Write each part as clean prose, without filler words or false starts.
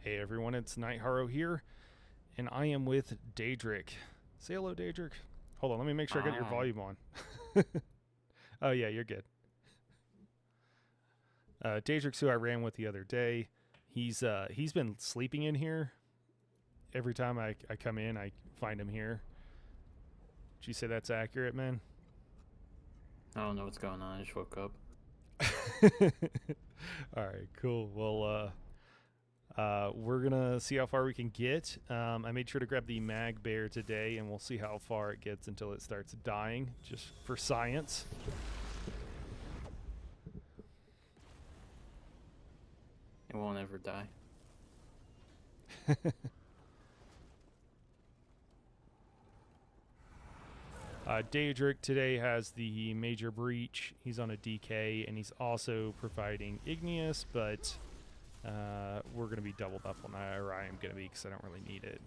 Hey everyone, it's Night Haro here, and I am with Daedric. Say hello, Daedric. Hold on, let me make sure I got your Hi. volume on. Oh yeah, you're good. Daedric's who I ran with the other day. He's been sleeping in here. Every time I come in, I find him here. Did you say that's accurate, man? I don't know what's going on. I just woke up. All right, cool. Well, we're gonna see how far we can get. I made sure to grab the mag bear today, and we'll see how far it gets until it starts dying, just for science. It won't ever die. Daedric today has the major breach. He's on a DK, and he's also providing igneous, but we're going to be doubled up on that, or I am going to be, because I don't really need it.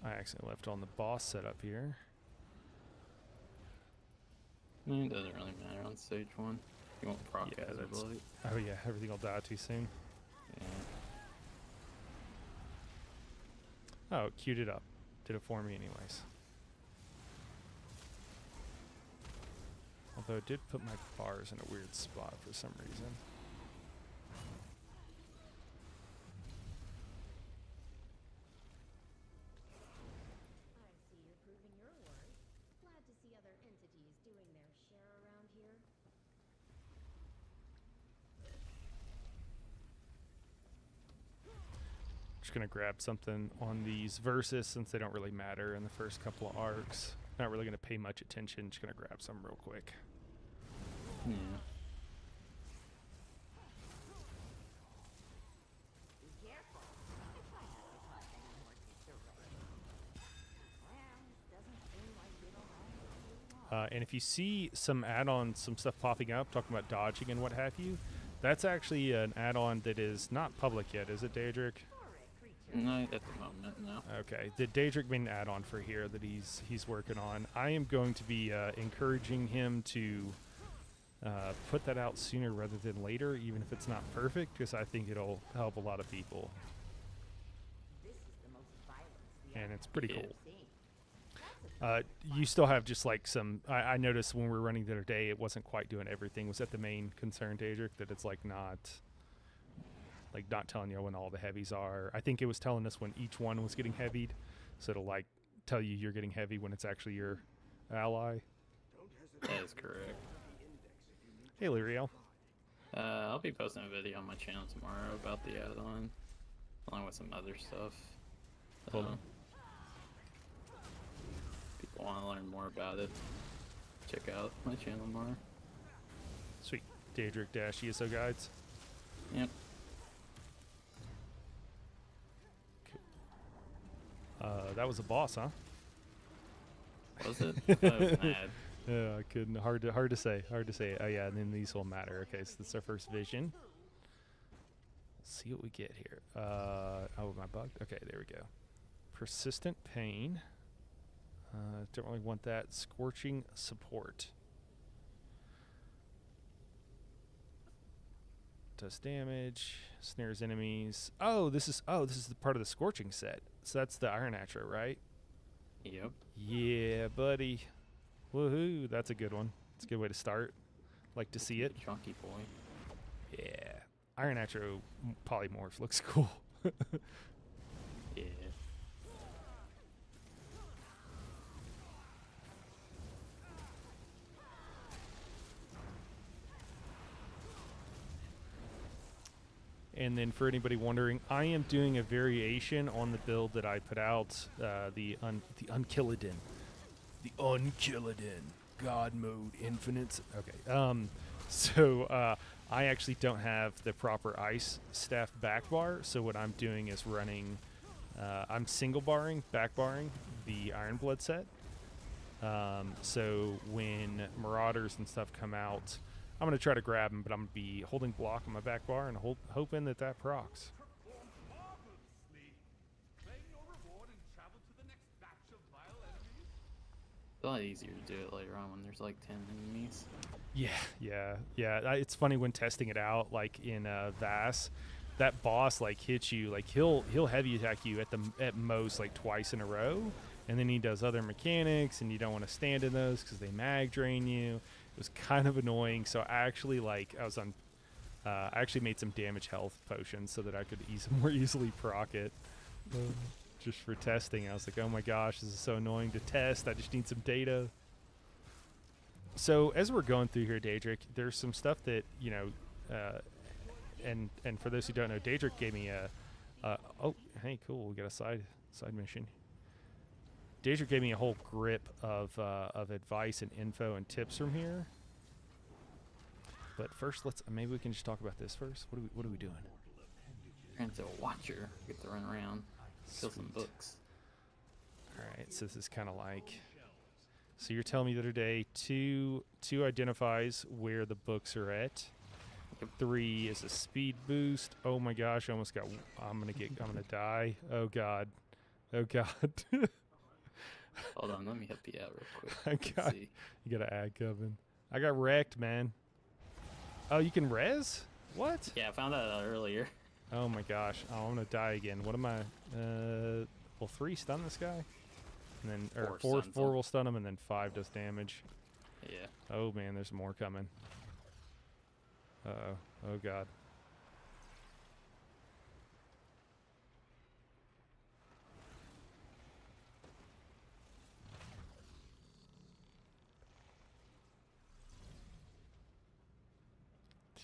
I accidentally left on the boss setup here. It doesn't really matter on stage 1. You won't proc Yeah, as a that's. blight. Oh yeah, everything will die too soon. Yeah. Oh, it queued it up. Did it for me anyways. Although it did put my bars in a weird spot for some reason. I see you're proving your worth. Glad to see other entities doing their share around here. Just gonna grab something on these verses since they don't really matter in the first couple of arcs. Not really gonna pay much attention. Just gonna grab some real quick. Yeah. Be careful. If I have to cause any more disarray. Well, doesn't seem like it'll last too long. And if you see some add-ons, some stuff popping up, talking about dodging and what have you, that's actually an add-on that is not public yet, is it, Daedric? Horrid creature. Not at the moment, no. Okay, the Daedric made an add-on for here that he's working on. I am going to be encouraging him to put that out sooner rather than later, even if it's not perfect, because I think it'll help a lot of people, This is the most violence the and it's pretty Yeah. cool. I've seen. That's a You still have just like some. I noticed when we were running the other day, it wasn't quite doing everything. Was that the main concern, Daedric? That it's like not telling you when all the heavies are. I think it was telling us when each one was getting heavied, so it'll like tell you you're getting heavy when it's actually your ally. That is correct. Hey, Liriel. I'll be posting a video on my channel tomorrow about the add-on, along with some other stuff. Hold on. People want to learn more about it. Check out my channel more. Sweet. Daedric dash ESO guides. Yep. That was a boss, huh? Was it? I thought it was an ad. Yeah, I couldn't. Hard to say. Hard to say. Oh yeah, and then these will matter. Okay, so this is our first vision. Let's see what we get here. Oh, am I bugged? Okay, there we go. Persistent pain. Don't really want that. Scorching support. Does damage. Snares enemies. This is the part of the scorching set. So that's the Iron Atro, right? Yep. Yeah, buddy. Woohoo! That's a good one. It's a good way to start. Like to see it. Chunky boy. Yeah. Iron Atro polymorph looks cool. Yeah. And then for anybody wondering, I am doing a variation on the build that I put out, the Unkilladen. The Unkilladen. God mode, infinite. Okay. So I actually don't have the proper ice staff back bar, so what I'm doing is running, I'm single barring, back barring the Iron Blood set. So when Marauders and stuff come out, I'm going to try to grab them, but I'm going to be holding block on my back bar and hoping that procs. Performed marvelously. Claim your reward and travel to the next batch of vile enemies. a lot easier to do it later on when there's like 10 enemies. Yeah. It's funny when testing it out, like in Vass, that boss like hits you, like he'll heavy attack you at most like twice in a row, and then he does other mechanics, and you don't want to stand in those because they mag drain you. It was kind of annoying, so I actually I actually made some damage health potions so that I could more easily proc it. Just for testing. I was like, oh my gosh, this is so annoying to test. I just need some data. So as we're going through here, Daedric, there's some stuff that, you know, and for those who don't know, Daedric gave me oh, hey, cool, we got a side mission. Daedric gave me a whole grip of advice and info and tips from here. But first, maybe we can just talk about this first. What are we doing? And to a watcher, get to run around, kill some Sweet. books. All right, so this is kind of like. So you're telling me the other day, two identifies where the books are at. 3 is a speed boost. Oh my gosh, I almost got. I'm gonna die. Oh god. Oh god. Hold on, let me help you out real quick. You got an ad coming. I got wrecked, man. Oh, you can res? What? Yeah, I found that out earlier. Oh my gosh. Oh, I'm gonna die again. What am I? Will 3 stun this guy? And then, or 4 will stun him, and then 5 does damage. Yeah. Oh man, there's more coming. Uh-oh. Oh god.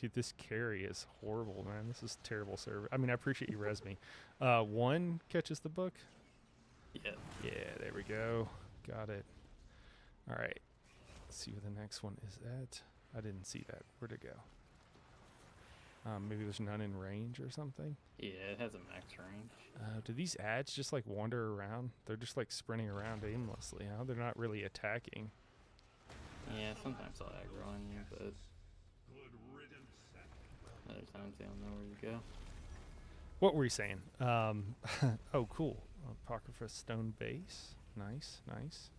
Dude, this carry is horrible, man. This is terrible server. I mean, I appreciate you res me. 1 catches the book. Yeah. Yeah, there we go. Got it. All right. Let's see what the next one is at. I didn't see that. Where'd it go? Maybe there's none in range or something. Yeah, it has a max range. Do these ads just like wander around? They're just like sprinting around aimlessly, huh? They're not really attacking. Yeah, sometimes they'll aggro on you, but other times they don't know where to go. What were you saying? Oh, cool. Apocrypha stone base. Nice, nice.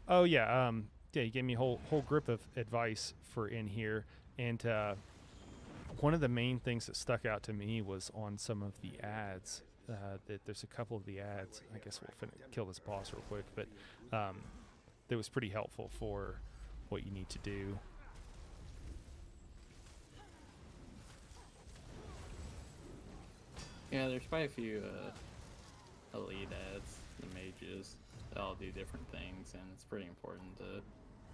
Oh yeah, yeah. You gave me a whole grip of advice for in here, and one of the main things that stuck out to me was on some of the ads. That there's a couple of the ads. I guess we'll kill this boss real quick, but that was pretty helpful for what you need to do. Yeah, there's quite a few elite ads, the mages. They all do different things, and it's pretty important to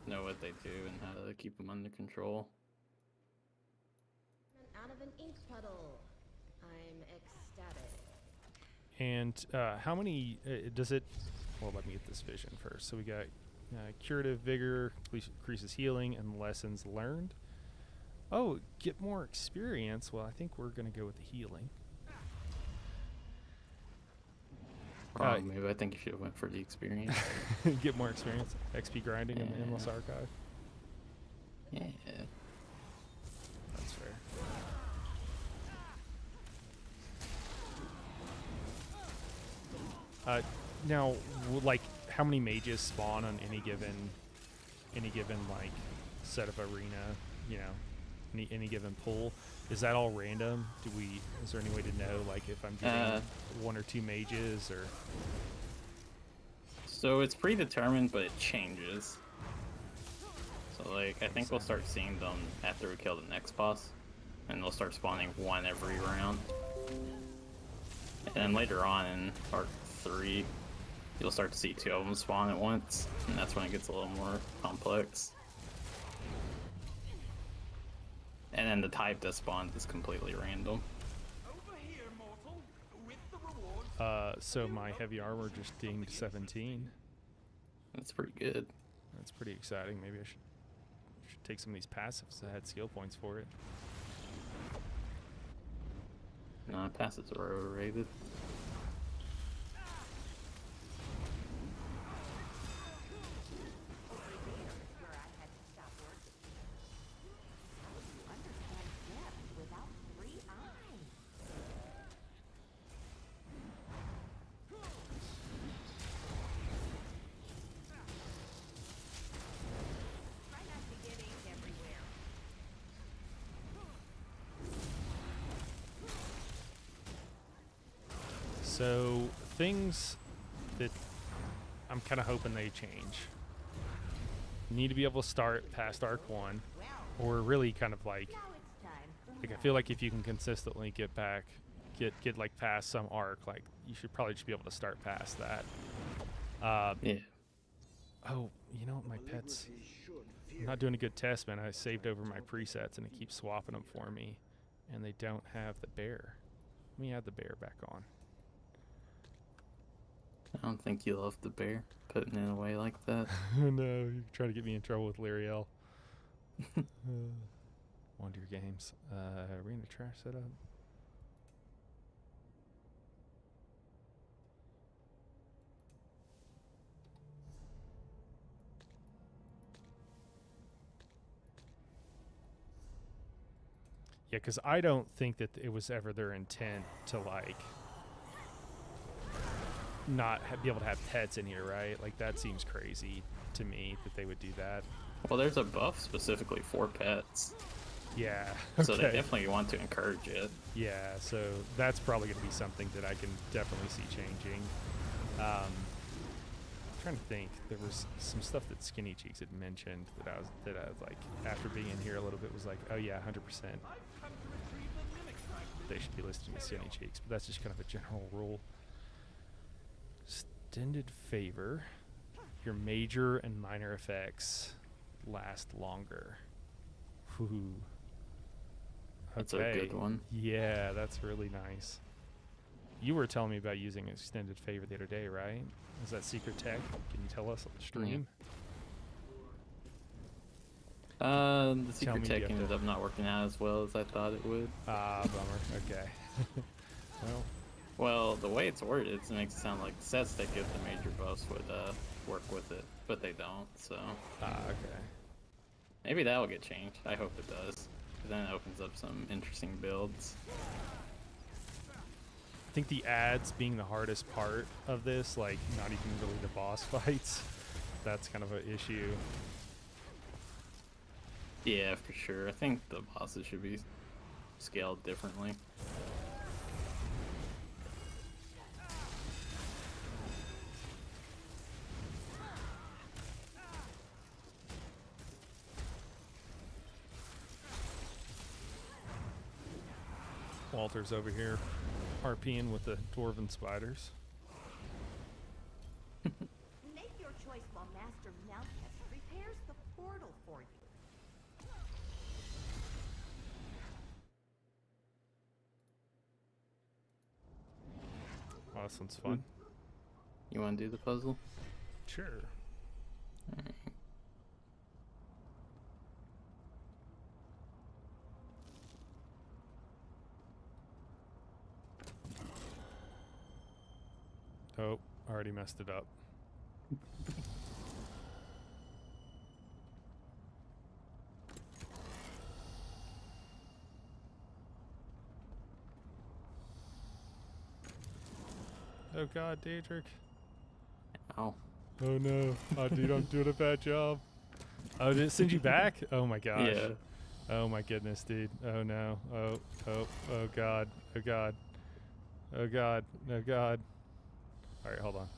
know what they do and how to keep them under control. Out of an ink puddle. I'm ecstatic. And how many does it? Well, let me get this vision first. So we got curative vigor, increases healing, and lessons learned. Oh, get more experience. Well, I think we're gonna go with the healing. Maybe I think you should have went for the experience. Get more experience. XP grinding in the Endless Archive. Yeah. That's fair. Now, like, how many mages spawn on any given like set of arena? You know, any given pool. Is that all random? Is there any way to know, like, if I'm getting 1 or 2 mages, or? So it's predetermined, but it changes. So, like, I think we'll start seeing them after we kill the next boss, and they'll start spawning 1 every round. And then later on in Part 3, you'll start to see 2 of them spawn at once, and that's when it gets a little more complex. And then the type that spawns is completely random. So my heavy armor just dinged 17. That's pretty good. That's pretty exciting. Maybe I should take some of these passives that had skill points for it. No, passives are overrated. Where I had to stop working. How would you understand depth without 3 eyes? So things that I'm kind of hoping they change. You need to be able to start past Arc 1, or really kind of like Now it's time. I feel like if you can consistently get back, get like past some arc, like you should probably just be able to start past that. Yeah. Oh, you know what, my pets. I'm not doing a good test, man. I saved over my presets and it keeps swapping them for me, and they don't have the bear. Let me add the bear back on. I don't think you love the bear putting it away like that. No, you're trying to get me in trouble with Lyriel. Wonder Games. Are we in the trash setup? Yeah, because I don't think that it was ever their intent to, like, not be able to have pets in here, right? Like, that seems crazy to me that they would do that. Well, there's a buff specifically for pets, Yeah. so they okay. definitely want to encourage it. Yeah, so that's probably going to be something that I can definitely see changing. I'm trying to think. There was some stuff that Skinny Cheeks had mentioned that I was like, after being in here a little bit, was like, oh yeah, 100%. They should be listed as Skinny Cheeks, but that's just kind of a general rule. Extended favor. Your major and minor effects last longer. Whew. That's a good one. Yeah, that's really nice. You were telling me about using extended favor the other day, right? Is that secret tech? Can you tell us on the stream? The me secret you tech have ended to- up not working out as well as I thought it would. Ah, bummer. Okay. Well, the way it's worded, it makes it sound like sets that give the major buffs would work with it, but they don't. So okay. maybe that will get changed. I hope it does, 'cause then it opens up some interesting builds. I think the ads being the hardest part of this, like not even really the boss fights, that's kind of an issue. Yeah, for sure. I think the bosses should be scaled differently. Walter's over here RPing with the dwarven spiders. Make your choice while Master Malchus prepares the portal for you. Oh, this one's fun. You want to do the puzzle? Sure. Alright. Oh, already messed it up. Oh god, Daedric. Ow. Oh no. Oh dude, I'm doing a bad job. Oh, did it send you back? Oh my gosh. Yeah. Oh my goodness, dude. Oh no. Oh god. Oh god. Oh god. Oh god. Alright, hold on.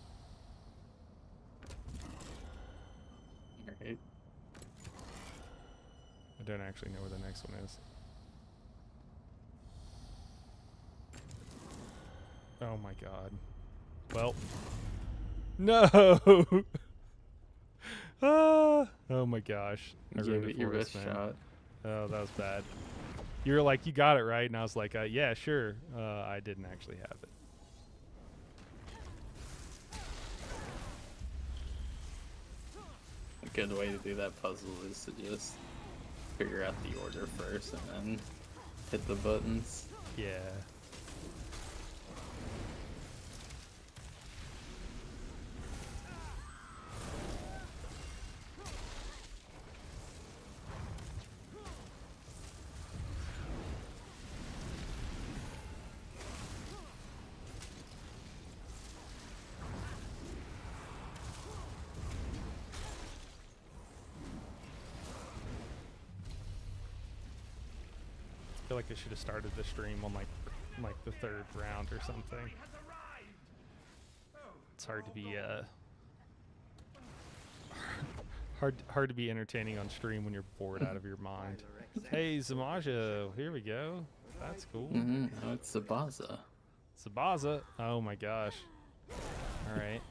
Alright. I don't actually know where the next one is. Oh my god. Well. No! Ah! Oh my gosh. I Give ruined it it your for us, best man. shot. Oh, that was bad. You were like, you got it right, and I was like, yeah, sure. I didn't actually have it. A good way to do that puzzle is to just figure out the order first and then hit the buttons. Yeah. I feel like I should have started the stream on like the third round or something. it's hard to be hard to be entertaining on stream when you're bored out of your mind. Hey, Zamaja, here we go. That's cool. No, it's Sabaza. Sabaza. Oh my gosh. All right.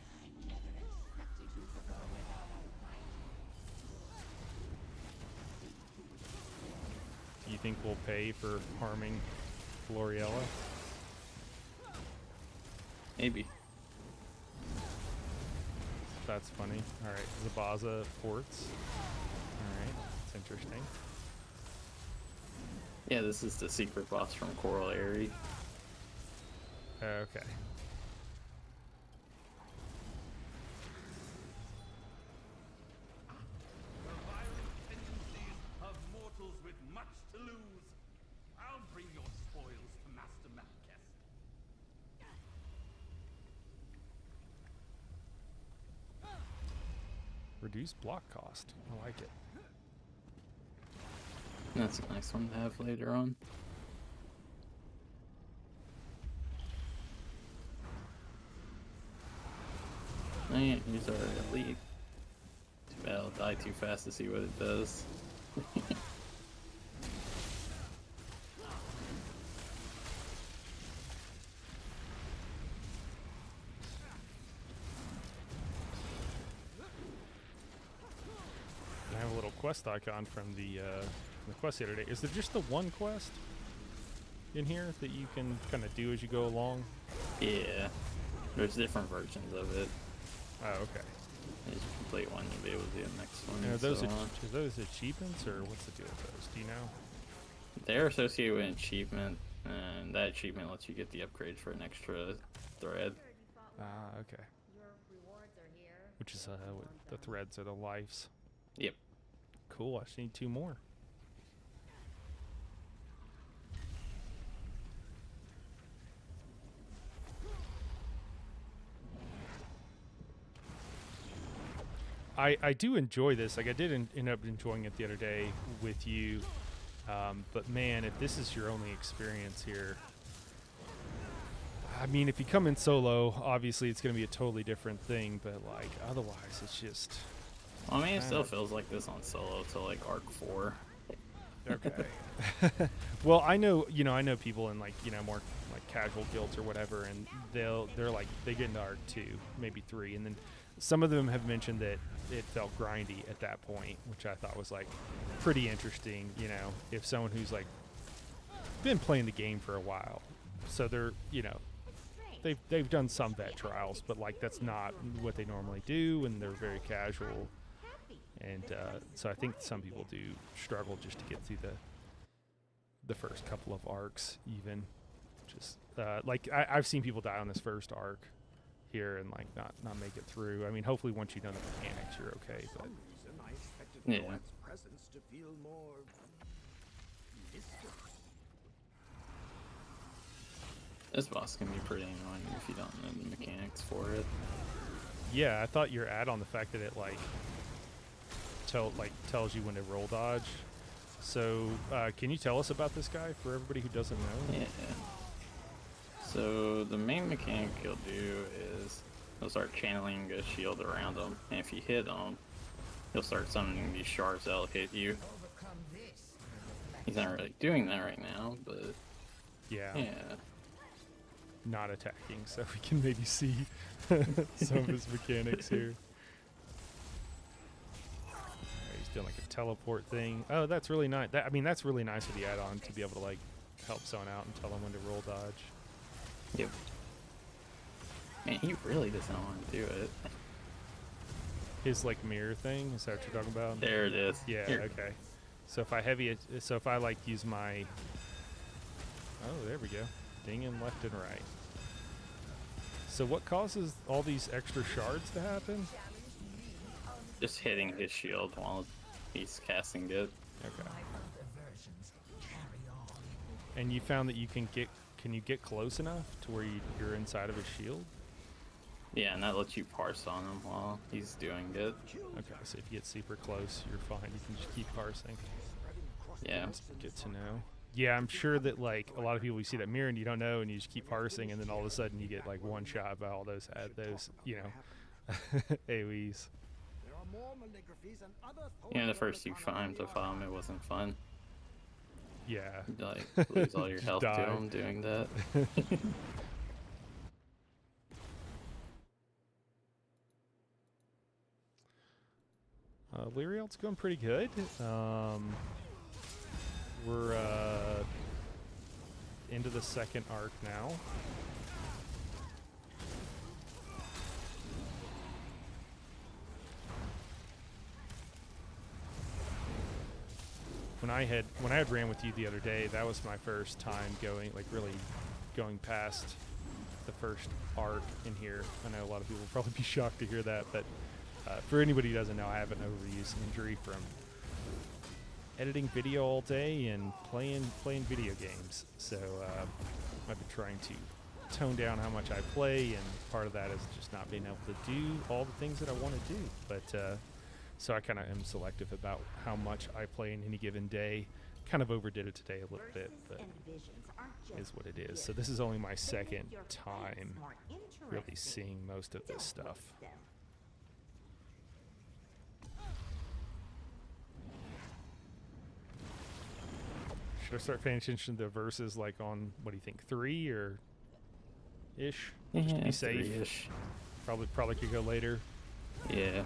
Do you think we'll pay for harming Gloriella? Maybe. That's funny. All right, Zabaza ports. All right, that's interesting. Yeah, this is the secret boss from Coral Airy. Okay. The violent tendencies of mortals with much to lose. I'll bring your spoils to Master Malkest. Reduce block cost. I like it. That's a nice one to have later on. Man, use our elite. Too bad I'll die too fast to see what it does. I have a little quest icon from the quest the other day. Is there just the one quest in here that you can kind of do as you go along? Yeah, there's different versions of it. Oh, okay. As you complete one, you'll be able to do the next one. And are and those so on. are those achievements, or what's the deal with those? Do you know? They're associated with an achievement, and that achievement lets you get the upgrades for an extra thread. Ah, okay. Your rewards are here. Which is the threads are the lives. Yep. Cool. I just need 2 more. I do enjoy this. Like I did end up enjoying it the other day with you, but man, if this is your only experience here, I mean, if you come in solo, obviously it's going to be a totally different thing. But like otherwise, it's just. Well, I mean, it still feels like this on solo till like arc 4. Okay. Well, I know people in like more like casual guilds or whatever, and they're like they get into arc 2, maybe 3, and then some of them have mentioned that it felt grindy at that point, which I thought was like pretty interesting. If someone who's like been playing the game for a while, so they're they've done some vet trials, but like that's not what they normally do, and they're very casual. And so I think some people do struggle just to get through the first couple of arcs, even. Just like I've seen people die on this first arc here and like not make it through. I mean, hopefully once you've done the mechanics, you're okay. But I expected Yeah. Noet's presence to feel more mystical. This boss can be pretty annoying if you don't know the mechanics for it. yeah, I thought your add on the fact that it like tells you when to roll dodge. So can you tell us about this guy for everybody who doesn't know? Yeah. So the main mechanic he'll do is he'll start channeling a shield around him, and if you hit him, he'll start summoning these shards that'll hit you. He's not really doing that right now, but Yeah. yeah. Not attacking, so we can maybe see some of his mechanics here. Alright, he's doing like a teleport thing. Oh, that's really nice. I mean, that's really nice with the add-on to be able to like help someone out and tell them when to roll dodge. Yep. Man, he really doesn't want to do it. His like mirror thing, is that what you're talking about? There it is. Yeah, Here. okay. So if I if I like use my, oh, there we go. Dinging left and right. So what causes all these extra shards to happen? Just hitting his shield while he's casting it. Okay. And you found that you can you get close enough to where you're inside of his shield? Yeah, and that lets you parse on him while he's doing it. Okay, so if you get super close, you're fine. You can just keep parsing. Yeah. Good to know. Yeah, I'm sure that like a lot of people, you see that mirror and you don't know, and you just keep parsing, and then all of a sudden you get like one shot by all those you know AoEs. There are more maligraphies and other Yeah, the first few times I fought him, it wasn't fun. Yeah, You'd, like, lose all your Just health die. to him doing that. Lyriel's going pretty good. We're into the second arc now. When I had ran with you the other day, that was my first time going, like, really going past the first arc in here. I know a lot of people will probably be shocked to hear that, but for anybody who doesn't know, I have an overuse injury from editing video all day and playing video games. So I've been trying to tone down how much I play, and part of that is just not being able to do all the things that I want to do. But so I kind of am selective about how much I play in any given day. Kind of overdid it today a little bit, but is what it is. So this is only my second time really seeing most of this stuff. Should I start paying attention to the verses like on, what do you think, 3 or ish? Just to be safe. 3-ish. Probably could go later. Yeah.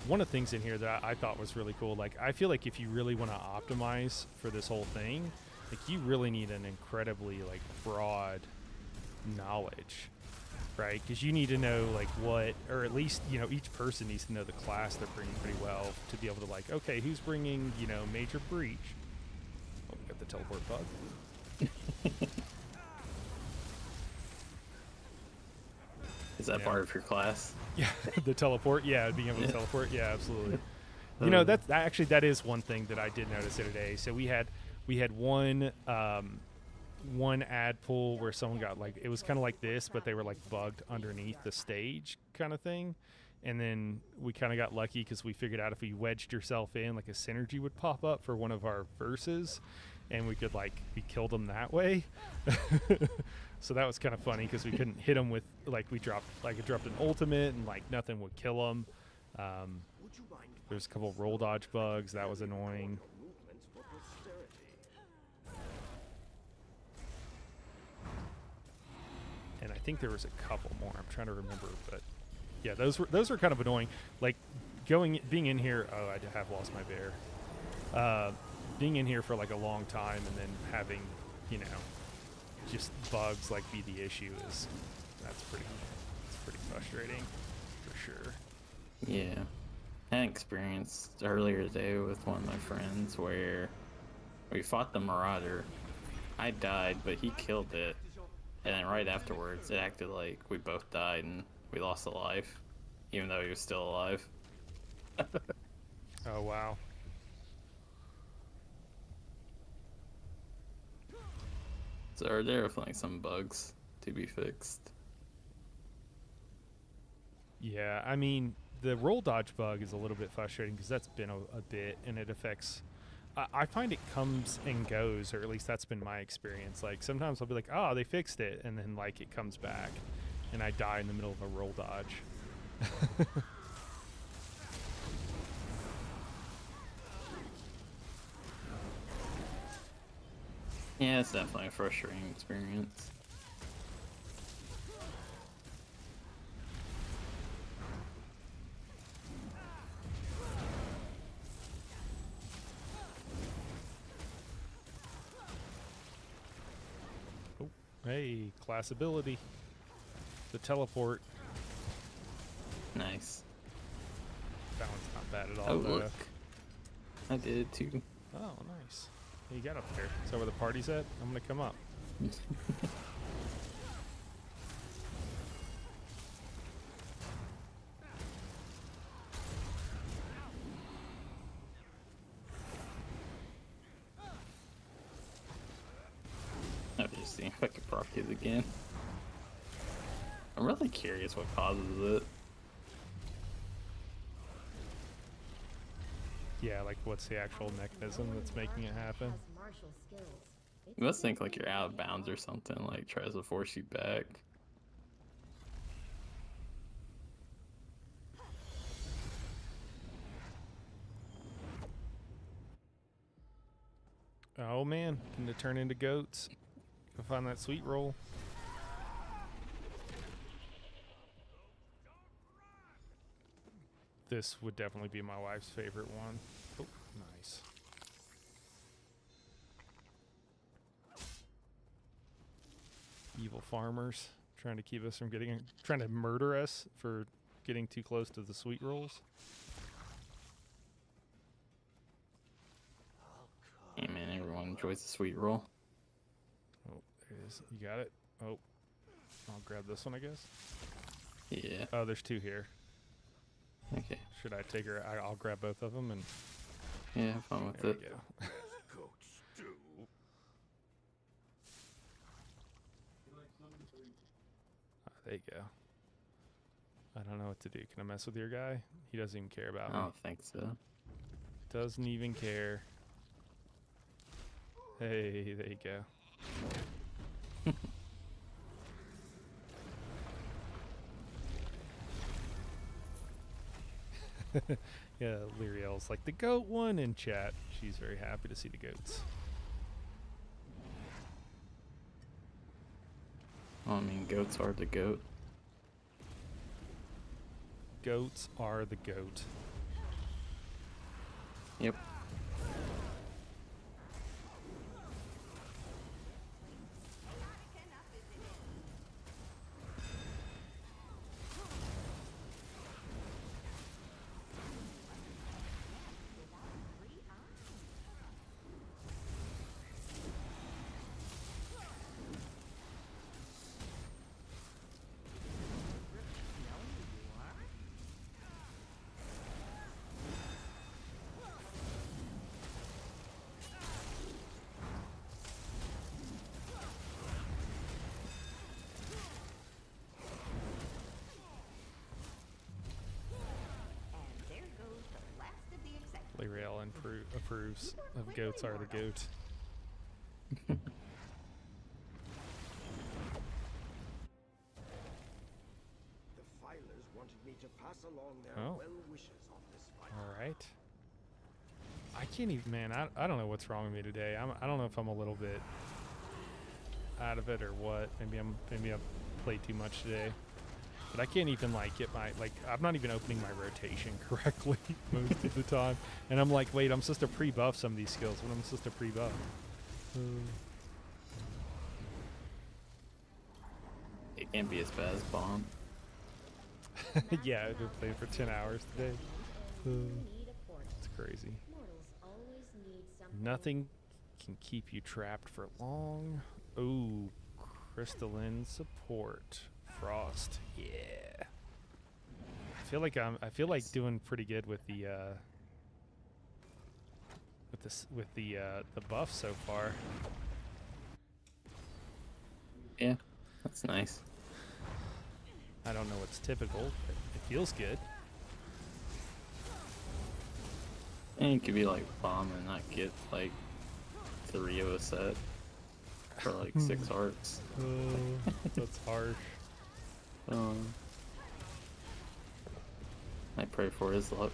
One of the things in here that I thought was really cool, like, I feel like if you really want to optimize for this whole thing, like, you really need an incredibly, like, broad knowledge, right? Because you need to know, like, what, or at least, you know, each person needs to know the class they're bringing pretty well to be able to, like, okay, who's bringing, you know, major breach? Oh, we got the teleport bug. Is that part of your class? Yeah, the teleport. Yeah, being able to teleport. Yeah, absolutely. You know, that is one thing that I did notice the other day. So we had one ad pull where someone got, like, it was kind of like this, but they were like bugged underneath the stage kind of thing. And then we kind of got lucky because we figured out if we wedged yourself in, like, a synergy would pop up for one of our verses, and we could, like, we killed them that way. So that was kind of funny because we couldn't hit them with, like, it dropped an ultimate and, like, nothing would kill them. There's a couple roll dodge bugs that was annoying. And I think there was a couple more. I'm trying to remember, but yeah, those were kind of annoying. Like, being in here. Oh, I have lost my bear. Being in here for, like, a long time and then having, you know, just bugs, like, be the issue that's pretty frustrating for sure. Yeah. I experienced earlier today with one of my friends where we fought the Marauder. I died, but he killed it. And then right afterwards, it acted like we both died and we lost a life, even though he was still alive. Oh, wow. So there are definitely some bugs to be fixed. Yeah, I mean, the roll dodge bug is a little bit frustrating because that's been a bit, and it affects. I find it comes and goes, or at least that's been my experience. Like, sometimes I'll be like, oh, they fixed it, and then, like, it comes back, and I die in the middle of a roll dodge. Yeah, it's definitely a frustrating experience. Oh, hey, class ability. The teleport. Nice. That one's not bad at all. Oh, though. look. I did it too. Oh, nice. You got up there. Is that where the party's at? I'm gonna come up. I'll just see if I can proc it again. I'm really curious what causes it. Yeah, like what's the actual mechanism that's making it happen? Has martial skills. You must think like you're out of bounds or something, like tries to force you back. Oh man, can they turn into goats? Go find that sweet roll. This would definitely be my wife's favorite one. Oh, nice. Evil farmers trying to keep us from getting, trying to murder us for getting too close to the sweet rolls. Hey man, everyone enjoys the sweet roll. Oh, there it is. You got it? Oh, I'll grab this one, I guess. Yeah. Oh, there's two here. Okay. Should I take her? I'll grab both of them and Yeah, have fun with there it. we go. Goat stew. There you go. I don't know what to do. Can I mess with your guy? He doesn't even care about I me. don't think so. Doesn't even care. Hey, there you go. Yeah, Lyriel's like the goat one in chat. She's very happy to see the goats. Well, I mean, goats are the goat. Goats are the goat. Yep. And there goes the last of the exceptions. Lyriel approves of goats are the goat. The filers wanted me to pass along their Oh. well wishes on this fight. All right. I can't even, man. I don't know what's wrong with me today. I don't know if I'm a little bit out of it or what. Maybe I've played too much today. But I can't even get my I'm not even opening my rotation correctly most of the time. And I'm like, wait, I'm supposed to pre-buff some of these skills. What am I supposed to pre-buff? It can't be as bad as bomb. Yeah, I've been playing for 10 hours today. Need a portal. It's crazy. Mortals always need something. Nothing can keep you trapped for long. Ooh, crystalline support. Frost. Yeah. I feel like doing pretty good with the the buff so far. Yeah, that's nice. I don't know what's typical, but it feels good. And you could be like bomb and not get like 3 of a set for like 6 hearts. That's harsh. I pray for his luck.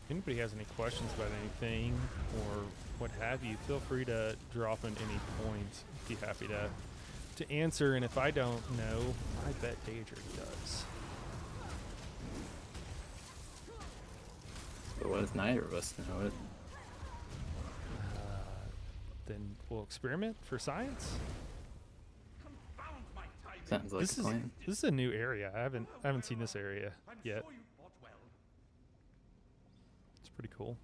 If anybody has any questions about anything or what have you, feel free to drop in any points. Be happy to answer. And if I don't know, I bet daedric does. But what if neither of us know it? Then we'll experiment for science. Confound my timing. Sounds like This a is plan. this is a new area. I haven't seen this area I'm yet. sure you fought well. It's pretty cool.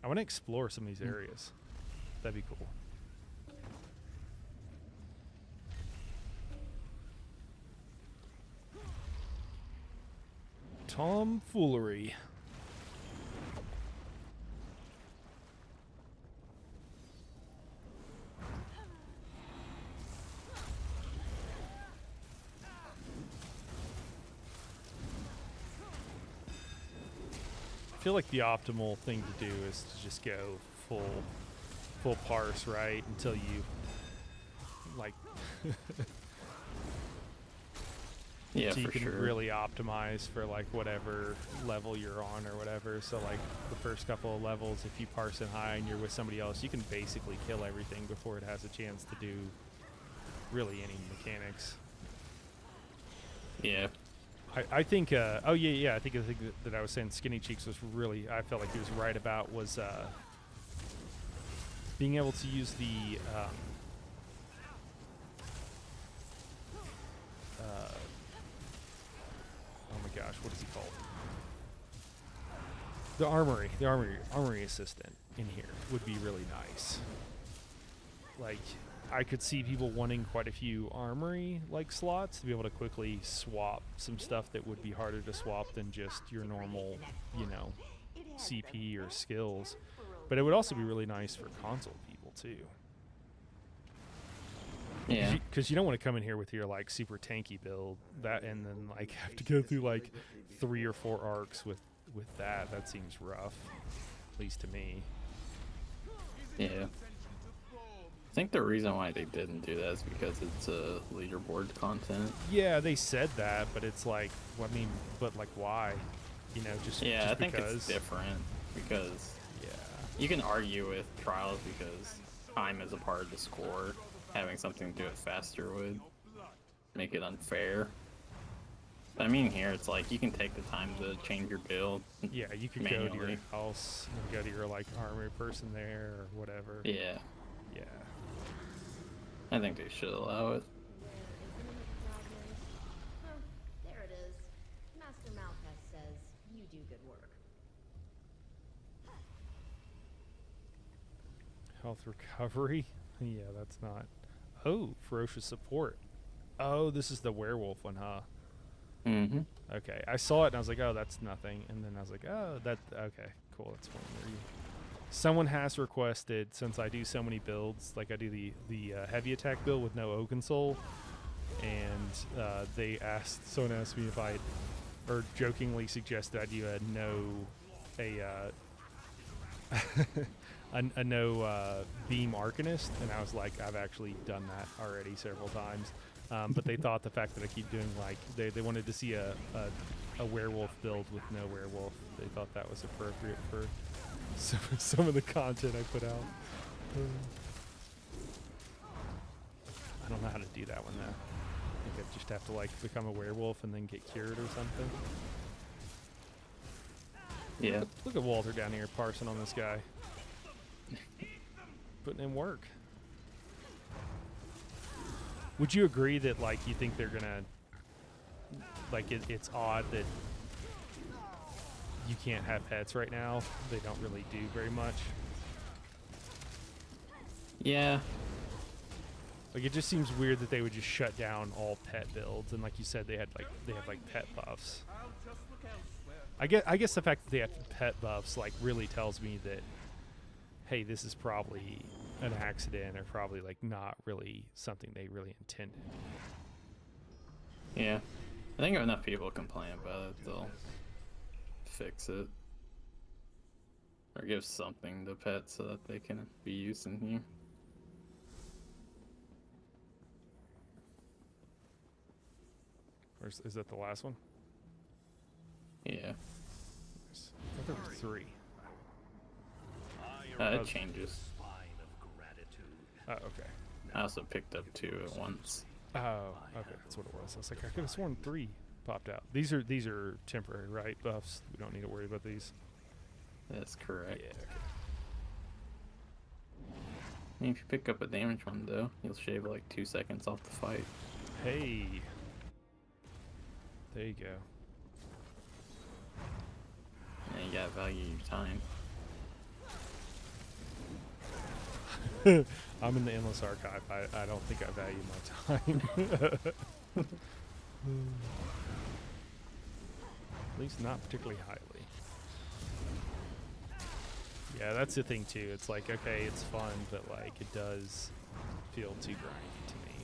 I want to explore some of these areas. That'd be cool. Tomfoolery. feel like the optimal thing to do is to just go full parse, right? Until you like Yeah, so you for can sure. really optimize for like whatever level you're on or whatever. So like the first couple of levels, if you parse it high and you're with somebody else, you can basically kill everything before it has a chance to do really any mechanics. Yeah. I think oh yeah, I think the thing that I was saying Skinny Cheeks was really, I felt like he was right about was being able to use the oh my gosh, what is he called? The armory assistant in here would be really nice. Like, I could see people wanting quite a few armory like slots to be able to quickly swap some stuff that would be harder to swap than just your normal, you know, CP or skills. But it would also be really nice for console people too. Yeah. Because you don't want to come in here with your like super tanky build that and then like have to go through like 3 or 4 arcs with that. That seems rough, at least to me. Yeah. I think the reason why they didn't do that is because it's leaderboard content. Yeah, they said that, but it's like, well, I mean, but like, why? You know, just Yeah, just I think because. it's different because Yeah, you can argue with trials because time is a part of the score. Having something to do it faster would make it unfair. But I mean, here it's like you can take the time to change your build. yeah, you could go to your manually. house and go to your like armory person there or whatever. Yeah, Yeah. I think they should allow it. Oh, there it is. Master Malpass says you do good work. Health recovery. Yeah, that's not. Oh, ferocious support. Oh, this is the werewolf one, huh? Mm-hmm. Okay, I saw it and I was like, oh, that's nothing. And then I was like, oh, that, okay, cool, that's one where you... Someone has requested, since I do so many builds, like I do the heavy attack build with no Oaken Soul, and they asked, someone asked me if I, or jokingly suggested I do a no beam Arcanist, and I was like, I've actually done that already several times. But they thought the fact that I keep doing like they wanted to see a werewolf build with no werewolf. They thought that was appropriate for some of the content I put out. I don't know how to do that one though. I think I just have to like become a werewolf and then get cured or something. Yeah. Look at Walter down here parsing on this guy. Putting in work. Would you agree that like you think they're gonna like it's odd that you can't have pets right now? They don't really do very much. Yeah. Like it just seems weird that they would just shut down all pet builds, and like you said, they have like pet buffs. I'll just look elsewhere. I guess the fact that they have pet buffs like really tells me that, hey, this is probably an accident or probably like not really something they really intended. Yeah. I think if enough people complain about it, they'll fix it. Or give something to pets so that they can be used in here. Or is that the last one? Yeah. I thought there were 3. It changes. Oh, okay. I also picked up 2 at once. Oh, okay, that's what it was. I was like, I could have sworn 3 popped out. These are temporary, right? Buffs. We don't need to worry about these. That's correct. Yeah. I mean, if you pick up a damage one, though, you'll shave like 2 seconds off the fight. Hey. There you go. And you gotta value your time. I'm in the Endless Archive. I don't think I value my time. At least not particularly highly. Yeah, that's the thing too. It's like, okay, it's fun, but like it does feel too grindy to me.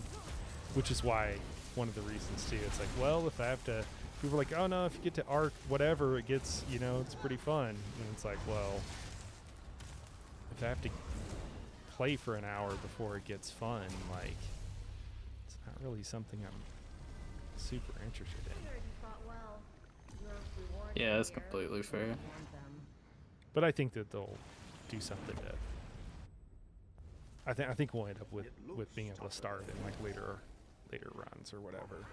Which is why one of the reasons too, it's like, well, if I have to people are like, oh no, if you get to arc whatever, it gets, you know, it's pretty fun. And it's like, well, if I have to play for an hour before it gets fun, like, it's not really something I'm super interested in. Figured you fought well. Your reward Yeah, that's here completely was fair. to hand them. But I think that they'll do something to. I think we'll end up with being able to start in like later runs or whatever.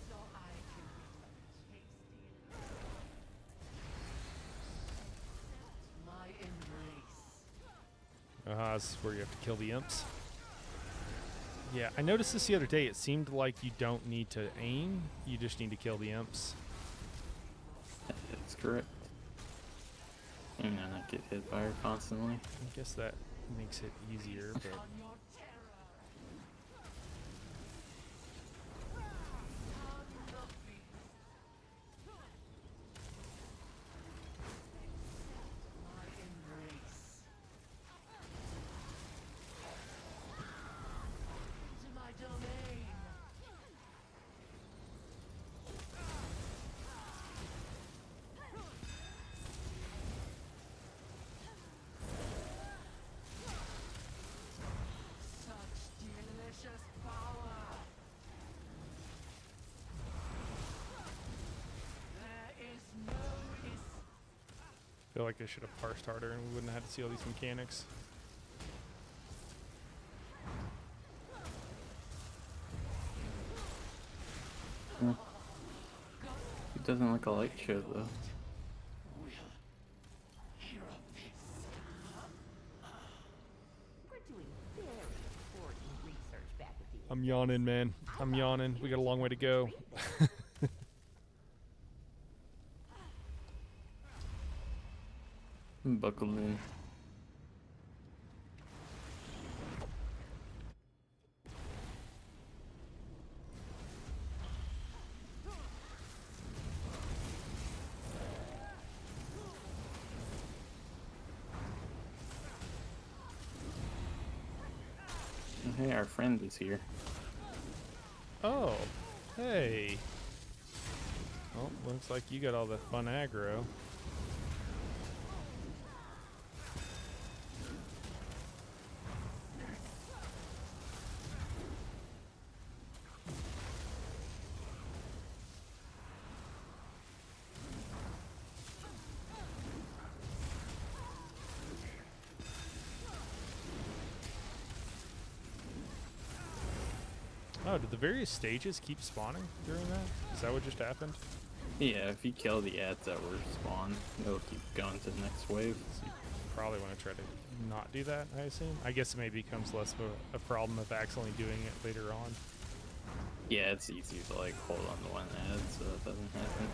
So I can tasty. My embrace. This is where you have to kill the imps. Yeah, I noticed this the other day. It seemed like you don't need to aim. You just need to kill the imps. That's correct. And then not get hit by her constantly. I guess that makes it easier, but On your terror. On the beast. My embrace. To my domain. Such delicious power. There is no I feel like I should have parsed harder and we wouldn't have had to see all these mechanics. It doesn't look a light show though. We're doing very important research back at the I'm yawning, man. I'm yawning. We got a long way to go. Buckled in. Hey, our friend is here. Oh, hey. Well, looks like you got all the fun aggro. Oh, did the various stages keep spawning during that? Is that what just happened? Yeah, if you kill the ads that were spawned, it'll keep going to the next wave. So you probably want to try to not do that, I assume. I guess it maybe becomes less of a problem of accidentally doing it later on. Yeah, it's easy to like hold on to one ad so that doesn't happen.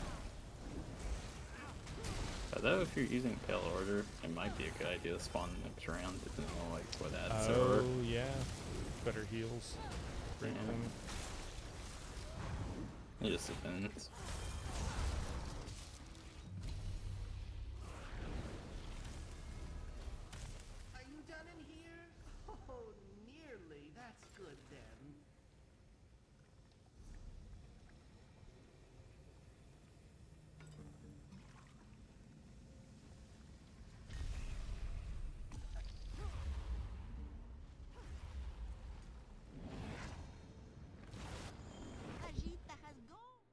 Although if you're using Pale Order, it might be a good idea to spawn the next round, depending on like what ads there are. Oh, yeah. Better heals. Great Yeah. thing. It just depends. Are you done in here? Oh, nearly. That's good then. Agita has gone.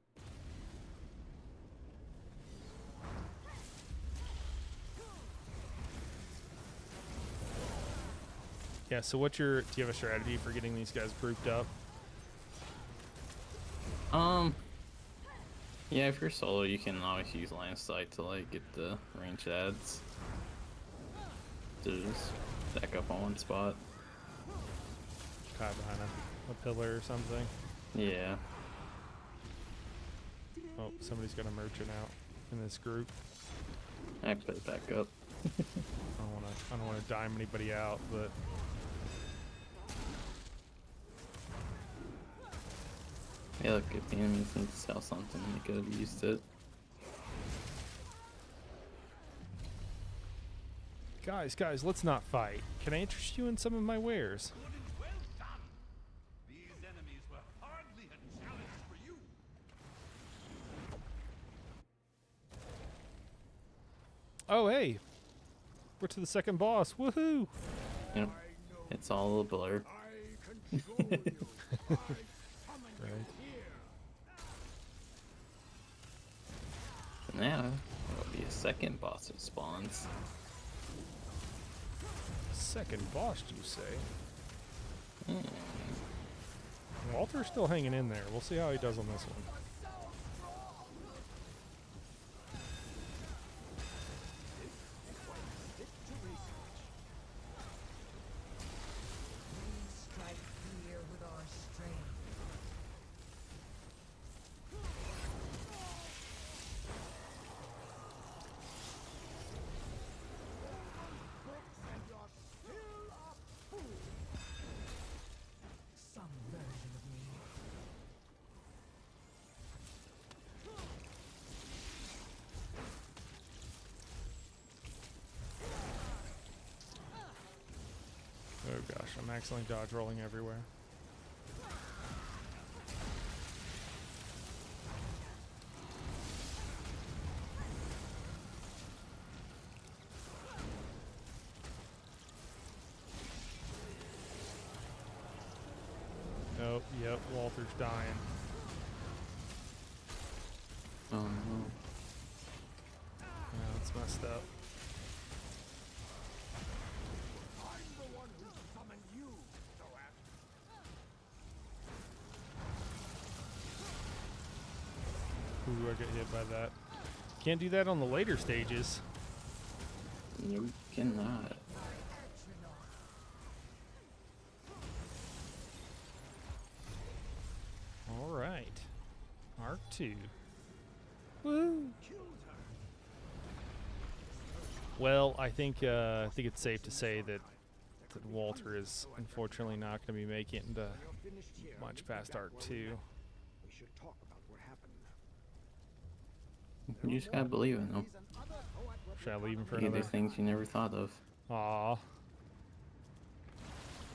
Yeah, so do you have a strategy for getting these guys grouped up? Yeah, if you're solo, you can always use line of sight to like get the range ads. To just stack up on one spot. Hide behind a pillar or something? Yeah. Oh, somebody's got a merchant out in this group. I put it back up. I don't wanna dime anybody out, but Yeah, look, if the enemies need to sell something, they could have used it. guys, let's not fight. Can I interest you in some of my wares? Good and well done. These enemies were hardly a challenge for you. Oh, hey, we're to the second boss. Woohoo! Yep. It's all a blur. I control you. I summon Right. you here. So now, there'll be a second boss that spawns. Second boss, do you say? Hmm. Walter's still hanging in there. We'll see how he does on this one. We strike fear with our strength. And you're still a fool. Some version of me. Oh gosh, I'm accidentally dodge rolling everywhere. Oh, yep, Walter's dying. Oh no. Yeah, that's messed up. I'm the one who summoned you, Zoak. Ooh, I get hit by that. Can't do that on the later stages. You cannot. All right, Arc 2. Woo! Well, I think it's safe to say that Walter is unfortunately not going to be making it into You're finished here. much Meet me past back Arc where 2. we met. We should talk about what happened. You just gotta believe in them. He's another poet with Should I leave him for They do another? things you never thought of. Aw.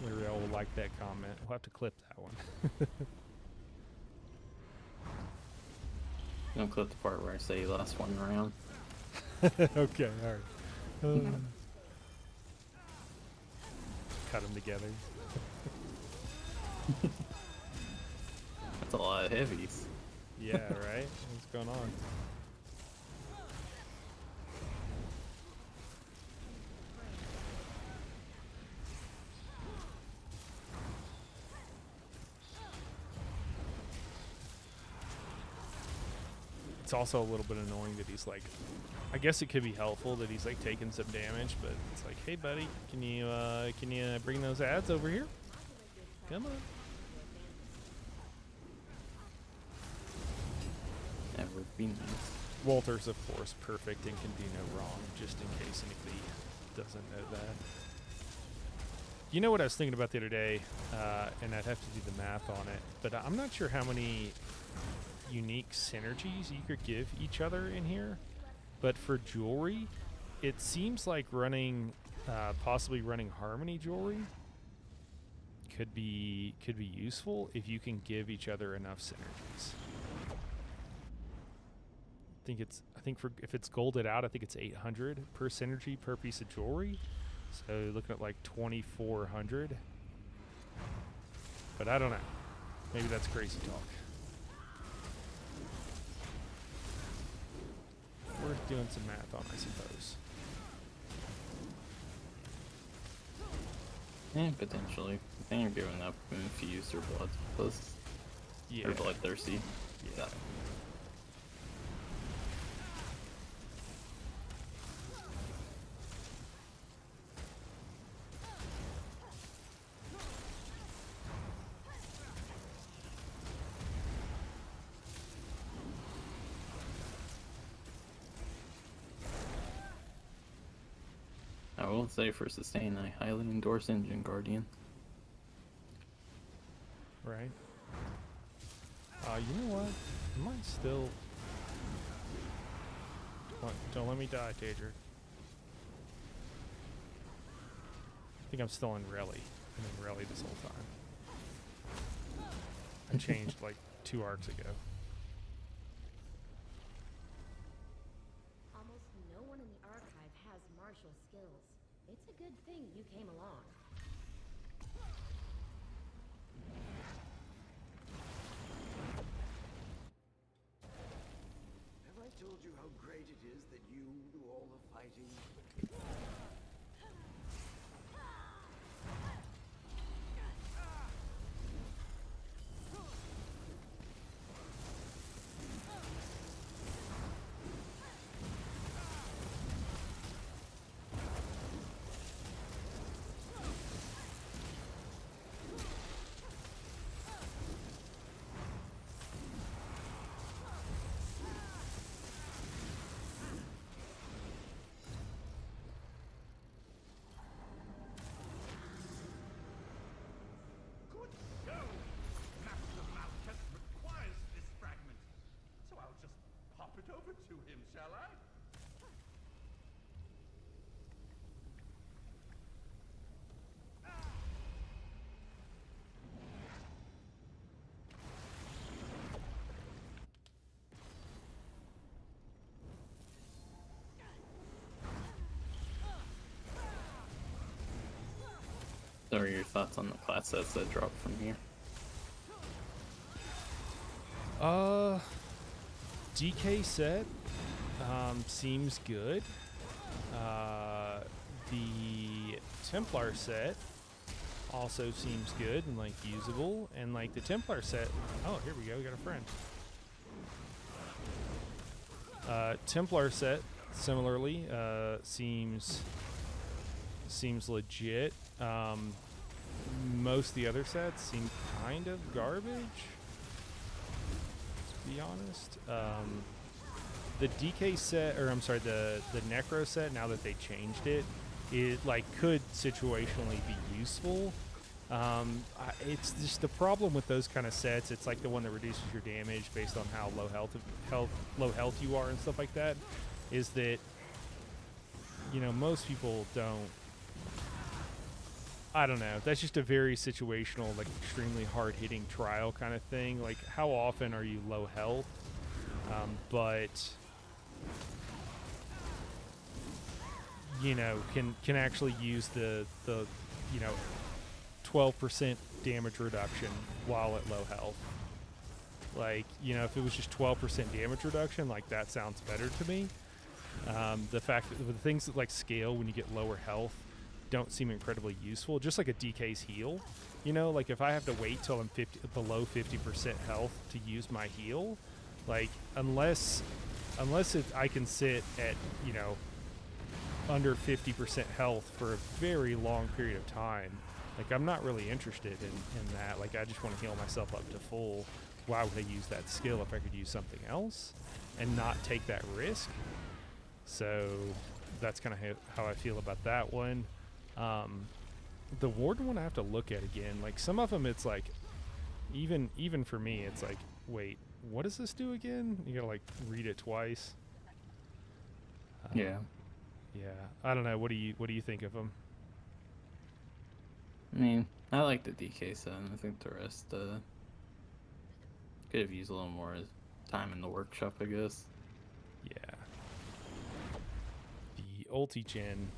Maybe I will like that comment. We'll have to clip that one. Don't clip the part where I say last one round. Okay, alright. Cut them together. That's a lot of heavies. Yeah, right? What's going on? It's also a little bit annoying that he's like, I guess it could be helpful that he's like taking some damage, but it's like, hey buddy, can you bring those ads over here? Come on. That would be nice. Walter's of course perfect and can do no wrong, just in case anybody doesn't know that. You know what I was thinking about the other day, and I'd have to do the math on it, but I'm not sure how many unique synergies you could give each other in here. But for jewelry, it seems like running, possibly running harmony jewelry could be useful if you can give each other enough synergies. I think if it's golded out, I think it's 800 per synergy per piece of jewelry. So you're looking at like 2,400. But I don't know. Maybe that's crazy talk. Worth doing some math on, I suppose. Yeah, potentially. I think you're giving up infused or bloodless. Yeah. Or bloodthirsty. Yeah. I will say for sustain, I highly endorse Engine Guardian. Right. You know what? I might still... Don't let me die, daedric. I think I'm still in Rally. I'm in Rally this whole time. I changed like 2 arcs ago. Almost no one in the archive has martial skills. It's a good thing you came along. Have I told you how great it is that you do all the fighting? Good show! Master Malchus requires this fragment, so I'll just pop it over to him, shall I? So what are your thoughts on the class sets that drop from here? DK set seems good. The Templar set also seems good and like usable, and like the Templar set. Oh, here we go. We got a friend. Templar set similarly seems legit. Most of the other sets seem kind of garbage, to be honest. The DK set, or I'm sorry, the Necro set, now that they changed it, it like could situationally be useful. It's just the problem with those kind of sets. It's like the one that reduces your damage based on how low health you are and stuff like that. Is that, you know, most people don't. I don't know. That's just a very situational, like extremely hard-hitting trial kind of thing. Like, how often are you low health? But you know, can actually use the 12% damage reduction while at low health. Like, you know, if it was just 12% damage reduction, like that sounds better to me. The fact that the things that like scale when you get lower health don't seem incredibly useful. Just like a DK's heal, you know, like if I have to wait till I'm below 50% health to use my heal, like unless I can sit at, you know, under 50% health for a very long period of time, like I'm not really interested in that. Like I just want to heal myself up to full. Why would I use that skill if I could use something else and not take that risk? So that's kind of how I feel about that one. The Warden one I have to look at again. Like some of them, it's like, even for me, it's like, wait, what does this do again? You gotta like read it twice. Yeah. Yeah, I don't know. What do you think of them? I mean, I like the DK set, and I think the rest could have used a little more time in the workshop, I guess. Yeah. The ulti-gen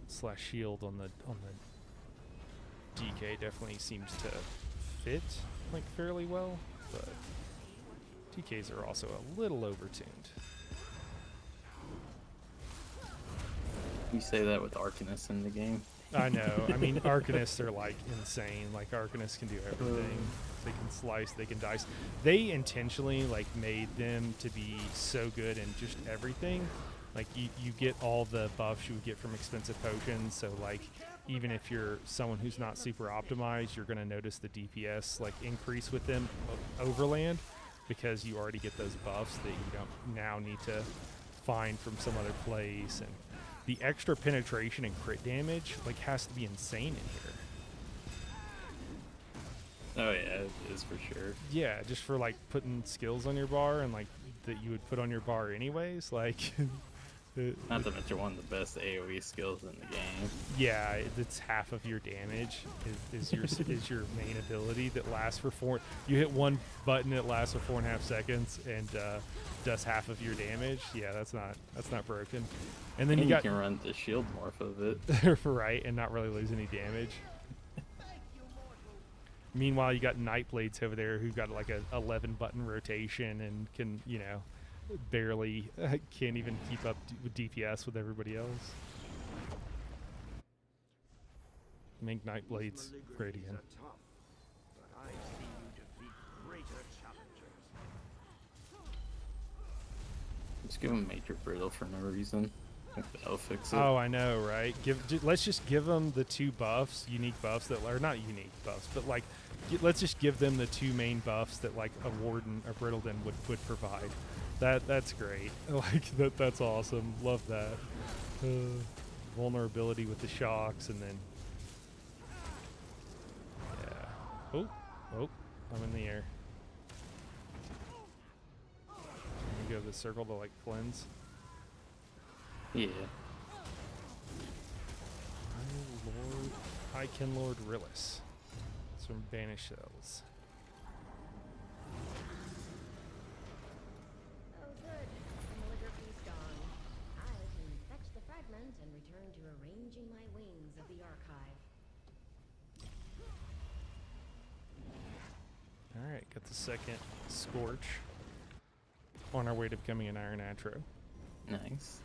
/ shield on the DK definitely seems to fit like fairly well, but DKs are also a little overtuned. You say that with Arcanists in the game. I know. I mean, Arcanists are like insane. Like Arcanists can do everything. They can slice, they can dice. They intentionally like made them to be so good in just everything. Like you get all the buffs you would get from expensive potions. So like even if you're someone who's not super optimized, you're gonna notice the DPS like increase with them overland because you already get those buffs that you don't now need to find from some other place. And the extra penetration and crit damage like has to be insane in here. Oh yeah, it is for sure. Yeah, just for like putting skills on your bar and like that you would put on your bar anyways. Like, Not to mention one of the best AoE skills in the game. yeah, it's half of your damage is your is your main ability that lasts for 4. You hit one button, it lasts for 4.5 seconds and does half of your damage. Yeah, that's not broken. And then And you you got can run the shield morph of it. right and not really lose any damage. Meanwhile, you got Nightblades over there who got like a 11 button rotation and can, you know, barely can't even keep up with DPS with everybody else. Make Nightblades great again. Are tough, but I've seen you defeat greater challengers. Just give him Major Brittle for no reason. I think that'll fix it. Oh, I know, right? Let's just give them the 2 buffs, unique buffs that are not unique buffs, but like let's just give them the 2 main buffs that like a Warden or Brittleton would provide. That's great. Like that's awesome. Love that. Vulnerability with the shocks and then yeah. Oh, I'm in the air. Can you go to the circle to like cleanse? Yeah. High Kin Lord Rillis. It's from Banished Cells. Oh, good. The Maligraphy's gone. I can fetch the fragment and return to arranging my wings of the archive. Alright, got the second Scorch. On our way to becoming an Iron Atro. Nice.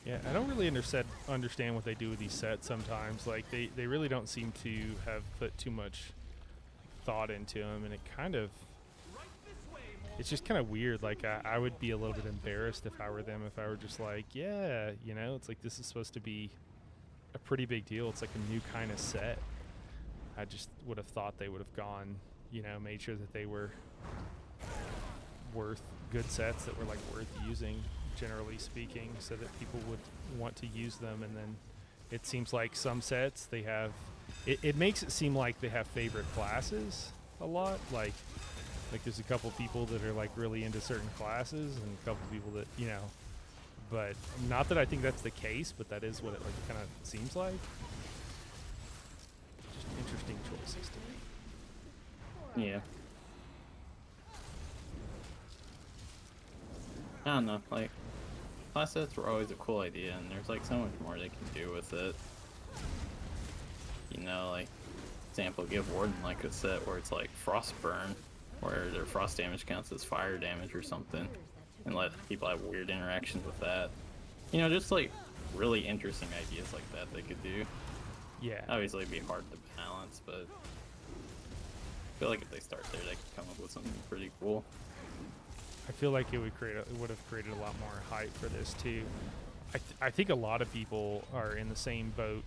Yeah, I don't really understand what they do with these sets sometimes. Like, they really don't seem to have put too much thought into them, and it kind of... It's just kind of weird. Like, I would be a little bit embarrassed if I were them, if I were just like, yeah, you know, it's like this is supposed to be a pretty big deal. It's like a new kind of set. I just would have thought they would have gone, you know, made sure that they were worth good sets that were like worth using, generally speaking, so that people would want to use them. And then it seems like some sets they have it makes it seem like they have favorite classes a lot. Like there's a couple people that are like really into certain classes and a couple people that, you know, but not that I think that's the case, but that is what it like kind of seems like. Just interesting choices to me. Yeah. I don't know, like, class sets were always a cool idea, and there's like so much more they can do with it. You know, like, example, give Warden like a set where it's like Frostburn, where their frost damage counts as fire damage or something, and let people have weird interactions with that. You know, just like really interesting ideas like that they could do. Yeah. Obviously it'd be hard to balance, but I feel like if they start there, they could come up with something pretty cool. I feel like it would have created a lot more hype for this too. I think a lot of people are in the same boat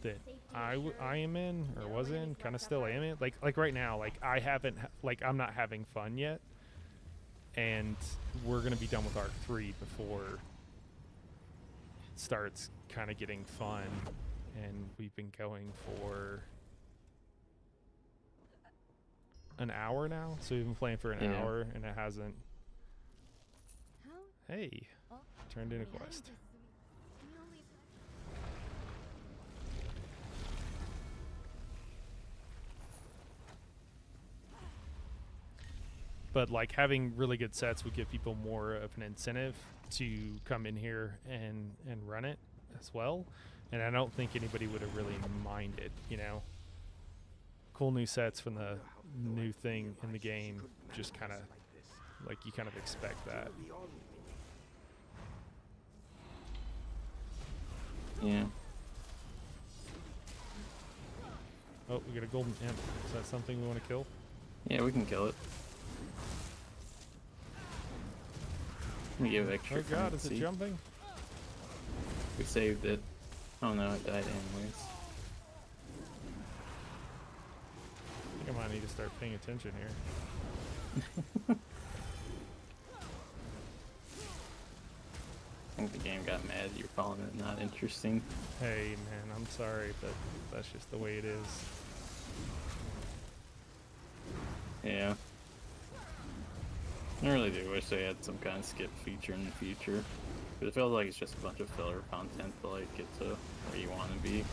that I am in, or was in, kind of still am in. Like right now, like I'm not having fun yet, and we're gonna be done with Arc 3 before it starts kind of getting fun, and we've been going for an hour now, so we've been playing for an Yeah. hour, and it hasn't. How? Hey, Oh, turned in a we hadn't quest. just- we only- But like having really good sets would give people more of an incentive to come in here and run it as well. And I don't think anybody would have really minded, you know. Cool new sets from the new thing in the game, just kind of like you kind of expect that. Yeah. Oh, we got a golden imp. Is that something we want to kill? Yeah, we can kill it. We give extra. Oh god, is it currency. jumping? We saved it. Oh no, it died anyways. I think I might need to start paying attention here. I think the game got mad you were calling it not interesting. Hey man, I'm sorry, but that's just the way it is. Yeah. I really do wish they had some kind of skip feature in the future. But it feels like it's just a bunch of filler content to like get to where you want to be.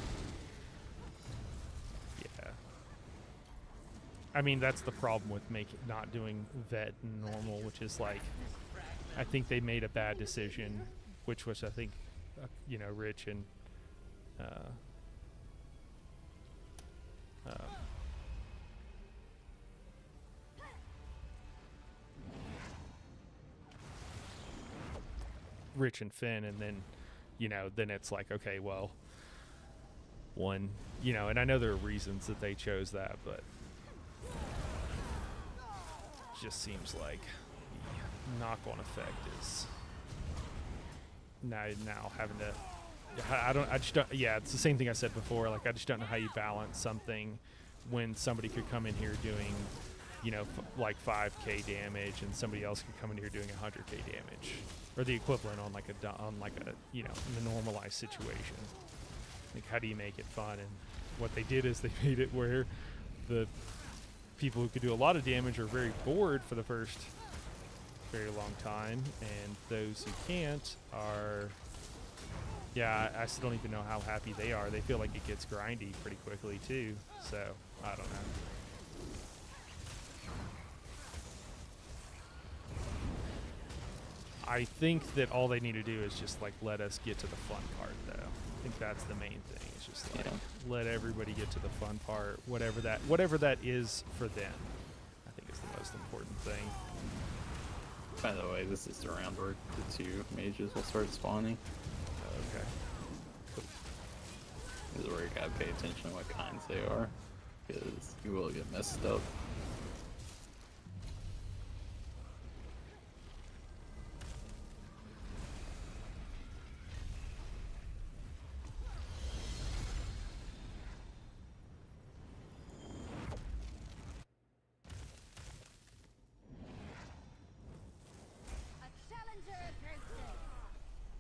Yeah. I mean, that's the problem with not doing vet and normal, which is like, I think they made a bad decision, which was I think, you know, Rich and Rich and Finn, and then, you know, then it's like, okay, well, one, you know, and I know there are reasons that they chose that, but it just seems like the knock-on effect is now having to. I just don't. Yeah, it's the same thing I said before. Like, I just don't know how you balance something when somebody could come in here doing, you know, like 5k damage, and somebody else could come in here doing 100k damage, or the equivalent on like a you know, in a normalized situation. Like, how do you make it fun? And what they did is they made it where the people who could do a lot of damage are very bored for the first very long time, and those who can't are, yeah, I still don't even know how happy they are. They feel like it gets grindy pretty quickly too, so I don't know. I think that all they need to do is just like let us get to the fun part, though. I think that's the main thing. It's just like let everybody get to the fun part, whatever that is for them. I think is the most important thing. By the way, this is the round where the two mages will start spawning. Okay. This is where you gotta pay attention to what kinds they are, because you will get messed up. A challenger is roasted.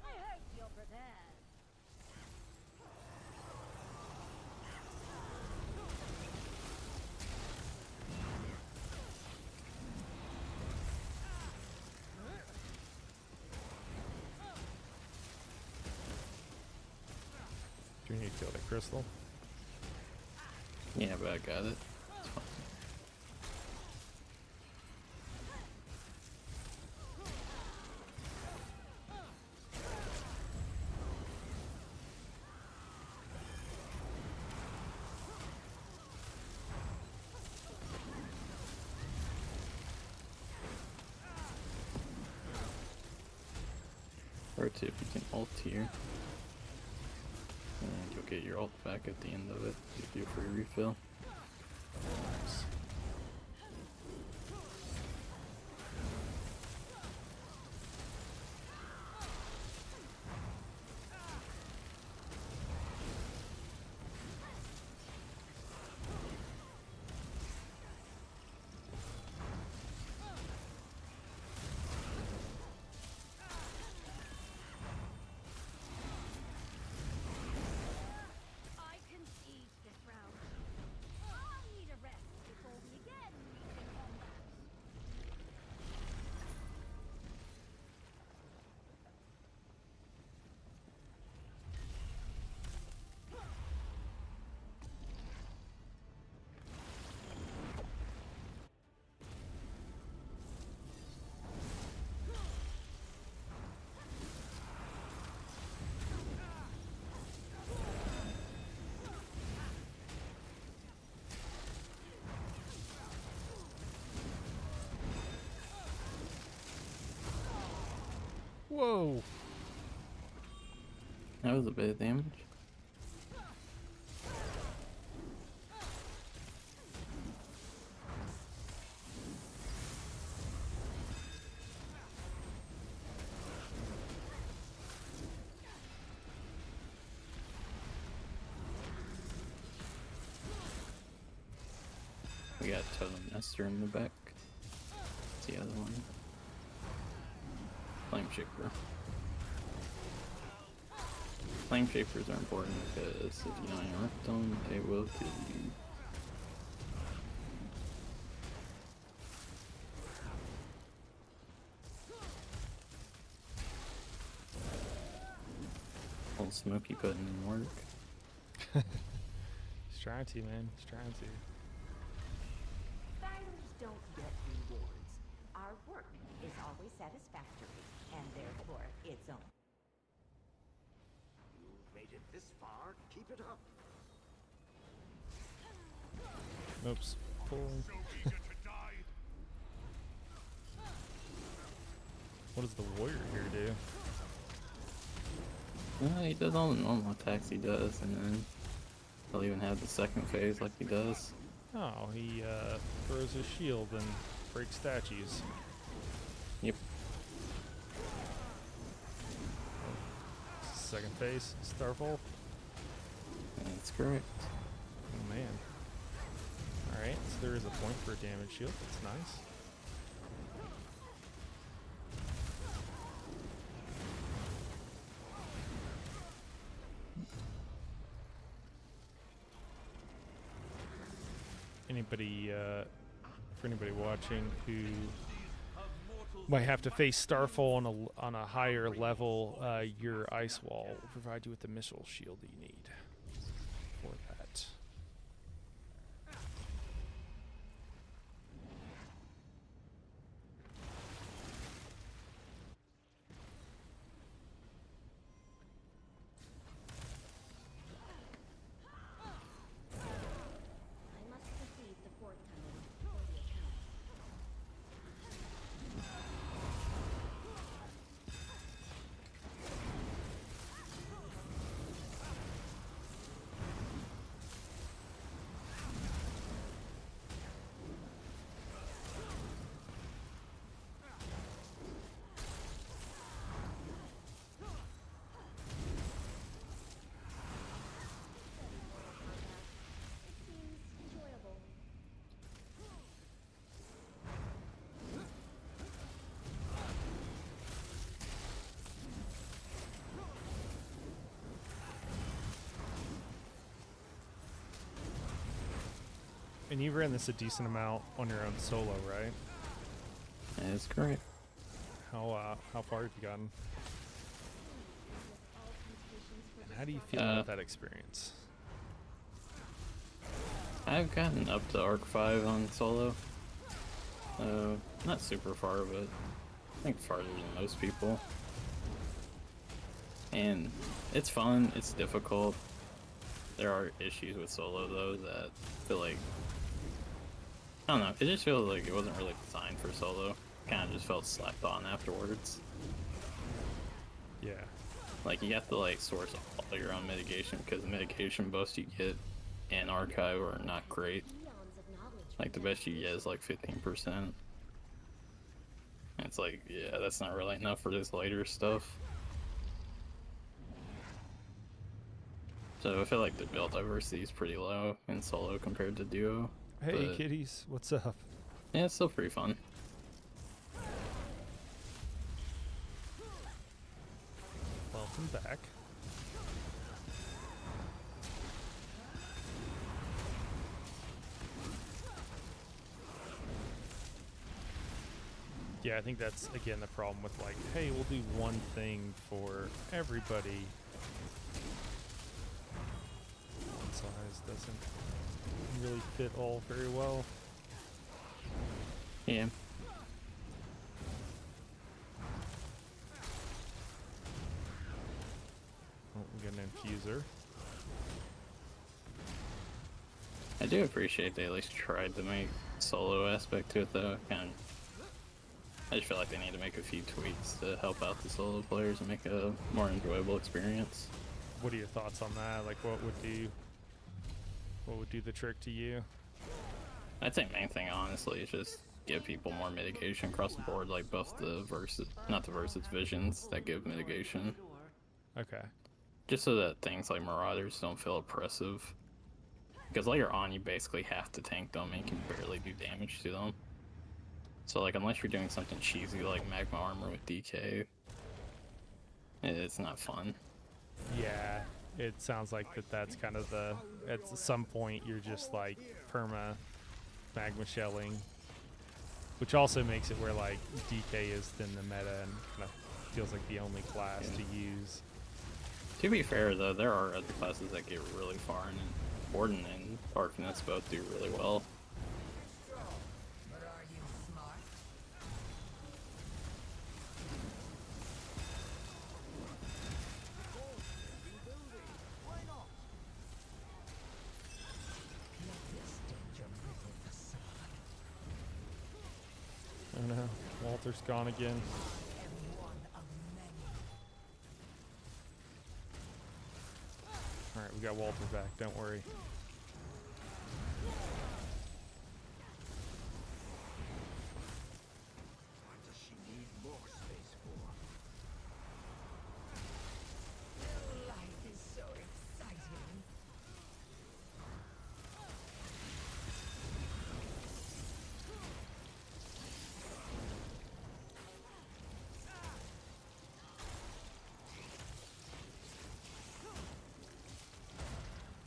I hope you're prepared. Do you need to kill that crystal? Yeah, but I got it. It's fine. Or two, if you can ult here. And you'll get your ult back at the end of it. You do for your refill. Nice. I can ease this round. Whoa! That was a bit of damage. We got Totem Nester in the back. What's the other one? Flame Shaper. Flame Shapers are important because if you don't interrupt them, they will kill you. Old Smokey putting in work. He's trying to, man. He's trying to. Fighters don't get rewards. Our work is always satisfactory, and therefore its own. You've made it this far. Keep it up. Oops. Pulling. So eager to die. What does the warrior here do? He does all the normal attacks he does, and then he'll even have the second phase like he does. Oh, he throws his shield and breaks statues. Yep. Second phase, Starfall. That's correct. Oh man. Alright, so there is a point for a damage shield. That's nice. Anybody, for anybody watching who might have to face Starfall on a higher level, your ice wall will provide you with the missile shield that you need for that. I must receive the forthcoming for the account. It seems enjoyable. And you ran this a decent amount on your own solo, right? That's correct. How far have you gotten? All temptations for And how do you feel about that experience? I've gotten up to Arc 5 on solo. Not super far, but I think farther than most people. And it's fun, it's difficult. There are issues with solo though that feel like, I don't know, it just feels like it wasn't really designed for solo. Kind of just felt slapped on afterwards. Yeah. Like you have to like source all your own mitigation because the mitigation buffs you get in Archive are not great. eons of knowledge. Like the best you get is like 15%. And it's like, yeah, that's not really enough for this later stuff. So I feel like the build diversity is pretty low in solo compared to duo. Hey but kitties, what's up? yeah, it's still pretty fun. Welcome back. Yeah, I think that's again the problem with like, hey, we'll do one thing for everybody. One size doesn't really fit all very well. Yeah. Oh, we got an infuser. I do appreciate they at least tried to make solo aspect to it though. Kind of I just feel like they need to make a few tweaks to help out the solo players and make a more enjoyable experience. What are your thoughts on that? Like, what would do the trick to you? I'd say main thing, honestly, is just give people more mitigation across the board, like buff the versus, not the versus visions that give mitigation. Okay. Just so that things like Marauders don't feel oppressive. Because later on, you basically have to tank them and you can barely do damage to them. So, like, unless you're doing something cheesy like Magma Armor with DK, it's not fun. Yeah, it sounds like that's kind of the, at some point you're just like perma magma shelling, which also makes it where like DK is in the meta and kind of feels like the only class to use. To be fair, though, there are other classes that get really far, and Warden and Arcanist both do really well. But are you smart? Why not? Let this danger riddle facade. Oh no, Walter's gone again. And one of many. Alright, we got Walter back, don't worry. What does she need more space for? Life is so exciting.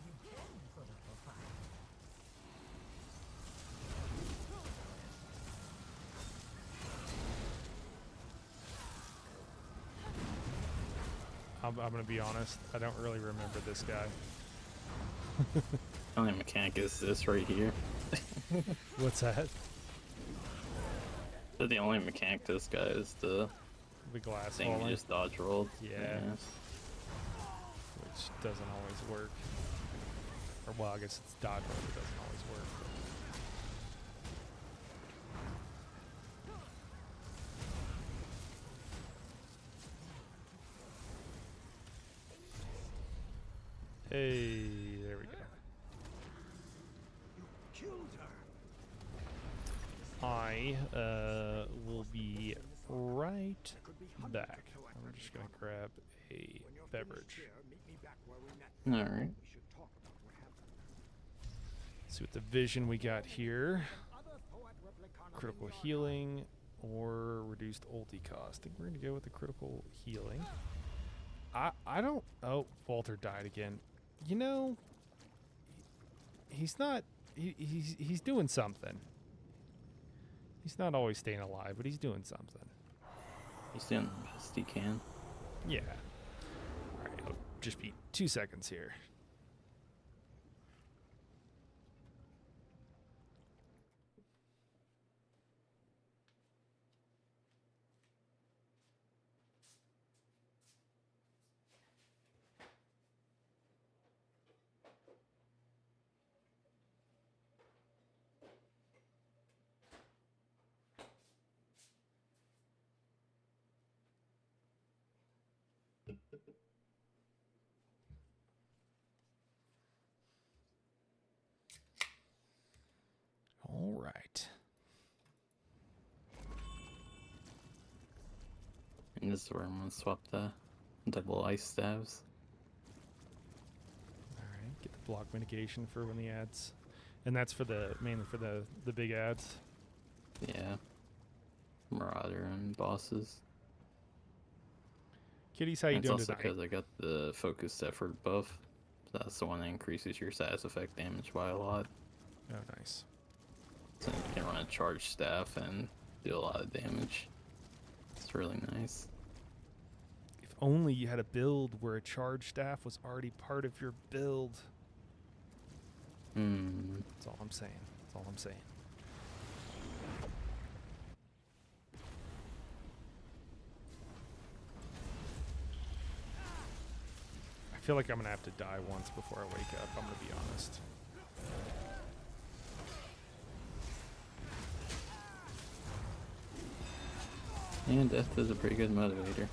You can put up a fight. I'm gonna be honest, I don't really remember this guy. The only mechanic is this right here. What's that? So the only mechanic to this guy is the The glass thing you falling, just dodge rolled. Yeah. which doesn't always work. Or well, I guess it's dodge roll that doesn't always work. But hey, there we go. Killed her. I will be right back. I'm just gonna grab a When you're beverage. finished here, meet me back where we met. Alright. We should talk about what happened. See what the vision we got here. Other Thoat Replicana Critical in your healing or reduced ulti cost. I think we're gonna go with the critical healing. I don't. Oh, Walter died again. You know, he's not. He's doing something. He's not always staying alive, but he's doing something. He's doing the best he can. Yeah. All right. It'll just be 2 seconds here. All right. And this is where I'm gonna swap the double ice stabs. All right. Get the block mitigation for when the ads, and that's for the mainly for the big ads. Yeah. Marauder and bosses. Kitties, how you And it's doing also tonight? because I got the focused effort buff. That's the one that increases your status effect damage by a lot. Oh, nice. So you can run a charged staff and do a lot of damage. It's really nice. If only you had a build where a charge staff was already part of your build. Hmm. That's all I'm saying. That's all I'm saying. I feel like I'm gonna have to die once before I wake up. I'm gonna be honest. And death is a pretty good motivator.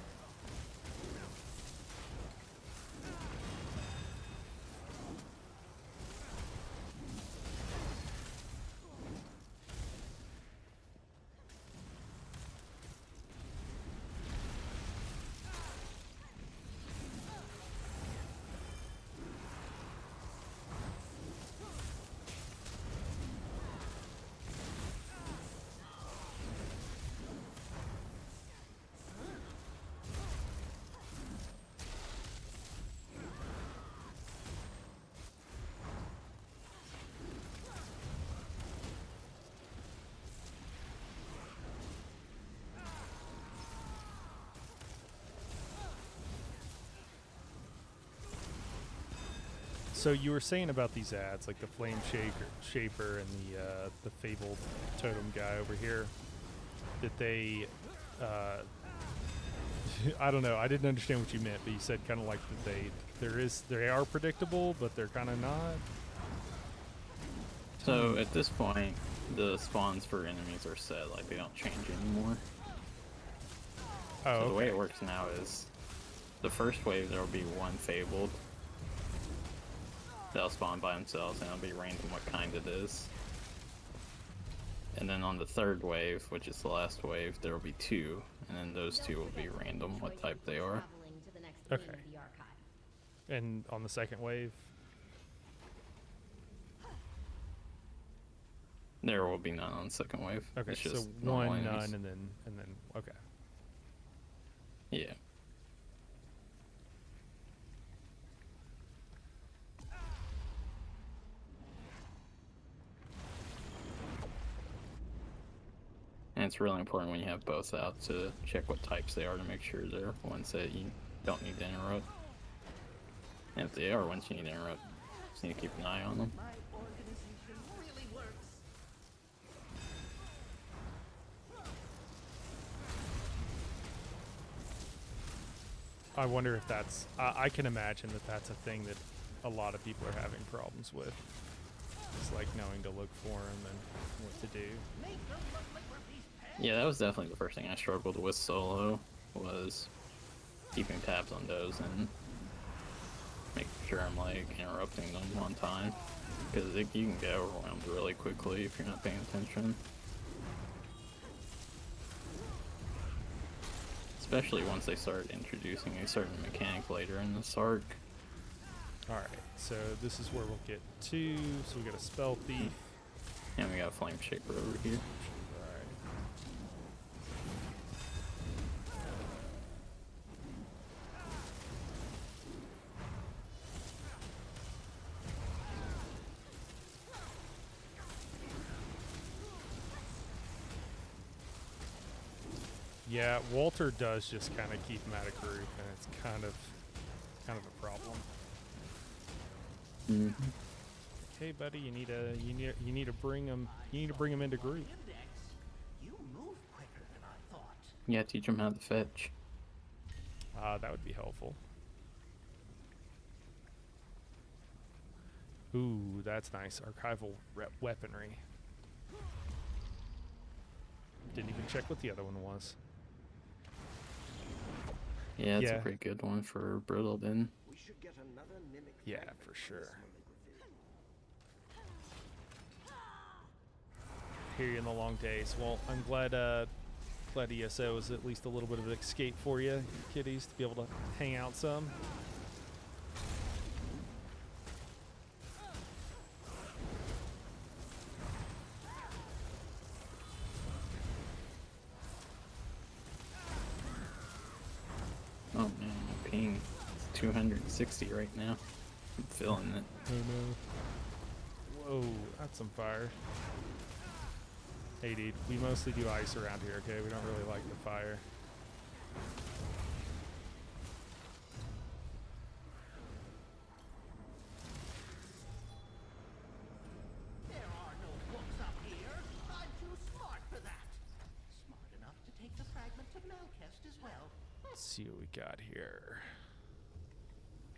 So you were saying about these ads, like the Flame Shaper and the Fabled Totem guy over here, that they, I don't know, I didn't understand what you meant, but you said kind of like that they are predictable, but they're kind of not. So at this point, the spawns for enemies are set, like they don't change anymore. Oh, So the way it works now is, the first wave there will be one Fabled. They'll spawn by themselves and it'll be random what kind it is. And then on the third wave, which is the last wave, there will be two, and then those two will be random what type they are. Traveling to the next Okay. wing of the archive. And on the second wave, There will be none on the second wave. okay, It's so just normal one, enemies. none, and then okay. Yeah. And it's really important when you have both out to check what types they are to make sure they're ones that you don't need to interrupt. And if they are ones you need to interrupt, just need to keep an eye on them. My organization really works. I wonder if that's. I can imagine that that's a thing that a lot of people are having problems with. It's like knowing to look for them and what to do. Make them look like we're these pets. Yeah, that was definitely the first thing I struggled with solo, was keeping tabs on those and making sure I'm like interrupting them on time. Because you can get overwhelmed really quickly if you're not paying attention. Especially once they start introducing a certain mechanic later in this arc. All right, so this is where we'll get to. So we got a Spell Thief. And we got a Flame Shaper over here. All right. Yeah, Walter does just kind of keep him out of group, and it's kind of a problem. Mm-hmm. Hey, buddy, you need to bring him into group. Index, you move quicker than I thought. Yeah, teach them how to fetch. That would be helpful. Ooh, that's nice. Archival weaponry. Didn't even check what the other one was. Yeah, it's Yeah. a pretty good one for Brittleton. We should get another mimic. Yeah, fragment for this sure. mimic reveal. Hear you in the long days. Well, I'm glad ESO is at least a little bit of an escape for you, kiddies, to be able to hang out some. Oh man, my ping is 260 right now. I'm feeling it. Oh no. Whoa, that's some fire. Hey dude, we mostly do ice around here, okay? We don't really like the fire. There are no books up here. I'm too smart for that. Smart enough to take the fragment to Malkest as well. Let's see what we got here.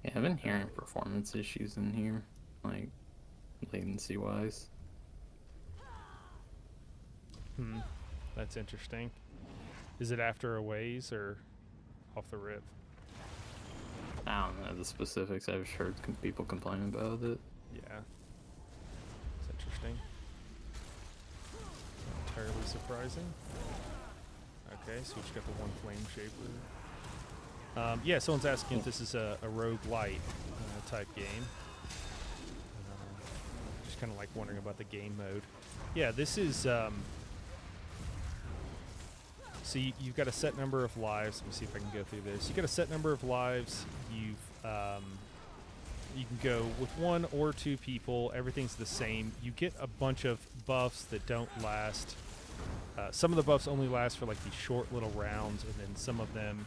Yeah, I've been hearing performance issues in here, like latency wise. That's interesting. Is it after a ways or off the rip? I don't know the specifics. I've just heard people complain about it. Yeah. It's interesting. Not entirely surprising. Okay, so we just got the one flame shaper. Yeah, someone's asking if this is a roguelite type game. Just kind of like wondering about the game mode. Yeah, this is... so you've got a set number of lives. Let me see if I can go through this. You've got a set number of lives. You can go with 1 or 2 people. Everything's the same. You get a bunch of buffs that don't last. Some of the buffs only last for like these short little rounds, and then some of them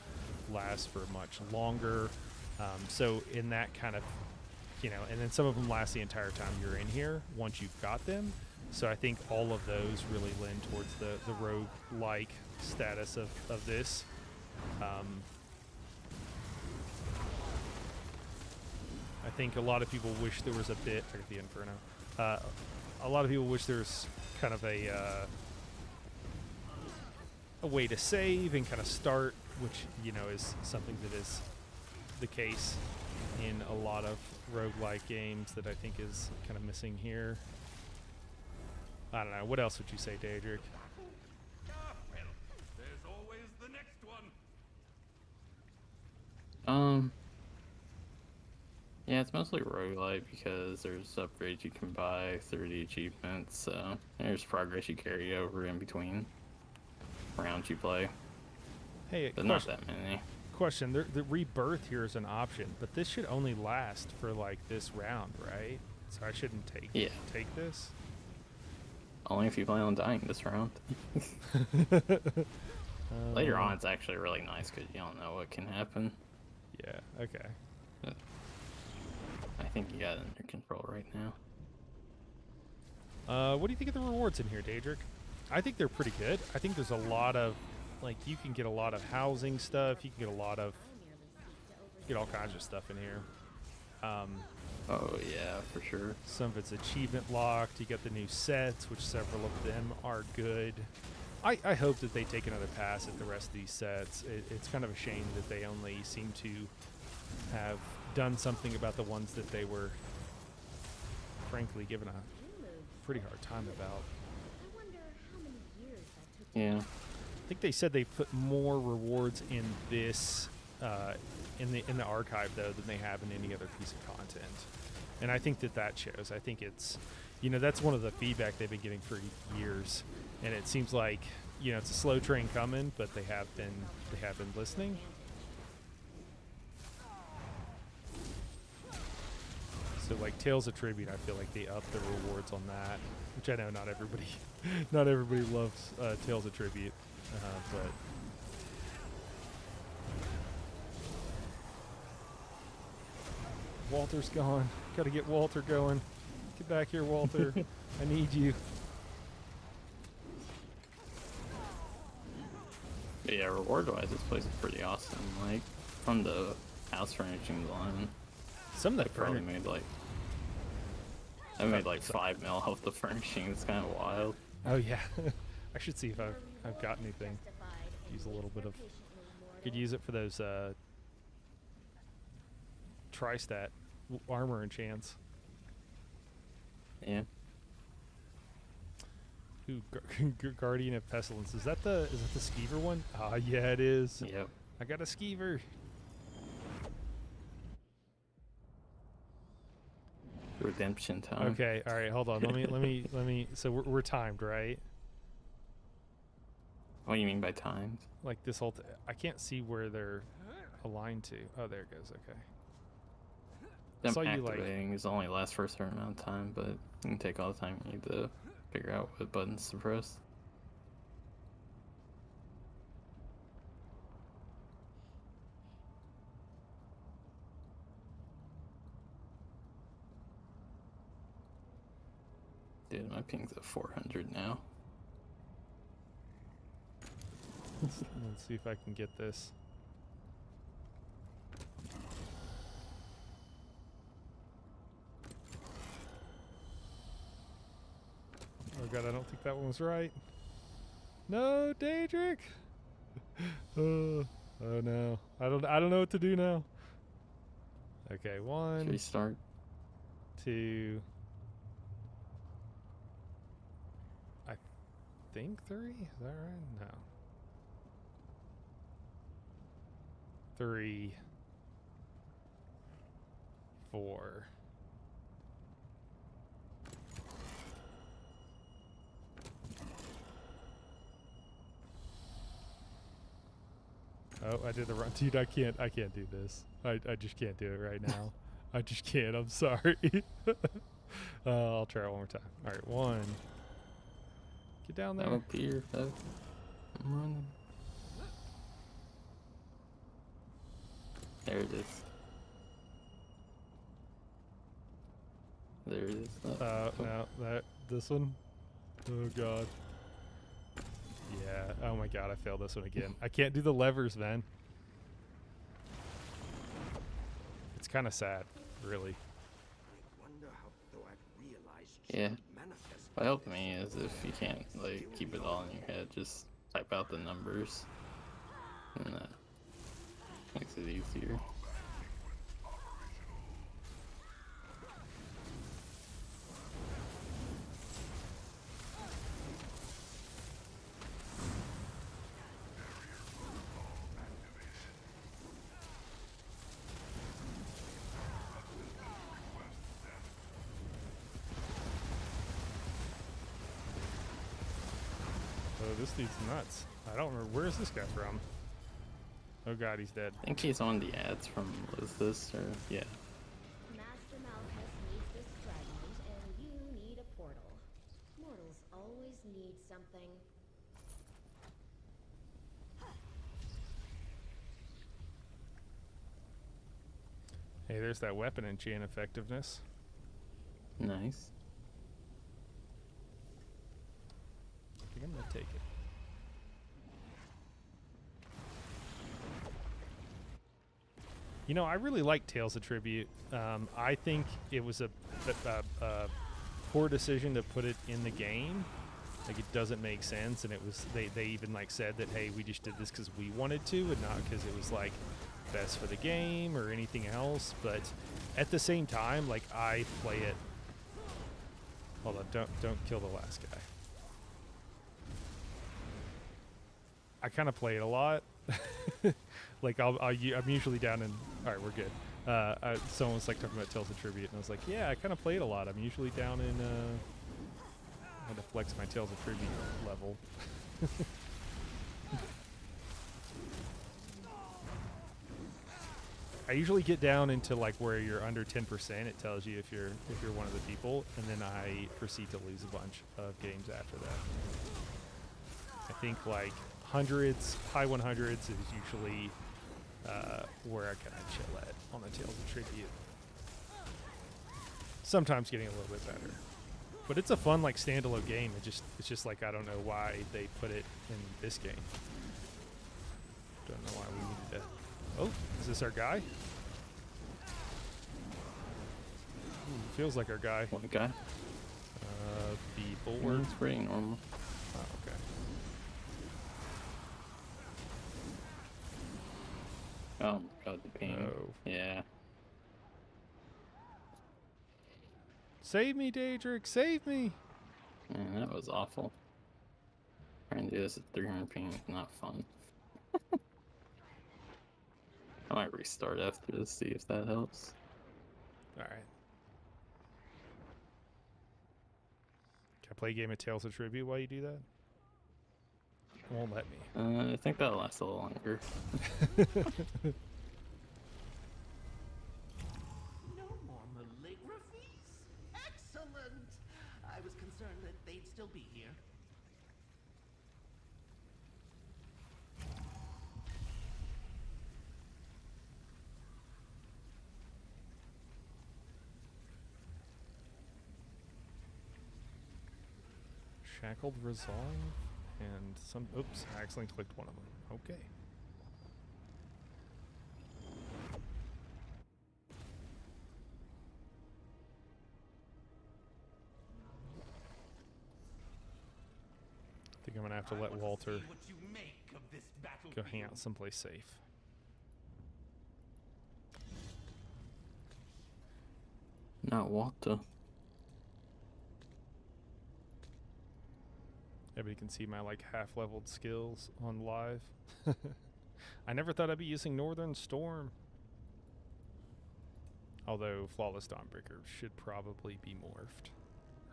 last for much longer. So in that kind of, and then some of them last the entire time you're in here once you've got them. So I think all of those really lend towards the rogue-like status of this. I think a lot of people wish there was a bit, look at the Inferno, a lot of people wish there's kind of a way to save and kind of start, which, is something that is the case in a lot of roguelike games that I think is kind of missing here. I don't know. What else would you say, daedric? Ah, well, there's always the next one. Yeah, it's mostly roguelite because there's upgrades you can buy through the achievements, so there's progress you carry over in between rounds you play, Hey, but not that many. question. The rebirth here is an option, but this should only last for like this round, right? So I shouldn't take this. Only if you plan on dying this round. Later on, it's actually really nice because you don't know what can happen. Yeah. Okay. I think you got it under control right now. What do you think of the rewards in here, daedric? I think they're pretty good. I think there's a lot of, like, you can get a lot of housing stuff. You can get a lot of, get all kinds of stuff in here. Oh yeah, for sure. Some of it's achievement locked. You got the new sets, which several of them are good. I hope that they take another pass at the rest of these sets. It's kind of a shame that they only seem to have done something about the ones that they were, frankly, given a pretty hard time about. I wonder how many years that took. Yeah. I think they said they put more rewards in this, in the archive though, than they have in any other piece of content, and I think that shows. I think it's, that's one of the feedback they've been getting for years, and it seems like, it's a slow train coming, but they have been listening. So like Tales of Tribute, I feel like they up the rewards on that, which I know not everybody loves Tales of Tribute, but Walter's gone. Got to get Walter going. Get back here, Walter. I need you. But yeah, reward-wise, this place is pretty awesome. Like, from the house furnishings line, Some of I the probably made like, I made like 5 mil off the furnishings. It's kind of wild. Oh yeah. I should see if I've got anything. Use a little bit of. Could use it for those tri-stat armor enchants. Yeah. Ooh, Guardian of Pestilence. Is that the skeever one? Ah, yeah, it is. Yep. I got a skeever. Redemption time. Okay, all right, hold on. Let me. So we're timed, right? What do you mean by times? Like this whole. I can't see where they're aligned to. Oh, there it goes. Okay. Them saw you, like- activating is only lasts for a certain amount of time, but you can take all the time you need to figure out what buttons to press. Dude, my ping's at 400 now. Let's see if I can get this. Oh god, I don't think that one was right. No, daedric! Oh no. I don't know what to do now. Okay, Should one, we start? 2, I think 3? Is that right? No. 3, 4. Oh, I did the wrong. Dude, I can't do this. I just can't do it right now. I just can't. I'm sorry. I'll try it one more time. All right, 1. Get down there. Up here. I'm running. There it is. There it is. No, this one. Oh god. Yeah. Oh my god, I failed this one again. I can't do the levers, man. It's kind of sad, really. I wonder how though I've realized Yeah. manifest. What helped me is if you can't like keep it all in your head, just type out the numbers, and that makes it easier. Oh, this dude's nuts. I don't remember. Where's this guy from? Oh god, he's dead. I think he's on the ads from was this or yeah. Master Malchus needs this fragment, and you need a portal. Mortals always need something. Hey, there's that weapon enchant effectiveness. Nice. I think I'm gonna take it. You know, I really like Tales of Tribute. I think it was a poor decision to put it in the game. Like, it doesn't make sense, and it was they even like said that, hey, we just did this because we wanted to, and not because it was like best for the game or anything else. But at the same time, like, I play it. Hold on, don't kill the last guy. I kind of play it a lot. Like I'm usually down in. All right, we're good. Someone was like talking about Tales of Tribute, and I was like, yeah, I kind of play it a lot. I'm usually down in. I had to flex my Tales of Tribute level. I usually get down into like where you're under 10%. It tells you if you're one of the people, and then I proceed to lose a bunch of games after that. I think like hundreds, high 100s is usually where I kind of chill at on the Tales of Tribute. Sometimes getting a little bit better, but it's a fun like standalone game. It's just like I don't know why they put it in this game. Don't know why we needed to. Oh, is this our guy? Ooh, feels like our guy. One guy. The bulwark. It's pretty normal. Oh, okay. Oh my god, the pain. No. Yeah. Save me, daedric! Save me! Man, that was awful. Trying to do this at 300 ping is not fun. I might restart after this, see if that helps. All right. Can I play a game of Tales of Tribute while you do that? It won't let me. I think that'll last a little longer. No more maligraphies? Excellent! I was concerned that they'd still be here. Shackled Resolve and some. Oops, I accidentally clicked one of them. Okay. I think I'm gonna have to let Walter. What you make. think of this battlefield? Go hang out someplace safe. Not water. Everybody can see my like half-leveled skills on live. I never thought I'd be using Northern Storm. Although Flawless Dawnbreaker should probably be morphed.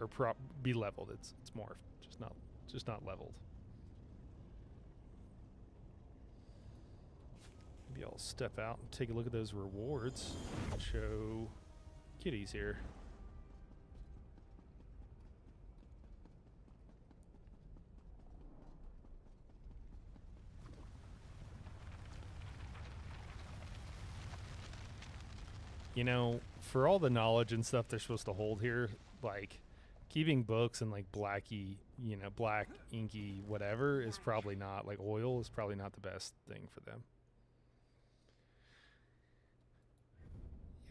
Or be leveled. It's morphed, just not leveled. Maybe I'll step out and take a look at those rewards. Show kitties here. You know, for all the knowledge and stuff they're supposed to hold here, like keeping books and like blacky, you know, black inky whatever is probably not, like oil is probably not the best thing for them.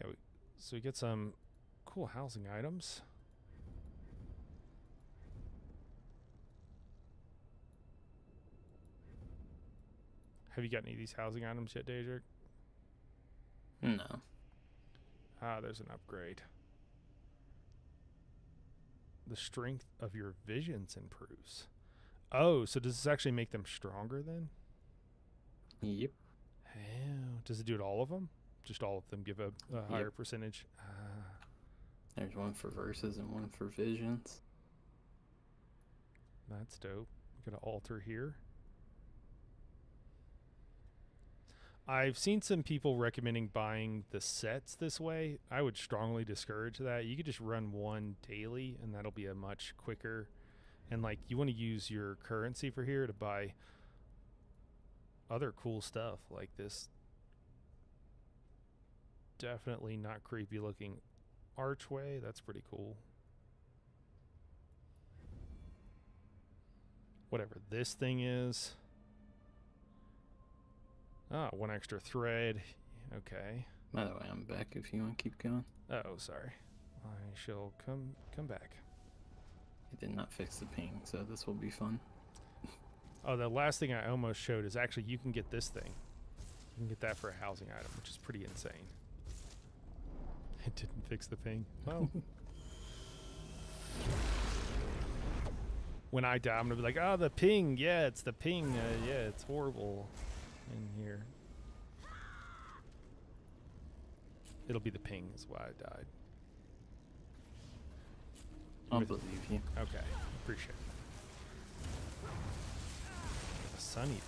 Yeah, so we get some cool housing items. Have you got any of these housing items yet, daedric? No. Ah, there's an upgrade. The strength of your visions improves. Oh, so does this actually make them stronger then? Yep. Oh, does it do it all of them? Just all of them give a higher percentage? There's one for verses and one for visions. That's dope. We got an altar here. I've seen some people recommending buying the sets this way. I would strongly discourage that. You could just run one daily and that'll be a much quicker. And like you want to use your currency for here to buy other cool stuff like this. Definitely not creepy looking archway. That's pretty cool. Whatever this thing is. Ah, one extra thread. Okay. By the way, I'm back if you want to keep going. Oh, sorry. I shall come back. It did not fix the ping, so this will be fun. Oh, the last thing I almost showed is actually you can get this thing. You can get that for a housing item, which is pretty insane. It didn't fix the ping. Well. When I die, I'm going to be like, oh, the ping. Yeah, it's the ping. Yeah, it's horrible in here. It'll be the ping is why I died. I'll believe you. Okay, appreciate it. A sun eater.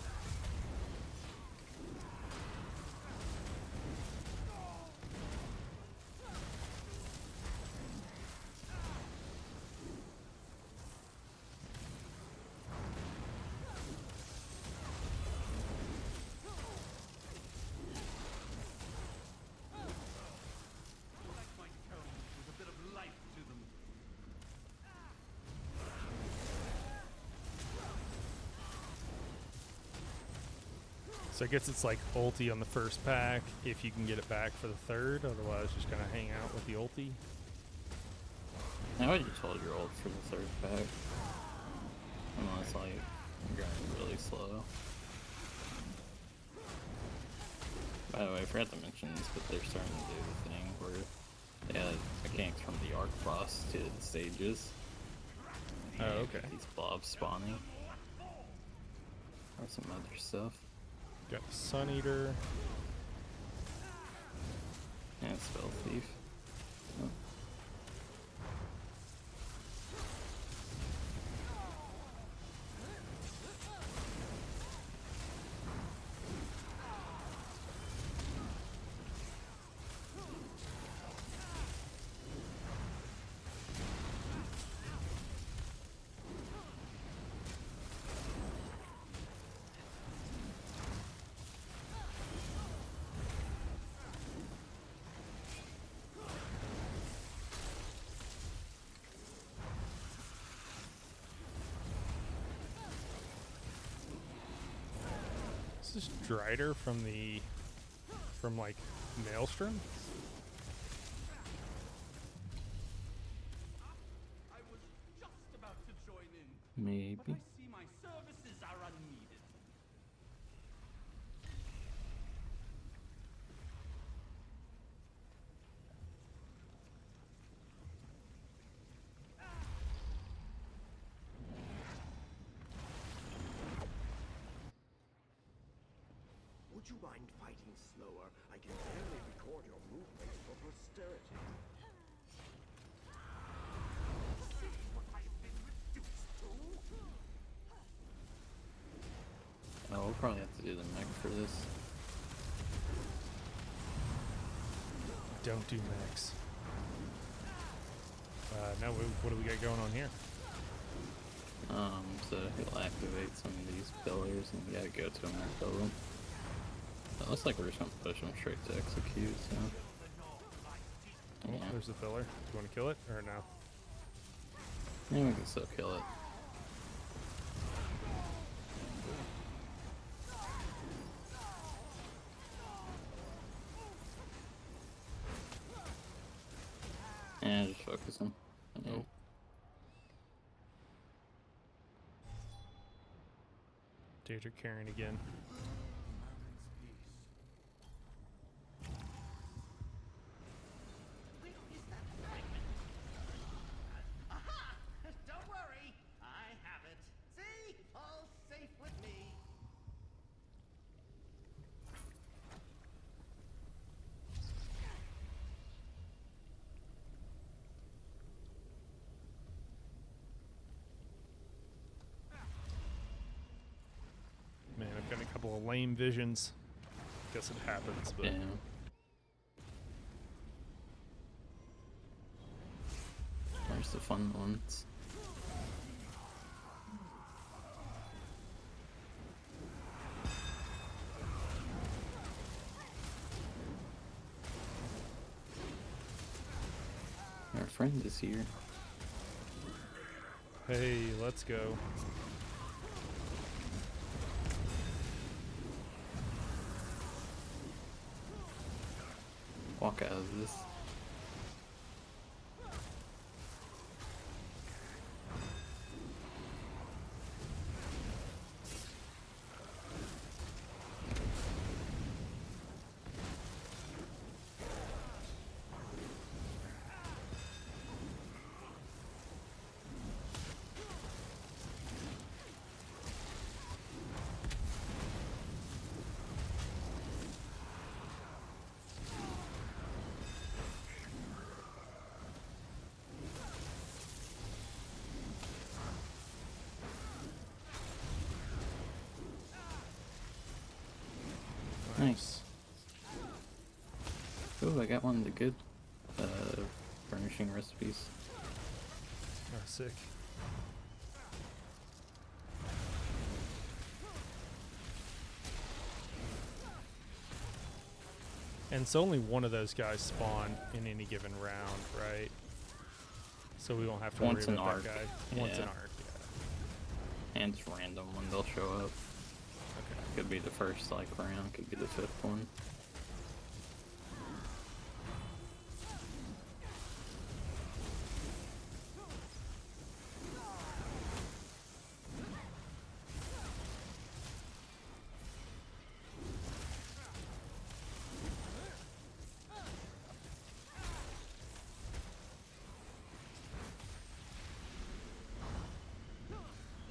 Like my cones with a bit of life to them. So I guess it's like ulti on the first pack if you can get it back for the third. Otherwise, just kind of hang out with the ulti. I would just hold your ult for the third pack. Unless, like, you're going really slow. By the way, I forgot to mention this, but they're starting to do the thing where they add mechanics from the arc boss to the stages. Oh, And okay. These blobs spawning. Or some other stuff. Got the sun eater. And spell thief. Oh. Is this Drider from like Maelstrom? I was just about to join in, Maybe. but I see my services are unneeded. Would you mind fighting slower? I can barely record your movements for posterity. See what I have been reduced to? Oh, we'll probably have to do the mech for this. Don't do mechs. Now what do we got going on here? So he'll activate some of these pillars and we gotta go to him and kill them. It looks like we're just gonna push him straight to execute, so. Oh, Yeah. there's the pillar. Do you want to kill it or no? Yeah, we can still kill it. Yeah, just focus him. Yeah. Oh. Daedric carrying again. Where is that fragment? Aha! Don't worry, I have it. See? All safe with me. Man, I've got a couple of lame visions. Guess it happens, but Yeah. Where's the fun ones? Our friend is here. hey, let's go. Walk out of this. Nice. Ooh, I got one of the good furnishing recipes. Oh, sick. And it's only one of those guys spawn in any given round, right? So we won't have to Once worry an about arc. that guy. Once Yeah. an arc, yeah. And it's random when they'll show up. Okay. Could be the first like round, could be the fifth one.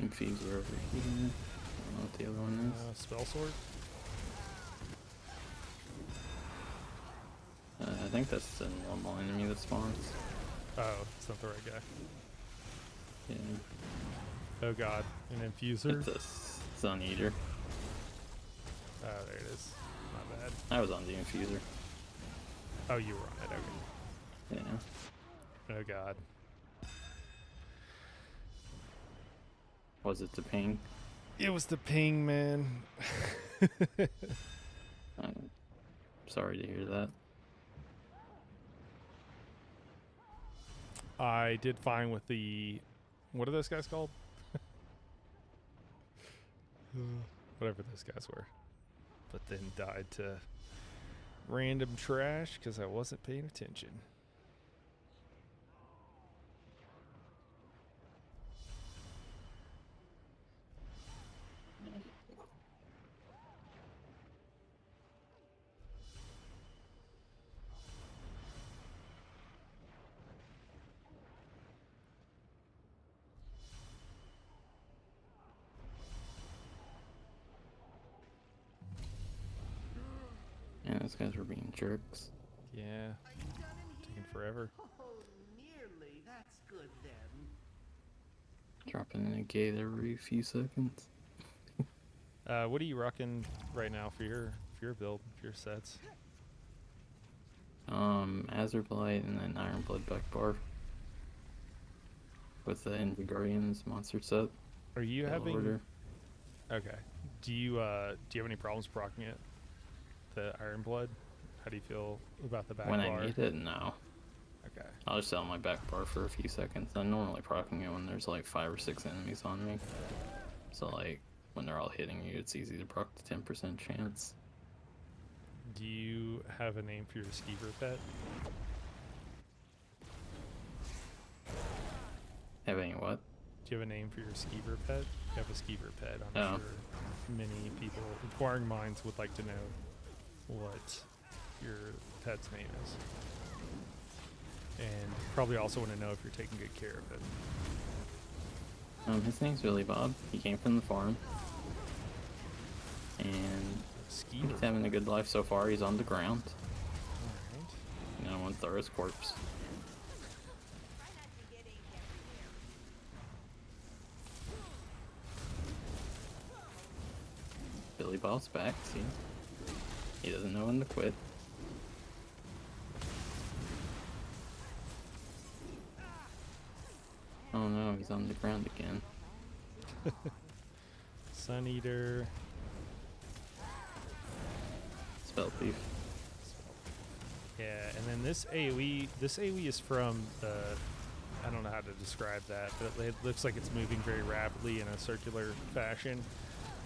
Infuser over here. I don't know what the other one is. Spell sword? I think that's a normal enemy that spawns. Oh, it's not the right guy. Yeah. Oh god, an infuser? It's a Sun Eater. Oh, there it is. My bad. I was on the infuser. Oh, you were on it, okay. Yeah. Oh god. Was it the ping? It was the ping, man. I'm sorry to hear that. I did fine with the... What are those guys called? Whatever those guys were. But then died to random trash because I wasn't paying attention. Those guys were being jerks. Yeah, Are you done in taking here? forever. Oh, nearly. That's good then. Dropping in a gate every few seconds. What are you rocking right now for your build, for your sets? Azure Blight and then Iron Blood back bar. With the Envy Guardians monster set. Are you Battle having? Order. Okay. Do you have any problems proccing it? The Iron Blood? How do you feel about the back When bar? I need it, no. Okay. I'll just sell my back bar for a few seconds. I'm normally proccing it when there's like 5 or 6 enemies on me. So like, when they're all hitting you, it's easy to proc the 10% chance. Do you have a name for your skeever pet? Have any what? Do you have a name for your skeever pet? You have a skeever pet. I'm Oh. sure many people, inquiring minds, would like to know what your pet's name is. And probably also want to know if you're taking good care of it. His name's Billy Bob. He came from the farm. And Skeever. he's having a good life so far. He's on the ground. Alright. You know, I want to throw his corpse. Try not to get inked everywhere. Billy Bob's back, see? He doesn't know when to quit. Oh no, he's on the ground again. Sun Eater. Spell Thief. Yeah, and then this AoE is from the, I don't know how to describe that, but it looks like it's moving very rapidly in a circular fashion.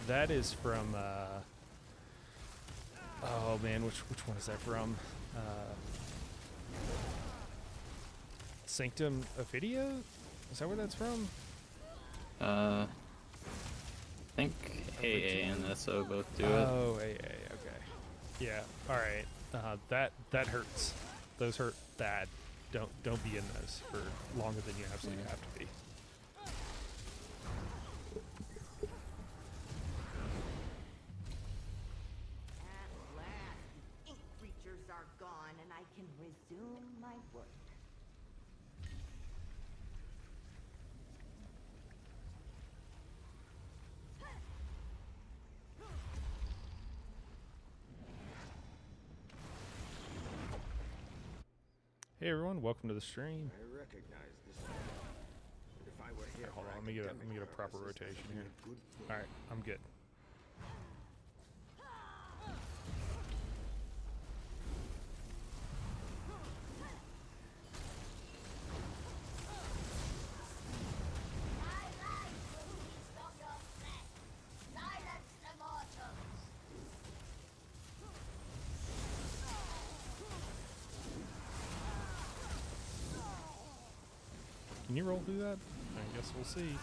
That is from, oh man, which one is that from? Sanctum Ophidia? Is that where that's from? I think AA and SO both do it. Oh, AA, okay. Yeah, alright. That hurts. Those hurt bad. Don't be in those for longer than you absolutely have to be. At last, the ink creatures are gone and I can resume my work. Hey everyone, welcome to the stream. I recognize this one. But if I were here Hold for on, let me get a academic proper purposes, this rotation would be here. a good thing. Alright, I'm good. Can you roll through that? I guess we'll see.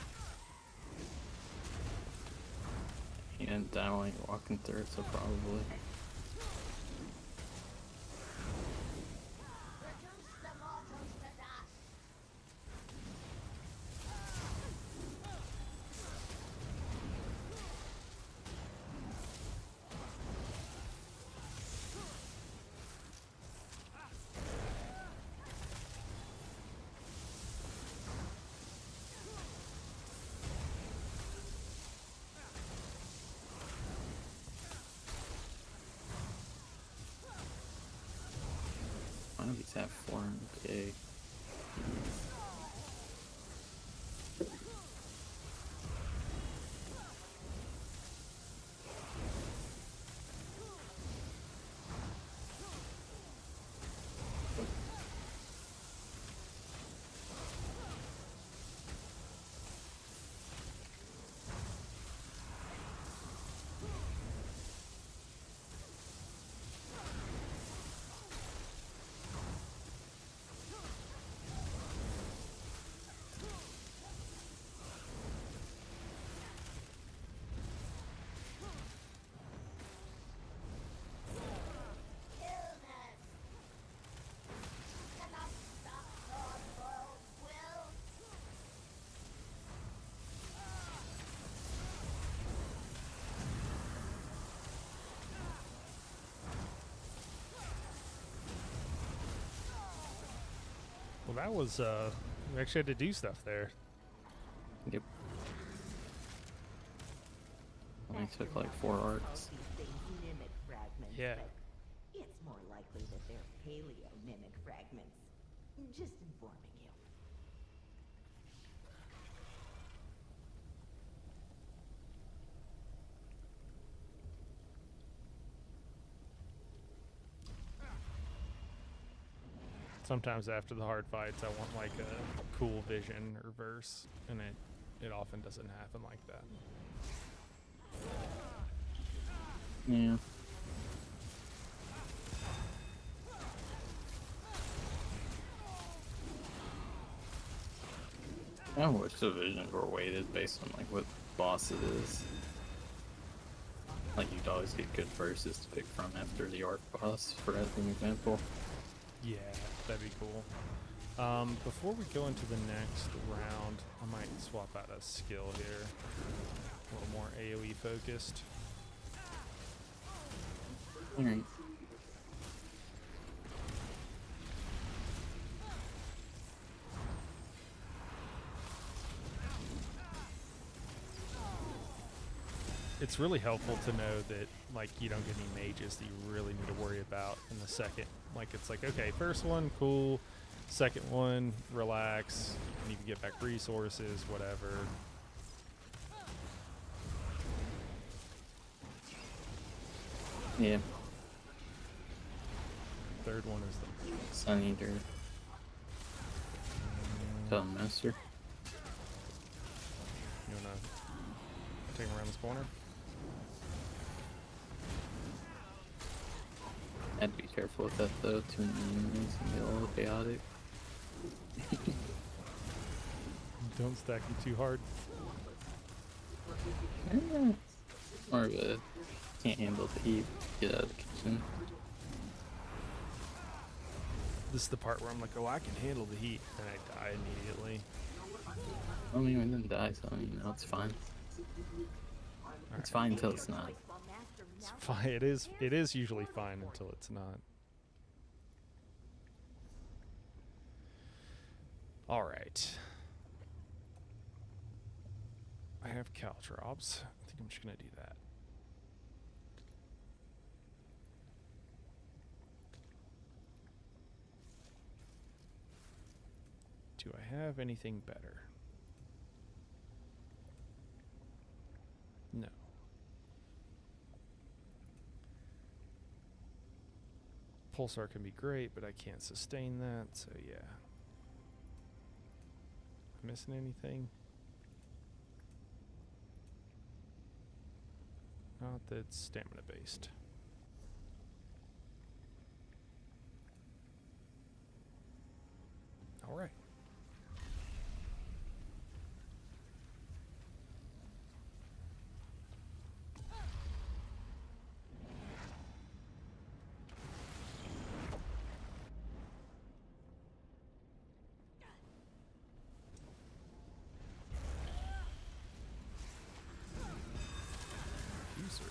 He didn't die while you're walking through it, so probably. One of these have 400k. Well, that was, we actually had to do stuff there. Yep. Only took like 4 arcs. These things mimic fragments, Yeah. but it's more likely that they're paleo-mimic fragments. Just informing you. Sometimes after the hard fights, I want like a cool vision or verse, and it often doesn't happen like that. Yeah. I wish the visions were weighted based on like what boss it is. Like you'd always get good verses to pick from after the arc boss, for an example. Yeah, that'd be cool. Before we go into the next round, I might swap out a skill here. A little more AoE focused. Alright. It's really helpful to know that like you don't get any mages that you really need to worry about in the second. Like it's like, okay, first one, cool. Second one, relax. You can get back resources, whatever. Yeah. Third one is the Sun Eater. Tell Master. You wanna take him around this corner? I'd be careful with that though, too many enemies can get a little chaotic. Don't stack them too hard. Or can't handle the heat, get out of the kitchen. This is the part where I'm like, oh, I can handle the heat, and I die immediately. I mean, we didn't die, so you know, it's fine. It's fine until it's not. It's fine. It is usually fine until it's not. All right. I have caltrops. I think I'm just gonna do that. Do I have anything better? No. Pulsar can be great, but I can't sustain that, so yeah. Missing anything? Not that's stamina based. All right. User.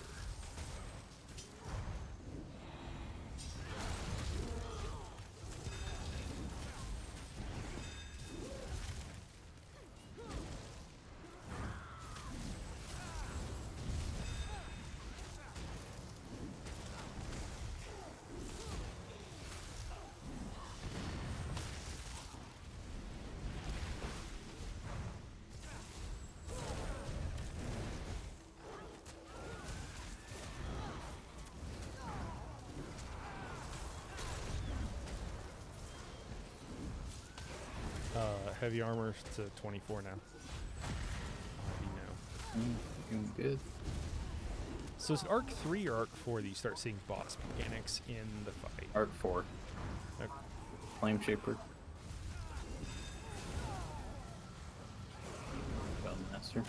Heavy armor to 24 now. You know. Doing good. So is it Arc 3 or Arc 4 that you start seeing boss mechanics in the fight? Arc 4. Okay. Flame Shaper. Got Master.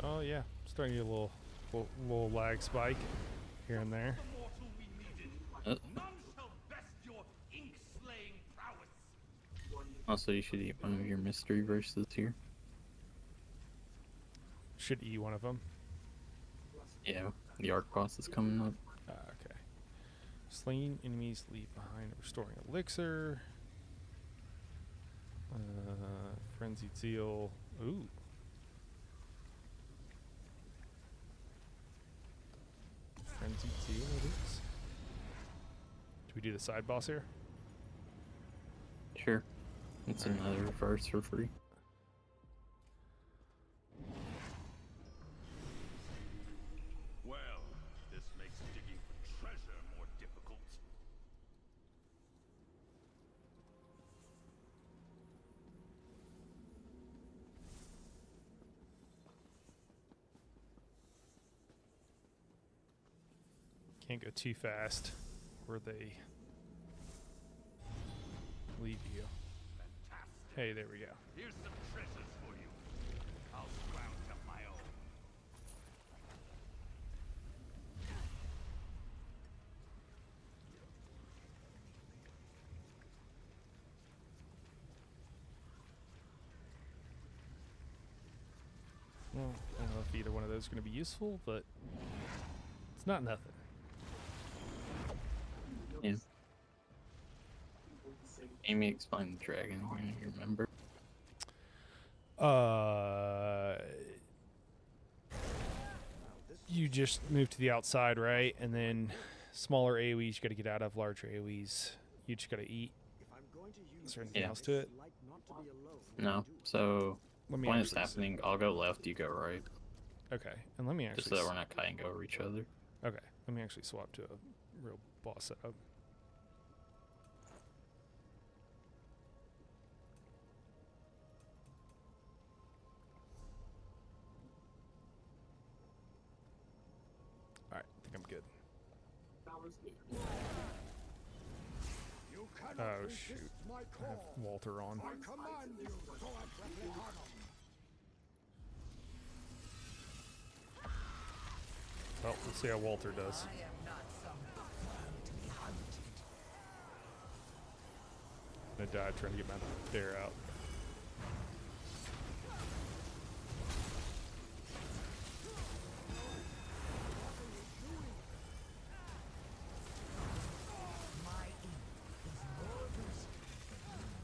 Oh yeah, starting to get a little lag spike here and there. The mortal we needed. None shall best your ink-slaying prowess. Also, you should eat one of your mystery verses here. Should eat one of them. Yeah, the arc boss is coming up. Okay. Slain enemies leave behind restoring elixir. Frenzied zeal. Ooh. Frenzied zeal it is. Do we do the side boss here? Sure. It's another verse for free. Well, this makes digging for treasure more difficult. Can't go too fast, or they leave you. Fantastic. Hey, there we go. Here's some treasures for you. I'll round up my own. Well, I don't know if either one of those is going to be useful, but it's not nothing. Yeah. Amy explained the dragon when you remember. You just move to the outside, right? And then smaller AoEs you got to get out of, larger AoEs you just got to eat. If I'm going to use Is there anything Yeah. else to it? like not to be alone. No. So Let me when it's actually happening, I'll go left, you go right. Okay, and let me actually. Just so that we're not kiting over each other. Okay, let me actually swap to a real boss setup. Alright, I think I'm good. You cannot Oh, resist shoot. my I have call. Walter on. I command you, so I Well, let's see how Walter does. I am not some bird to be hunted. I'm gonna die trying to get my bear out. My ink is more versatile than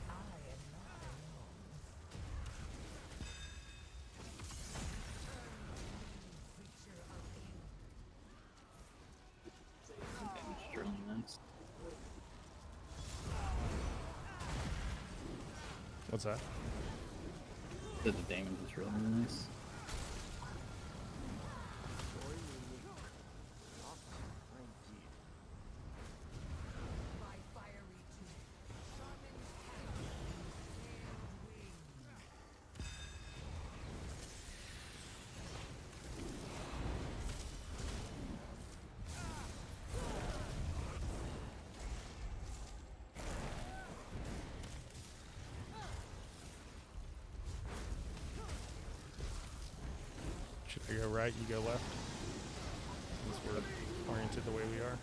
I am not alone. Creature of ill. Damage really nice. What's that? The damage is really nice. My fiery tooth summons heaven and wing. Should I go right, you go left? Since we're oriented the way we are.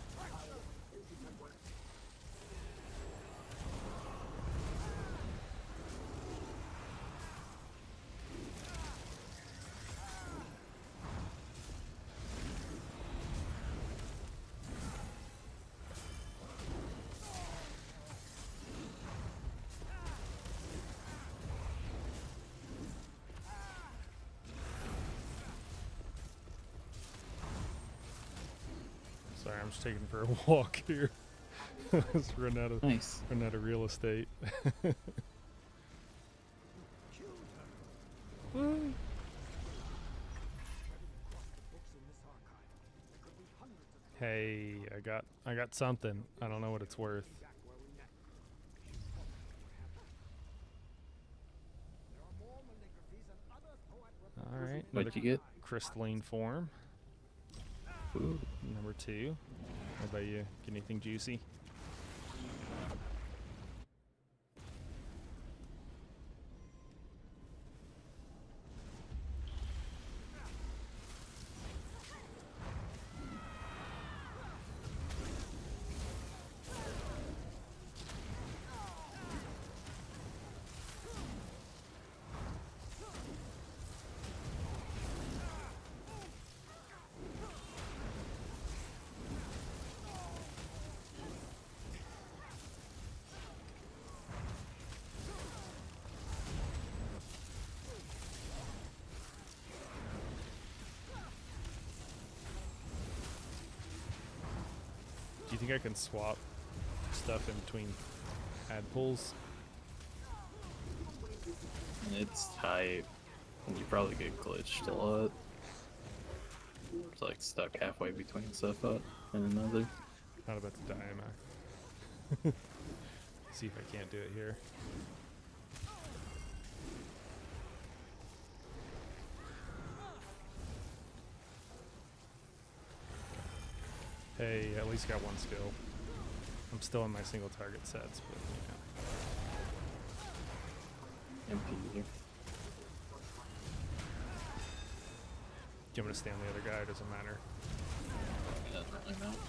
Sorry, I'm just taking for a walk here. Just run out of Nice. real estate. Hey, I got something. I don't know what it's worth. All right. What'd you get? Crystalline form. Ooh. Number 2. What about you? Get anything juicy? Do you think I can swap stuff in between ad pulls? It's tight. And you probably get glitched a lot. It's like stuck halfway between stuff up and another. Not about to die, am I? See if I can't do it here. Hey, at least got one skill. I'm still in my single target sets, but MP here. do you want me to stay on the other guy? It doesn't matter. It doesn't really matter.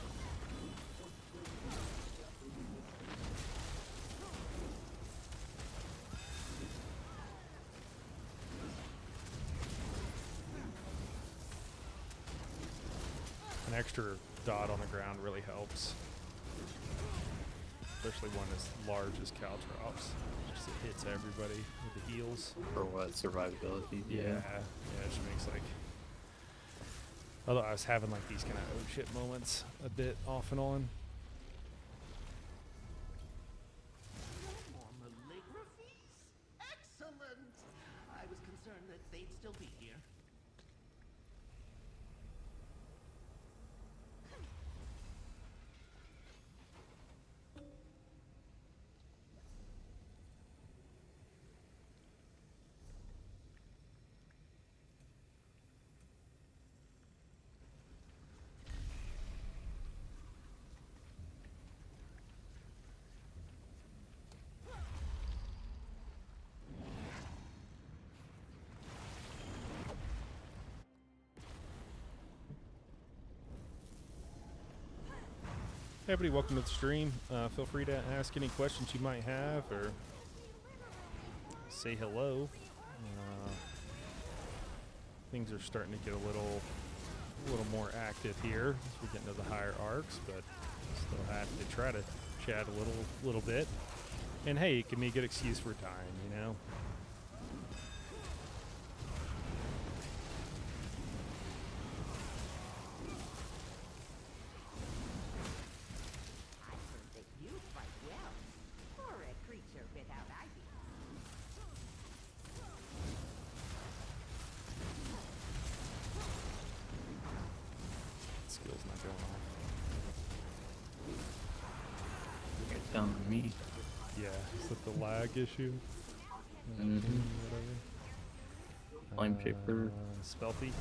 An extra dot on the ground really helps. Especially one as large as Caltrops. Just it hits everybody with the heals. For what? Survivability? Yeah, it just makes like... Although I was having like these kind of oh shit moments a bit off and on. No more maligraphies? Excellent! I was concerned that they'd still be here. Hey everybody, welcome to the stream. Feel free to ask any questions you might have or say hello. Things are starting to get a little more active here as we get into the higher arcs, but still have to try to chat a little bit. And hey, it can be a good excuse for time, you know. I heard that you fight well for a creature without ideas. Skill's not going off. You're telling me. Yeah, is that the lag issue? Mhm. Whatever. Flame Shaper. Spelthy.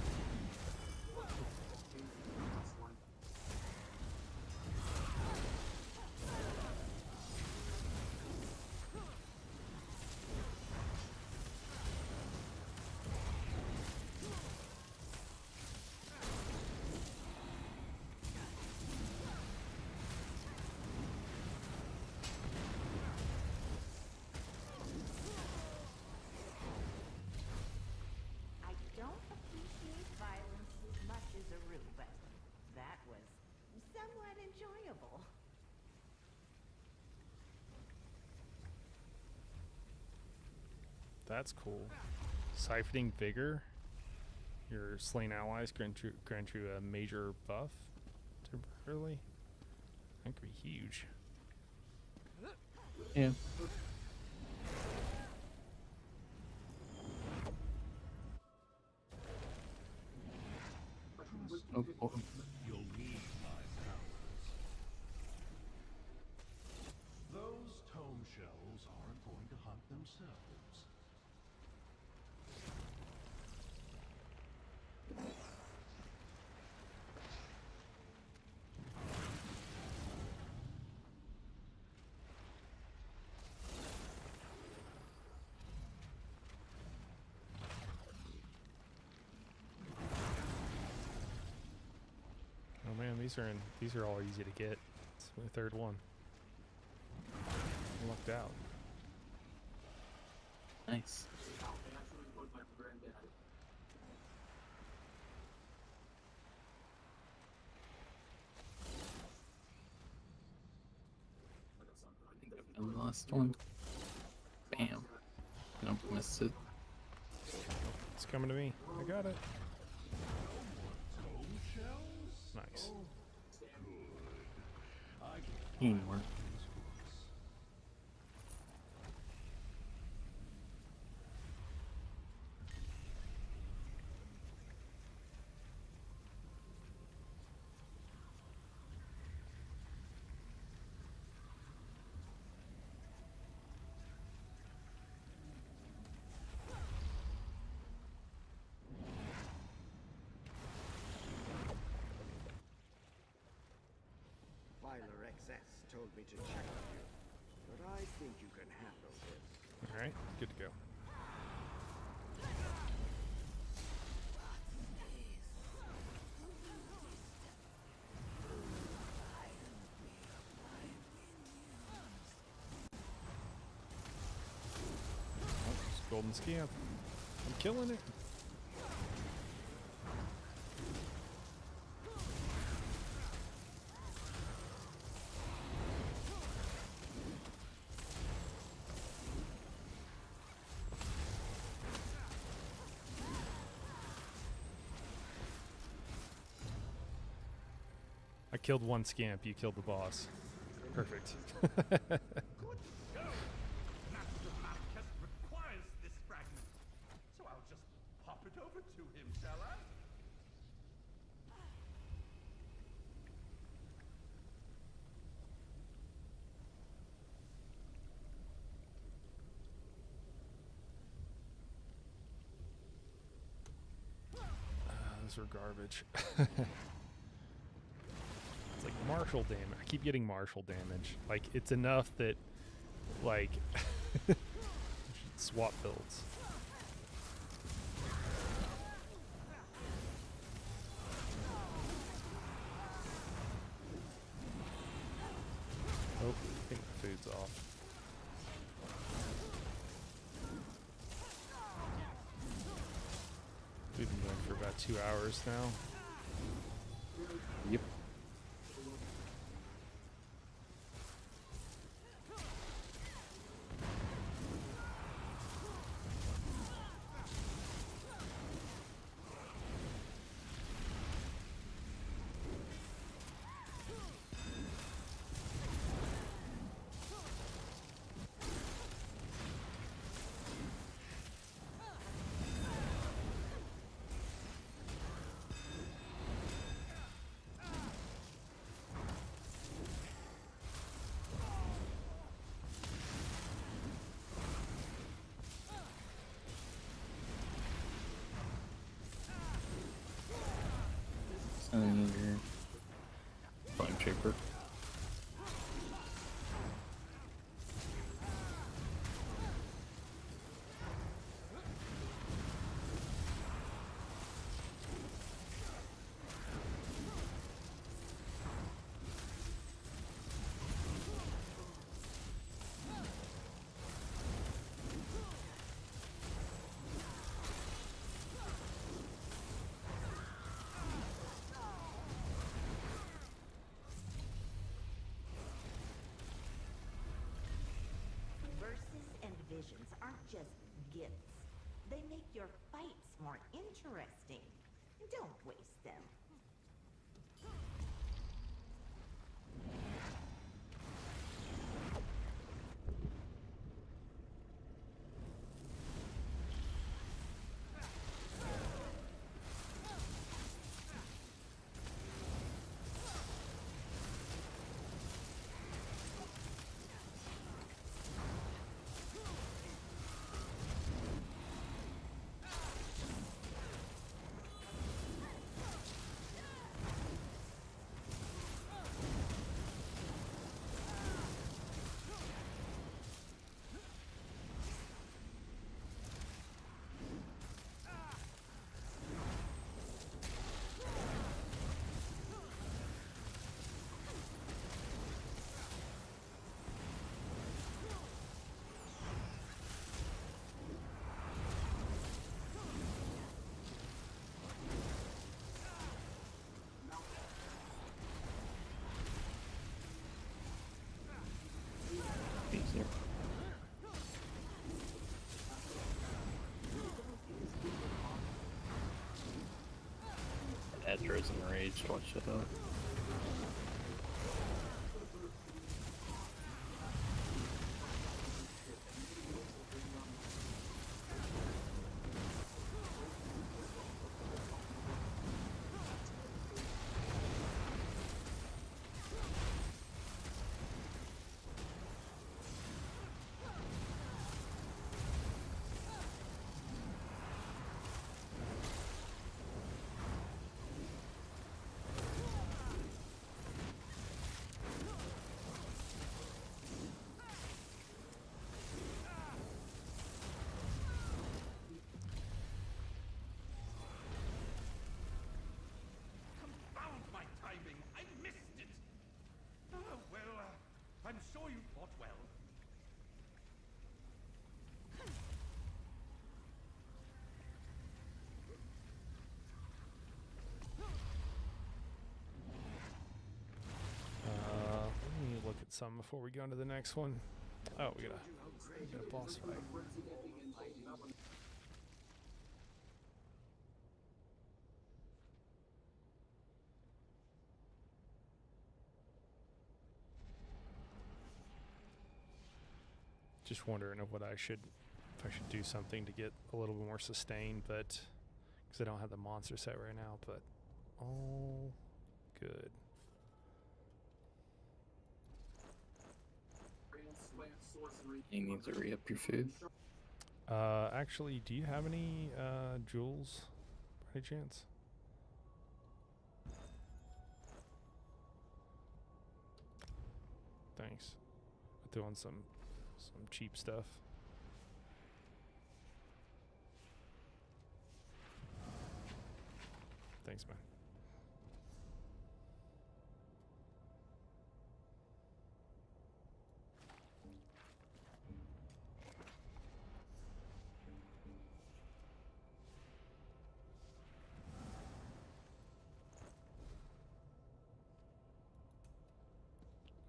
I don't appreciate violence as much as Aru, but that was somewhat enjoyable. That's cool. Siphoning Vigor. Your slain allies grant you a major buff temporarily. That could be huge. Yeah. Oh, oh. You'll need my powers. Those tome shells aren't going to hunt themselves. These are all easy to get. It's my third one. I lucked out. Nice. And the last one. Bam. Nope, missed it. It's coming to me. I got it. Nice. Teamwork. Filer XS told me to check on you, but I think you can handle this. All right, good to go. Oh, it's golden scamp. I'm killing it. I killed one scamp, you killed the boss. Perfect. Good go! Master Malchus requires this fragment, so I'll just pop it over to him, shall I? Those are garbage. It's like martial damage. I keep getting martial damage. Like, it's enough that, like, I should swap builds. Oh, I think the food's off. We've been going for about 2 hours now. Yep. And your flame shaper. Verses and visions aren't just gifts. They make your fights more interesting. Don't waste them. easier. Edgar's enraged, watch it up. Confound my timing! I missed it! Well, I'm sure you fought well. Let me look at some before we go into the next one. Oh, we got a boss fight. Just wondering if I should do something to get a little bit more sustained, but because I don't have the monster set right now, but all good. You need to re-up your food. Actually, do you have any jewels by any chance? Thanks. I'm doing some cheap stuff. Thanks, man.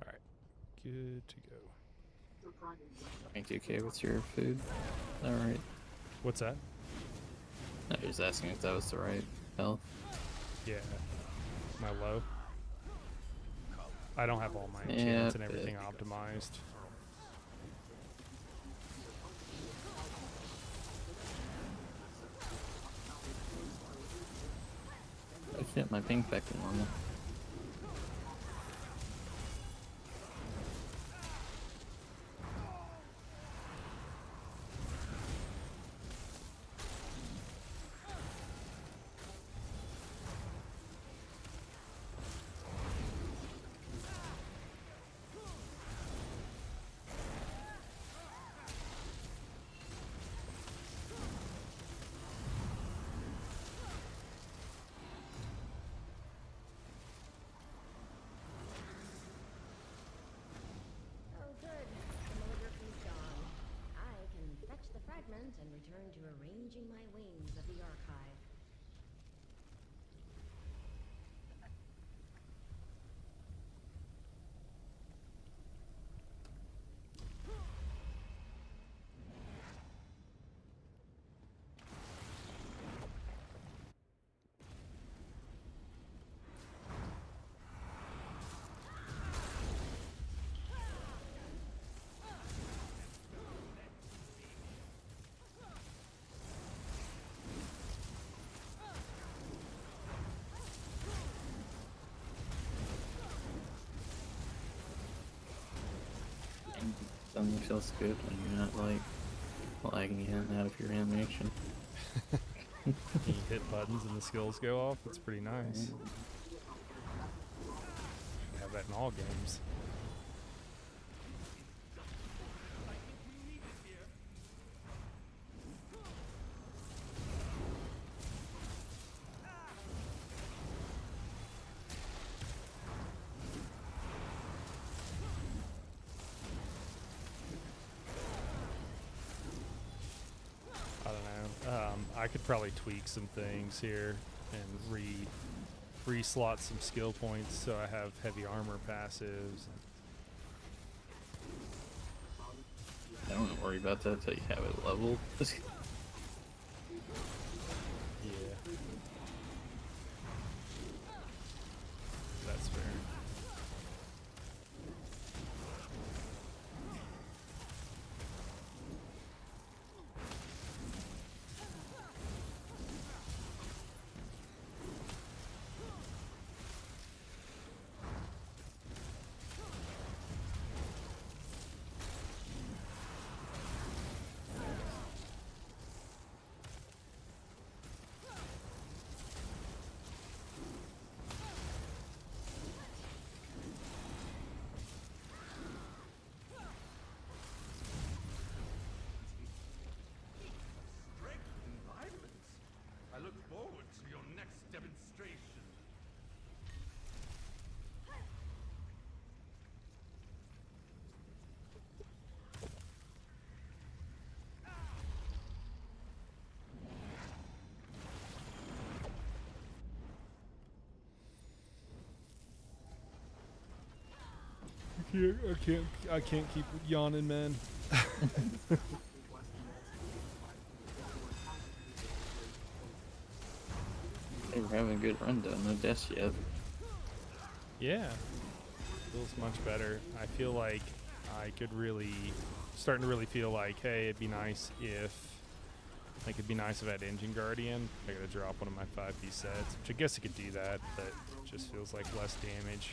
All right, good to go. 22k, what's your food? Alright. What's that? I was asking if that was the right health. Yeah, my low. I don't have all my Yeah, enchants and but- everything optimized. I fit my ping back to normal. Oh, good. The Milligurkey's gone. I can fetch the fragment and return to arranging my wings of the archive. Something feels good when you're not like lagging in and out of your animation. You hit buttons and the skills go off. That's pretty nice. Should have that in all games. I don't know. I could probably tweak some things here and re-slot some skill points so I have heavy armor passives. about that until you have it leveled. Yeah. That's fair. Strength and violence. I look forward to your next demonstration. I can't keep yawning, man. Hey, we're having a good run though, no deaths yet. Yeah. Feels much better. I feel like I could really, starting to really feel like, hey, it'd be nice if, like, it'd be nice if I had Engine Guardian. I gotta drop one of my 5p sets, which I guess I could do that, but it just feels like less damage.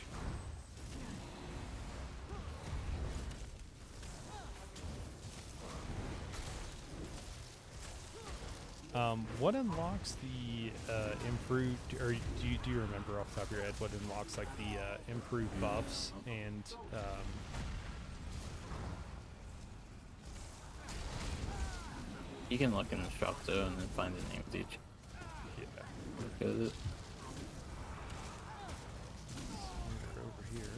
What unlocks the improved, or do you remember off the top of your head what unlocks like the improved buffs and You can look in the shop though and then find the name of each. yeah. Look at it. Move her over here.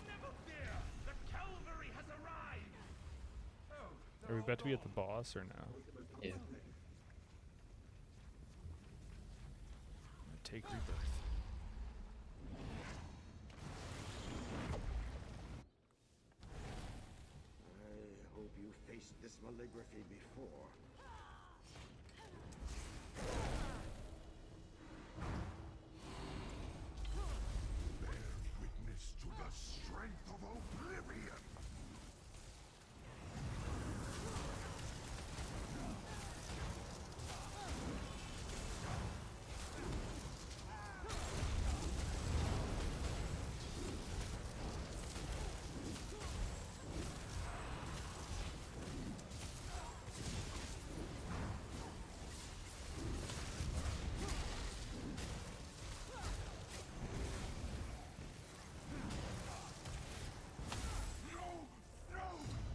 Never fear! The cavalry has arrived! Oh, Are we about to be at the boss or no? Yeah. Take rebirth. I hope you faced this maligraphy before. bear witness to the strength of oblivion! No!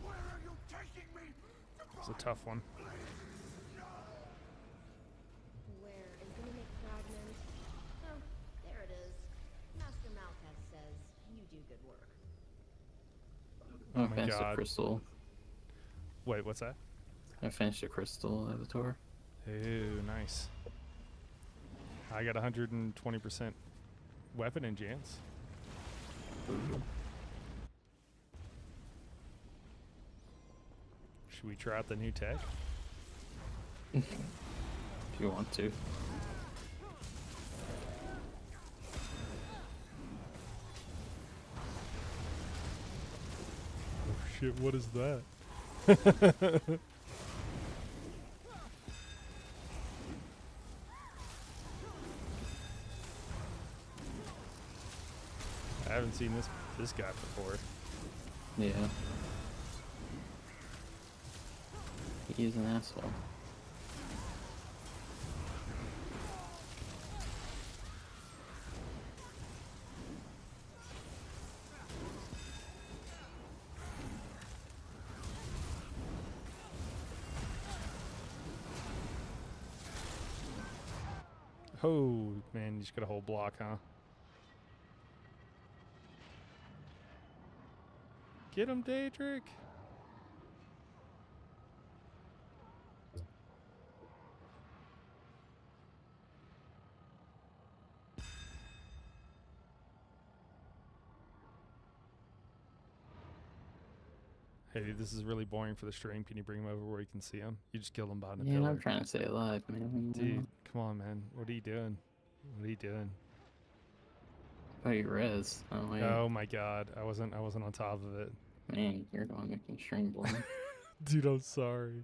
Where are you taking me? It's a tough one. Where is the mimic fragment? Oh, there it is. Master Malchus says you do good work. Oh I my finished the god. crystal. Wait, what's that? I finished the crystal avatar. Ooh, nice. I got 120% weapon enchants. Should we try out the new tech? If you want to. Oh shit, what is that? I haven't seen this guy before. Yeah. He's an asshole. Oh man, you just got a whole block, huh? Get him, Daedric. Hey, this is really boring for the stream. Can you bring him over where you can see him? You just killed him behind a Yeah, pillar. I'm trying to stay alive, man. Dude, come on, man. What are you doing? What are you doing? Oh, you res. Oh, wait. Oh my god. I wasn't on top of it. Man, you're the one making stream boring. Dude, I'm sorry.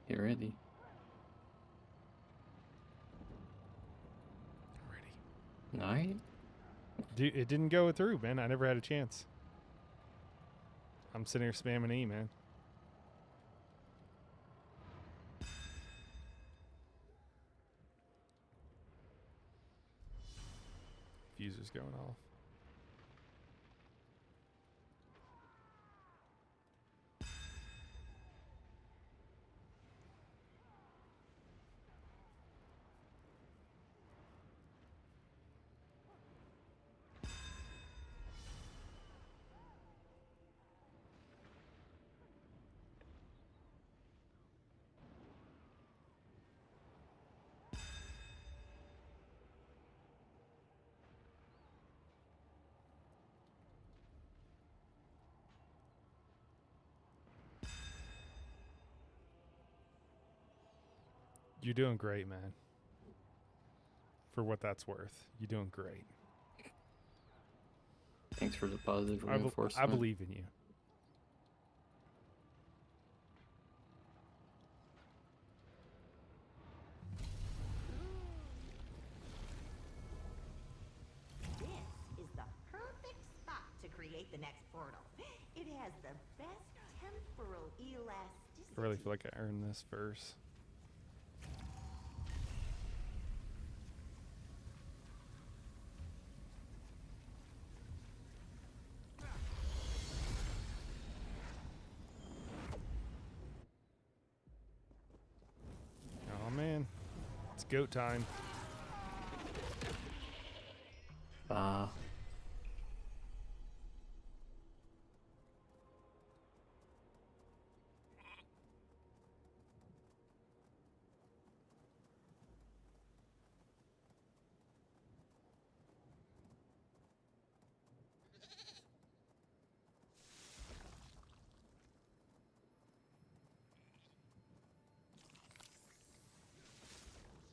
Get ready. Ready. Alright. Dude, it didn't go through, man. I never had a chance. I'm sitting here spamming E, man. Fuser's going off. You're doing great, man. For what that's worth. You're doing great. Thanks for the positive I reinforcement. believe in you. This is the perfect spot to create the next portal. It has the best temporal elasticity. I really feel like I earned this verse. Oh man, it's goat time. Those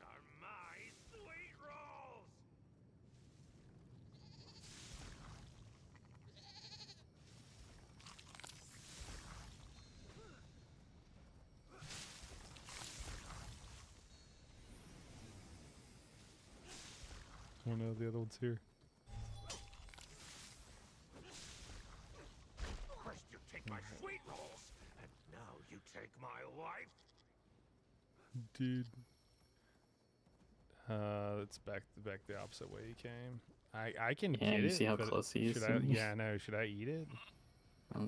are my sweet rolls! Oh no, the other one's here. First you take my sweet rolls, and now you take my life? Dude. It's back the opposite way he came. I can Yeah, get you it. see how but close he is should to I, me? yeah, I know. Should I eat it? I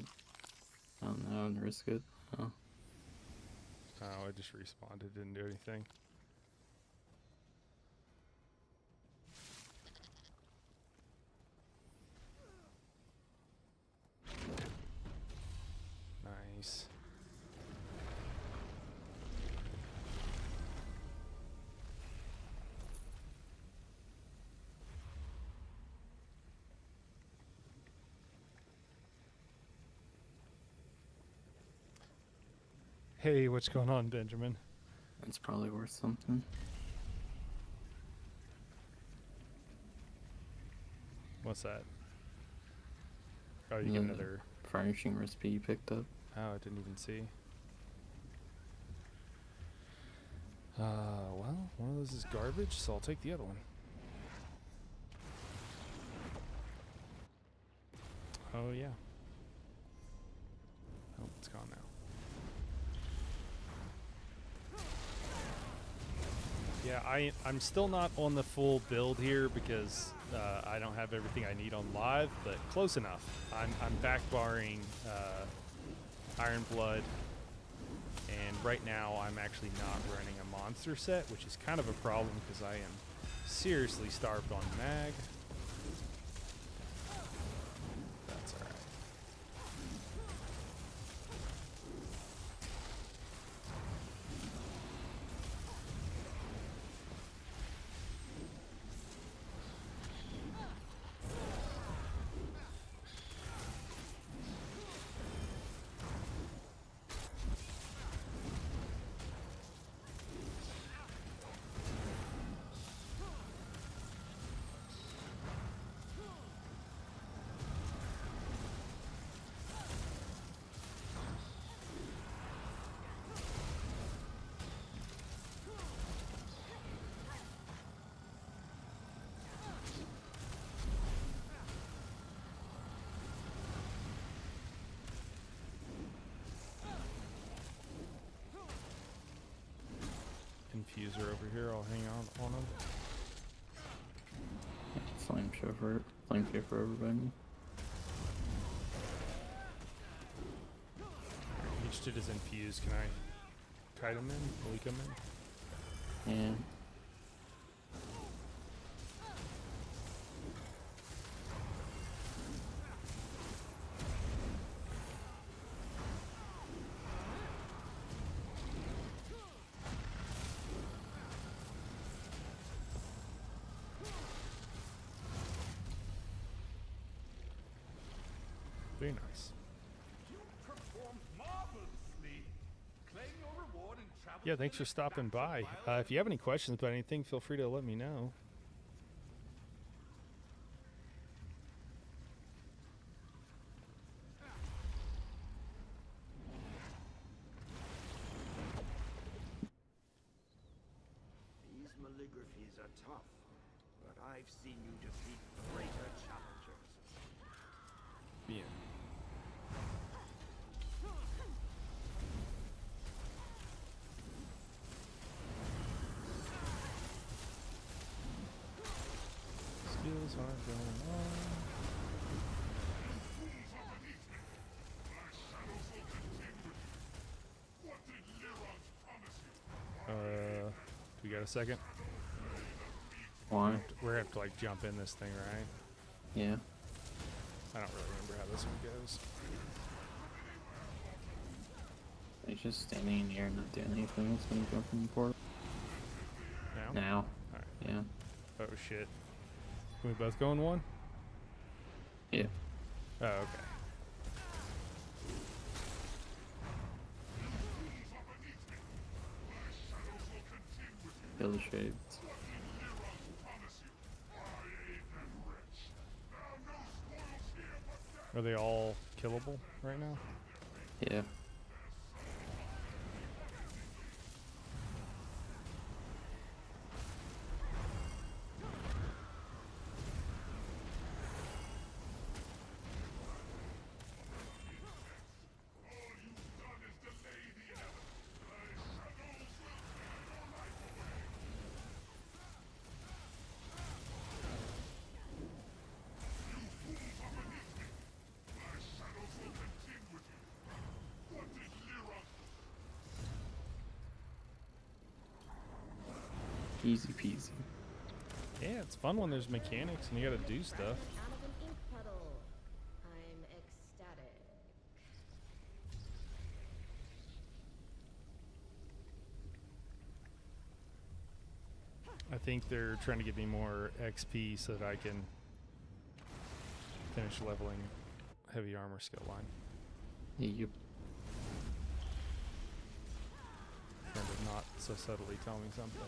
don't know, and risk it. Oh. Oh, I just respawned. It didn't do anything. Nice. Hey, what's going on, Benjamin? It's probably worth something. What's that? Oh, you get another. Furnishing recipe you picked up. Oh, I didn't even see. Well, one of those is garbage, so I'll take the other one. Oh, yeah. Oh, it's gone now. Yeah, I'm still not on the full build here because I don't have everything I need on live, but close enough. I'm back barring Iron Blood, and right now I'm actually not running a monster set, which is kind of a problem because I am seriously starved on mag. That's alright. Infuser over here, I'll hang on him. Flame shaper over by me. Each did his infuse. Can I kite him in? Leak him in? Yeah. Very nice. You performed marvelously. Claim your reward and travel. Yeah, to thanks the for next stopping battle by. of If you have any questions about anything, feel free to let me know. These maligraphies are tough, but I've seen you defeat greater challengers. Bien. Skills aren't going on. Do we got a second? Why? We're gonna have to like jump in this thing, right? Yeah. I don't really remember how this one goes. He's just standing in here not doing anything. It's gonna jump in the port. Now? Now. Alright. Yeah. Oh shit. Can we both go in one? Yeah. Oh, okay. Kill the shades. Are they all killable right now? Yeah. Easy peasy. Yeah, it's fun when there's mechanics and you gotta do stuff. Out of an ink puddle. I'm ecstatic. I think they're trying to give me more XP so that I can finish leveling heavy armor skill line. Yep. Trying to not so subtly tell me something.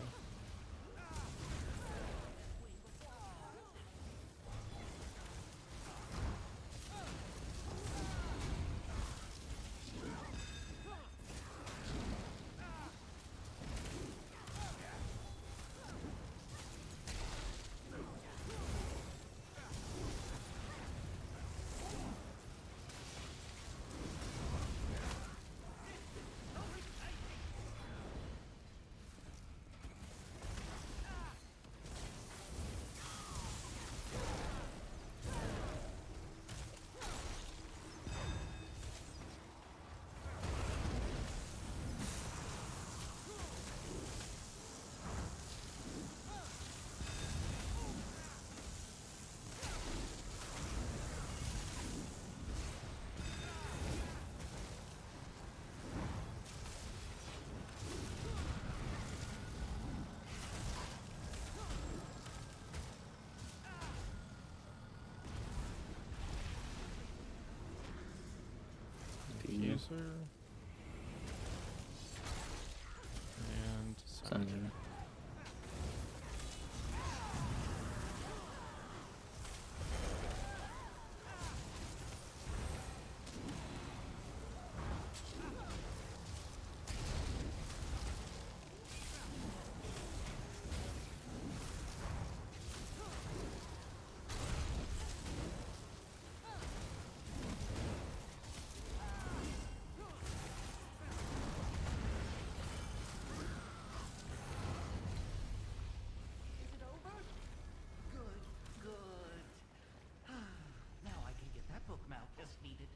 Diffuser. And Sunder. Sunder. Is it over? Good, good. Now I can get that book Malchus needed.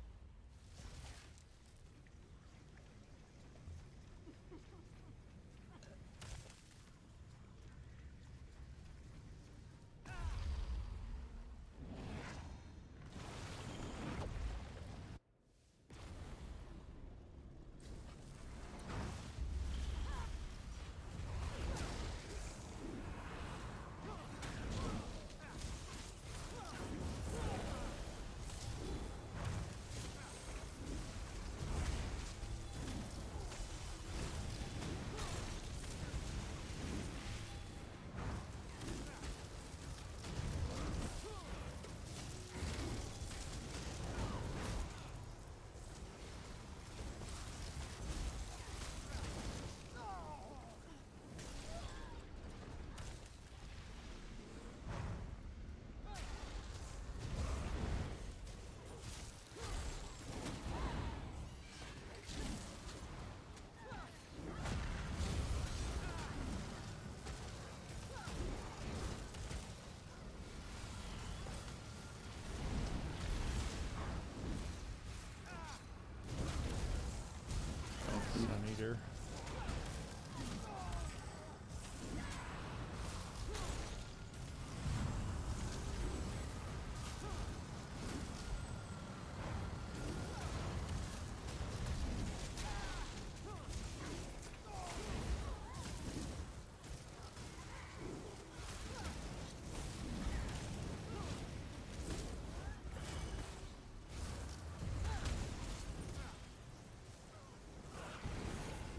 Sun Eater.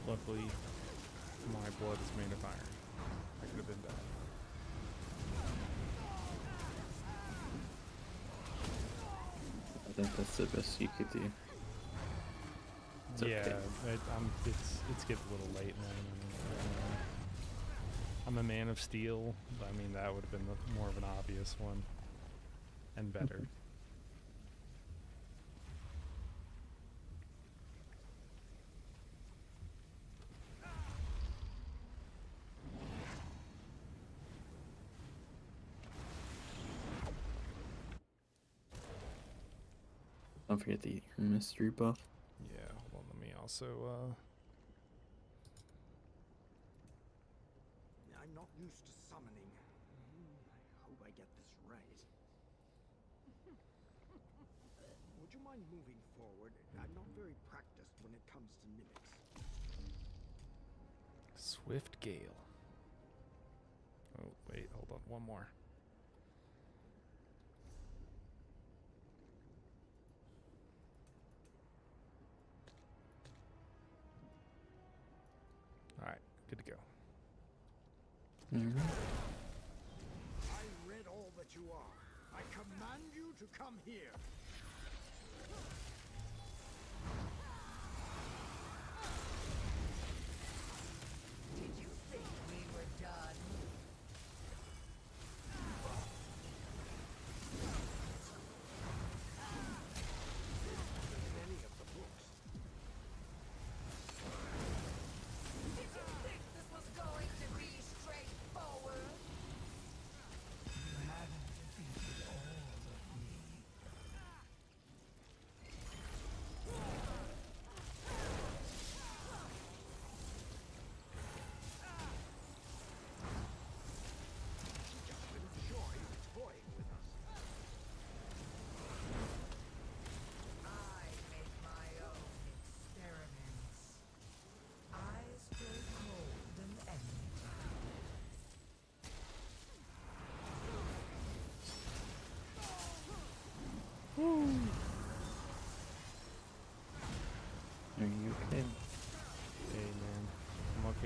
Luckily, my blood is made of iron. I could have been bad. I think that's the best you could do. It's Yeah, okay. it's getting a little late now. I'm a man of steel. But I mean, that would have been more of an obvious one and better. Don't forget the mystery buff. Yeah, hold on. Let me also. I'm not used to summoning. I hope I get this right. Would you mind moving forward? I'm not very practiced when it comes to mimics. Swift Gale. Oh, wait, hold on. One more. Alright, good to go. Mm-hmm. I read all that you are. I command you to come here. Did you think we were done? Many of the books. Did you think this was going to be straightforward? You haven't defeated all of me.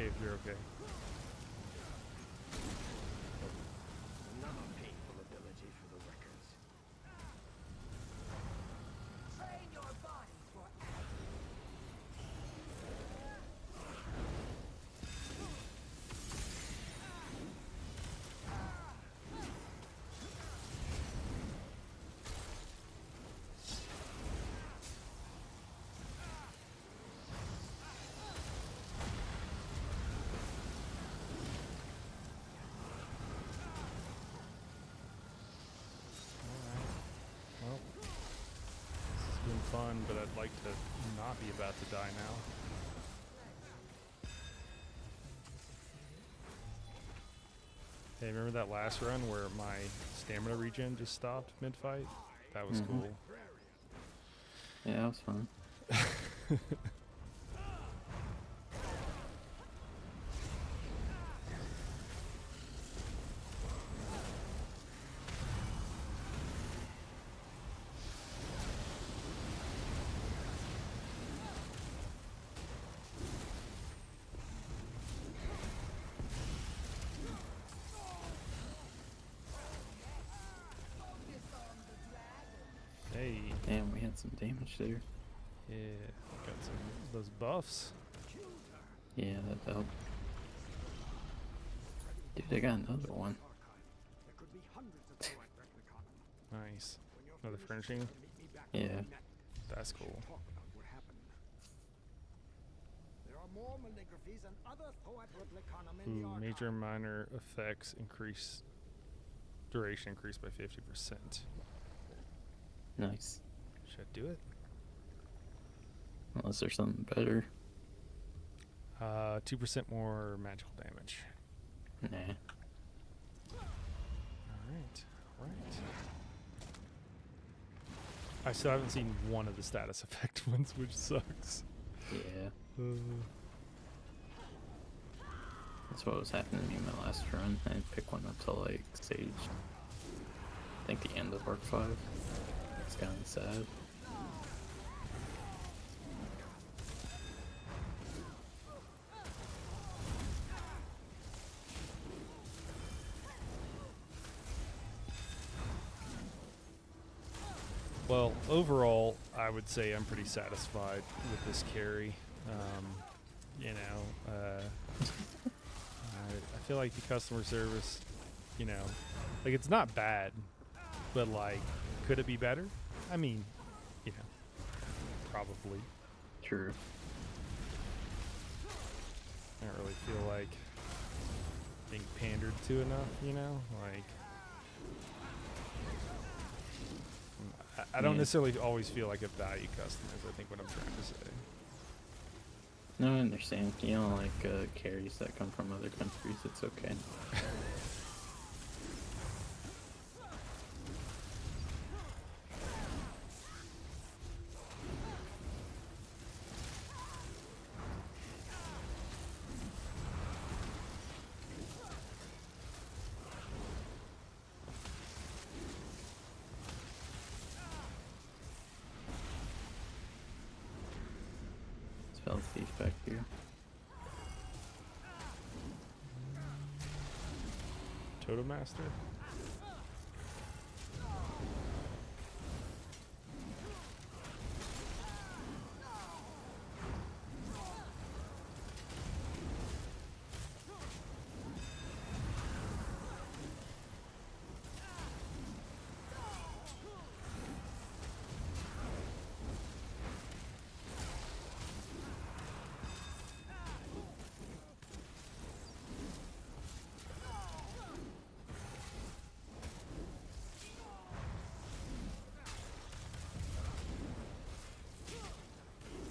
okay if you're okay. Another painful ability for the records. Train your body for agony. Well, this has been fun, but I'd like to not be about to die now. Hey, remember that last run where my stamina regen just stopped mid-fight? That was cool. Yeah, that was fun. Hey, Damn, we had some damage there. yeah, got some those buffs. Yeah, that helped. Dude, I got another one. There could be hundreds of daedric refinements. Nice. When you're Another finished, furnishing. meet me back Yeah. where we met. That's We cool. should talk about what happened. There are more maligraphies and other daedric refinements in the Ooh, archive. major and minor effects increase duration increased by 50%. Nice. Should I do it? Unless there's something better. 2% more magical damage. Nah. Alright, alright. I still haven't seen one of the status effect ones, which sucks. Yeah. Uh, That's what was happening to me in my last run. I didn't pick one up till like stage, I think the end of Arc 5. It's kind of sad. well, overall, I would say I'm pretty satisfied with this carry. I feel like the customer service, like it's not bad, but like, could it be better? I mean, probably. True. I don't really feel like being pandered to enough, like I don't Yeah. necessarily always feel like a value customer is I think what I'm trying to say. No, I understand. You don't like carries that come from other countries. It's okay. Spell thief back here. Totem Master?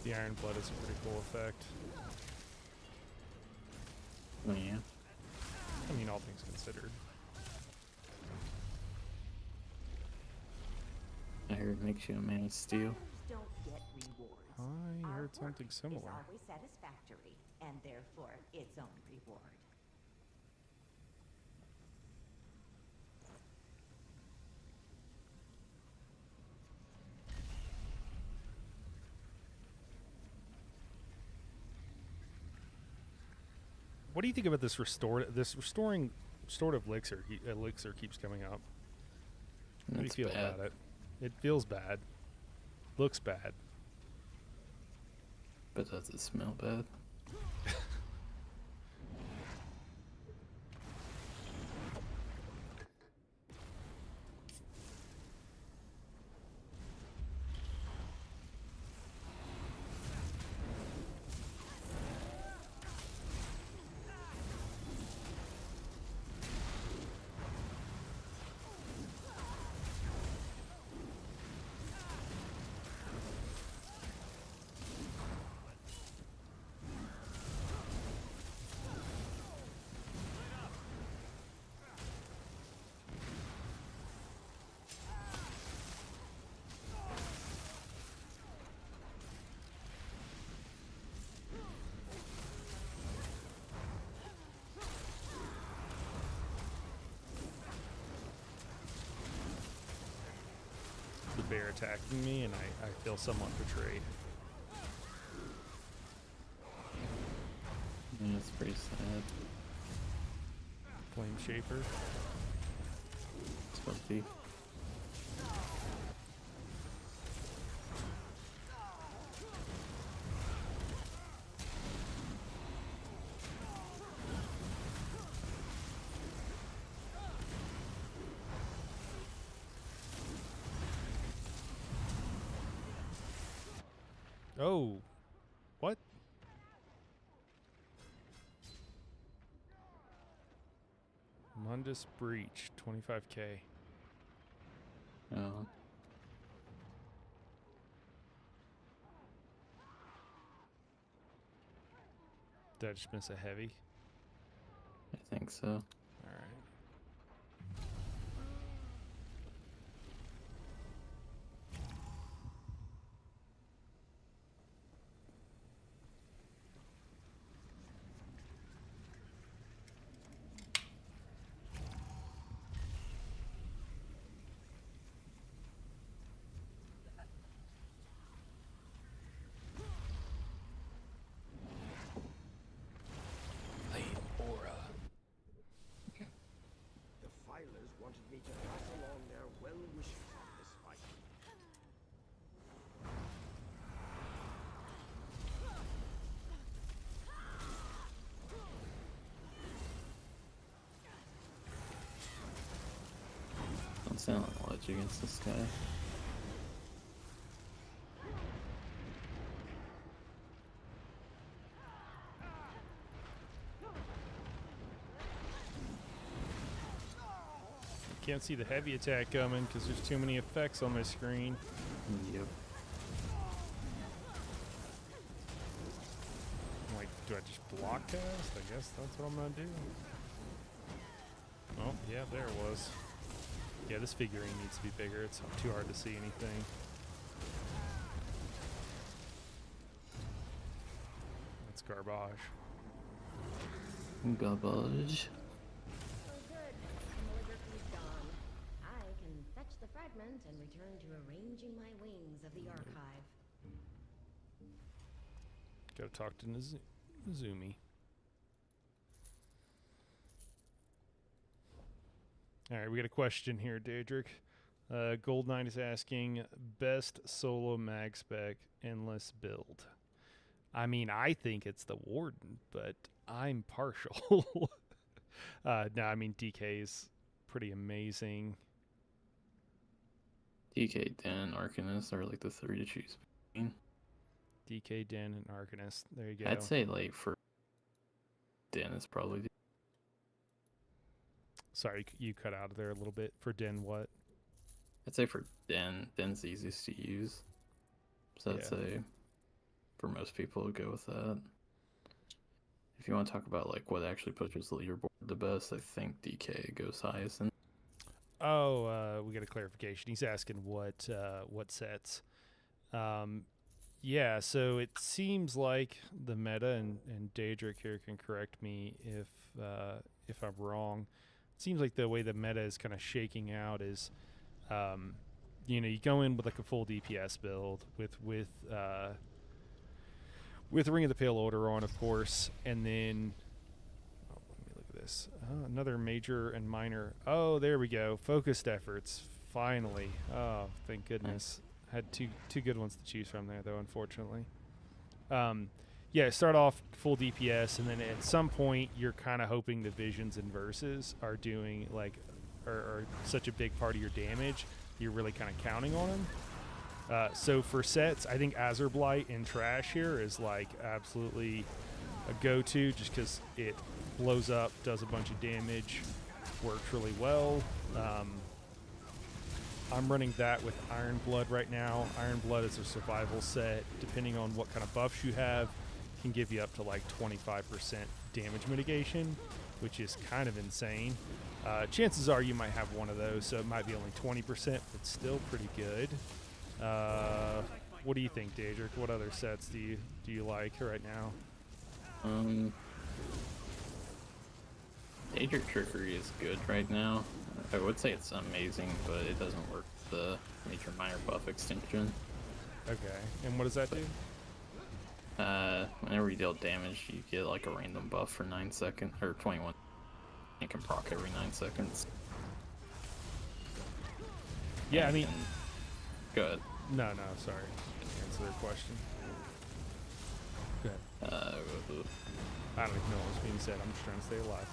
The Iron Blood is a pretty cool effect. Oh yeah. I mean, all things considered. I heard it makes you a man of steel. Don't get rewards. I Our heard work something is similar. always satisfactory, and therefore its own reward. What do you think about this restorative elixir keeps coming up? How do you It's feel bad. about it? It feels bad. Looks bad. But does it smell bad? The bear attacking me, and I feel somewhat betrayed. Yeah, it's pretty sad. Flame Shaper. It's supposed to be. Oh, what? Mundus Breach, 25k. Oh. Did I just miss a heavy? I think so. All right. The filers wanted me to pass along their well wishes on this fight. Don't sound like much against this guy. Can't see the heavy attack coming because there's too many effects on my screen. Yep. I'm like, do I just block cast? I guess that's what I'm gonna do. Oh, yeah, there it was. Yeah, this figurine needs to be bigger. It's too hard to see anything. That's garbage. Garbage. Oh good. Calligraphy's gone. I can fetch the fragment and return to arranging my wings of the archive. Gotta talk to Nazumi. Alright, we got a question here, Daedric. Gold Knight is asking, best solo mag spec endless build. I mean, I think it's the Warden, but I'm partial. No, I mean, DK is pretty amazing. DK, Den, Arcanist are like the three to choose between. DK, Den, and Arcanist. There you go. I'd say like for Den is probably the Sorry, you cut out of there a little bit. For Den, what? I'd say for Den's the easiest to use. So I'd Yeah. say for most people go with that. If you want to talk about like what actually pushes the leaderboard the best, I think DK goes highest. And Oh, we got a clarification. He's asking what sets. Yeah, so it seems like the meta, and Daedric here can correct me if I'm wrong. It seems like the way the meta is kind of shaking out is, you go in with like a full DPS build with Ring of the Pale Order on, of course, and then this? Another major and minor. Oh, there we go. Focused efforts. Finally. Oh, thank goodness. Had two good ones to choose from there, though, unfortunately. Yeah, start off full DPS, and then at some point, you're kind of hoping the visions and verses are doing, like, are such a big part of your damage, you're really kind of counting on them. So for sets, I think Azure Blight and Trash here is, like, absolutely a go-to, just because it blows up, does a bunch of damage, works really well. I'm running that with Iron Blood right now. Iron Blood is a survival set. Depending on what kind of buffs you have, can give you up to like 25% damage mitigation, which is kind of insane. Chances are you might have one of those, so it might be only 20%, but still pretty good. What do you think, Daedric? What other sets do you like right now? Daedric Trickery is good right now. I would say it's amazing, but it doesn't work with the major minor buff extension. Okay, and what does that do? Whenever you deal damage, you get like a random buff for 9 seconds, or 21. You can proc every 9 seconds. Yeah, I mean... Go ahead. No, sorry. Answer their question. Go ahead. I don't even know what was being said. I'm just trying to stay alive.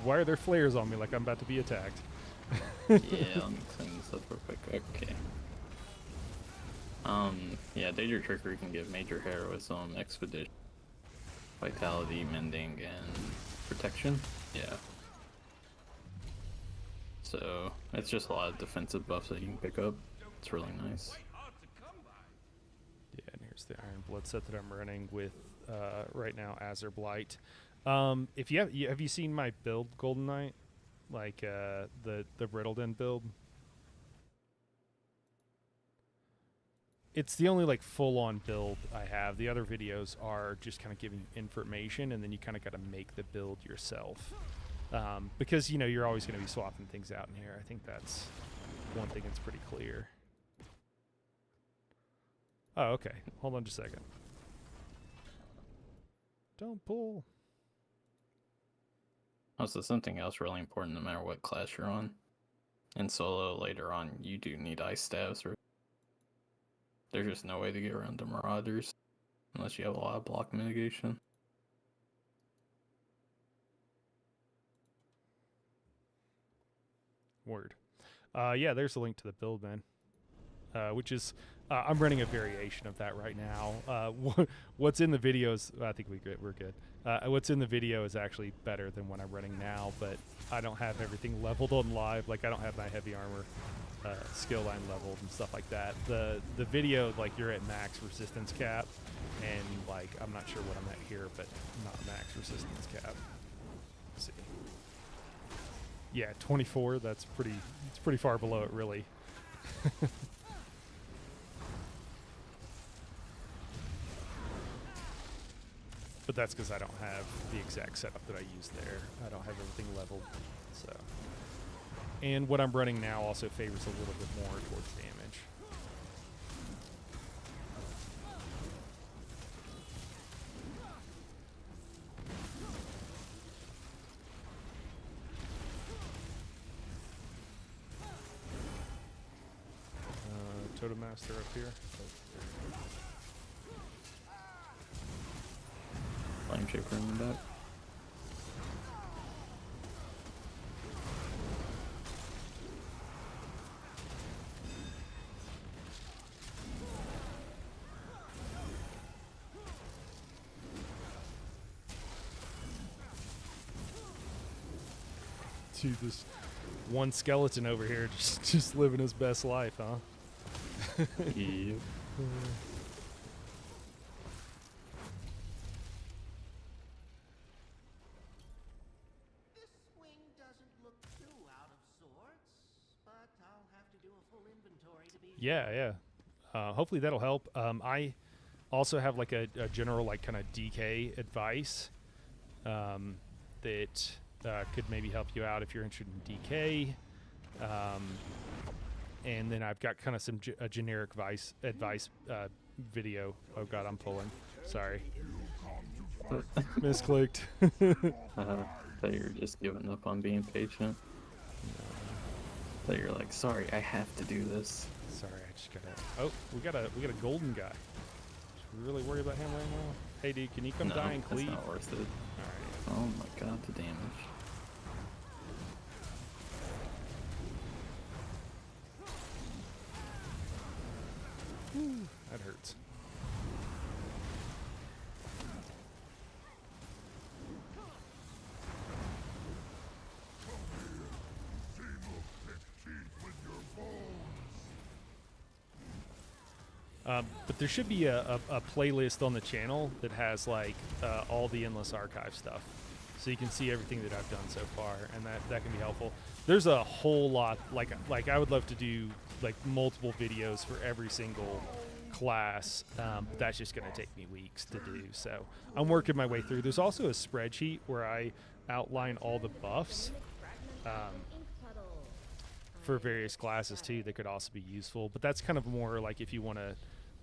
Why are there flares on me like I'm about to be attacked? Yeah, let me clean this up real quick. Okay. Yeah, Daedric Trickery can give major heroism, expedition, vitality, mending, and protection. Yeah. So it's just a lot of defensive buffs that you can pick up. It's really nice. Yeah, and here's the Iron Blood set that I'm running with right now, Azure Blight. If you have you seen my build, Golden Knight, like the Riddleden build? It's the only like full-on build I have. The other videos are just kind of giving information, and then you kind of got to make the build yourself. Because, you know, you're always going to be swapping things out in here. I think that's one thing that's pretty clear. Oh, okay. Hold on just a second. Don't pull. Also, something else really important no matter what class you're on. In solo, later on, you do need ice staves. There's just no way to get around the Marauders unless you have a lot of block mitigation. Word. Yeah, there's a link to the build, man. Which is, I'm running a variation of that right now. What's in the videos, I think we're good. What's in the video is actually better than what I'm running now, but I don't have everything leveled on live. Like, I don't have my heavy armor skill line leveled and stuff like that. The video, like, you're at max resistance cap, and, like, I'm not sure what I'm at here, but not max resistance cap. Let's see. Yeah, 24, it's pretty far below it, really. But that's because I don't have the exact setup that I use there. I don't have everything leveled, so. And what I'm running now also favors a little bit more towards damage. Totem Master up here. Flame Shaper in the back. Dude, this one skeleton over here just living his best life, huh? Yep. This swing doesn't look too out of sorts, but I'll have to do a full inventory to be Yeah. Hopefully that'll help. I also have like a general like kind of DK advice that could maybe help you out if you're interested in DK. And then I've got kind of some generic advice video. Oh god, I'm pulling. Sorry. Misclicked. Thought you were just giving up on being patient. Thought you're like, sorry, I have to do this. Sorry, I just gotta. Oh, we got a golden guy. Should we really worry about him right now? Hey, dude, can you come No, die and that's cleave? not worth it. All Oh my god, the damage. right, that hurts. But there should be a playlist on the channel that has like all the Endless Archive stuff, so you can see everything that I've done so far, and that can be helpful. There's a whole lot, like I would love to do like multiple videos for every single class, but that's just going to take me weeks to do. So I'm working my way through. There's also a spreadsheet where I outline all the buffs for various classes too that could also be useful, but that's kind of more like if you want to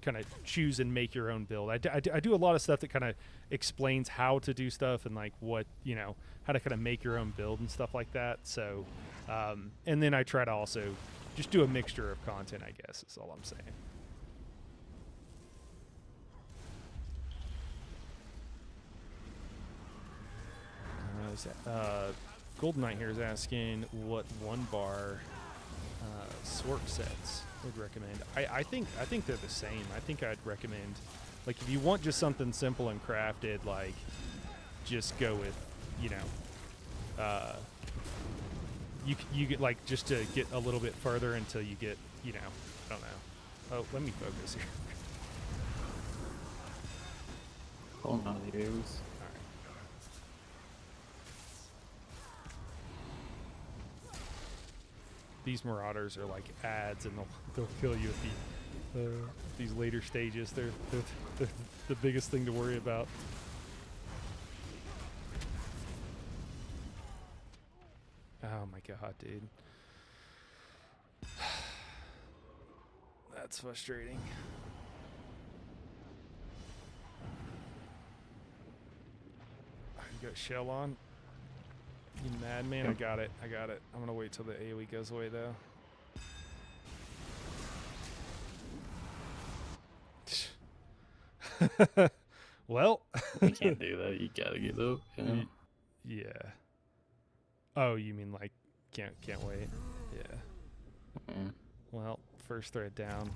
kind of choose and make your own build. I do a lot of stuff that kind of explains how to do stuff and like what, you know, how to kind of make your own build and stuff like that. So and then I try to also just do a mixture of content, I guess is all I'm saying. Golden Knight here is asking what 1 bar Sork sets would recommend. I think they're the same. I think I'd recommend, like, if you want just something simple and crafted, like, just go with, you know, you get, like, just to get a little bit further until you get, you know, I don't know. Oh, let me focus here. Oh no, the A's. These Marauders are like ads, and they'll kill you at these later stages. They're the biggest thing to worry about. Oh my god, dude. That's frustrating. You got shell on? You madman? I got it. I got it. I'm gonna wait till the AoE goes away though. Well, You can't do that. You gotta get up. Yeah. yeah. Oh, you mean like can't wait? Yeah. Mm. Well, first thread down.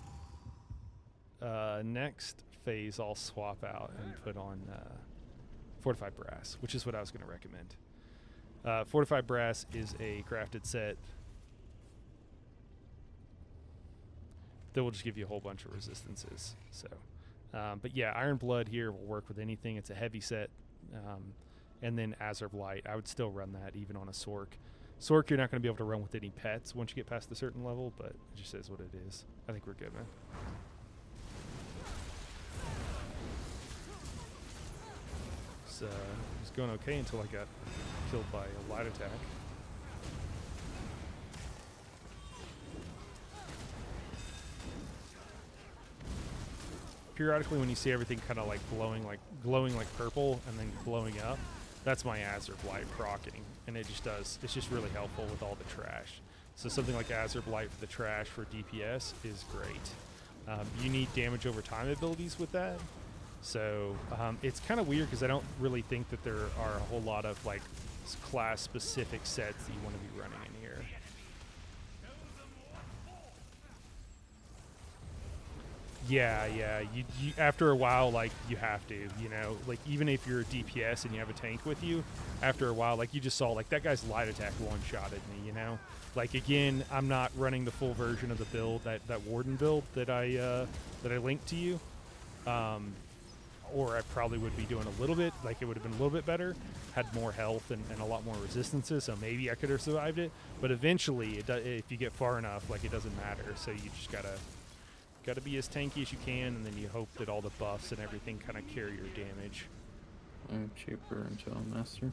Next phase, I'll swap out and put on Fortified Brass, which is what I was going to recommend. Fortified Brass is a crafted set that will just give you a whole bunch of resistances. So, but yeah, Iron Blood here will work with anything. It's a heavy set. And then Azure of Light, I would still run that even on a Sork. Sork, you're not going to be able to run with any pets once you get past a certain level, but it just is what it is. I think we're good, man. It was going okay until I got killed by a light attack. Periodically, when you see everything kind of like glowing like purple and then glowing up, that's my Azure Blight proccing, and it just does. It's just really helpful with all the trash. So something like Azure Blight for the trash for DPS is great. You need damage over time abilities with that. So it's kind of weird because I don't really think that there are a whole lot of like class specific sets that you want to be running in here. Yeah. You after a while, like, you have to, you know, like, even if you're a DPS and you have a tank with you, after a while, like, you just saw, like, that guy's light attack one-shotted me, you know? Like, again, I'm not running the full version of the build, that Warden build that I linked to you. Or I probably would be doing a little bit, like, it would have been a little bit better, had more health and a lot more resistances, so maybe I could have survived it. But eventually, if you get far enough, like, it doesn't matter, so you just gotta be as tanky as you can, and then you hope that all the buffs and everything kind of carry your damage. I'm cheaper until I'm master.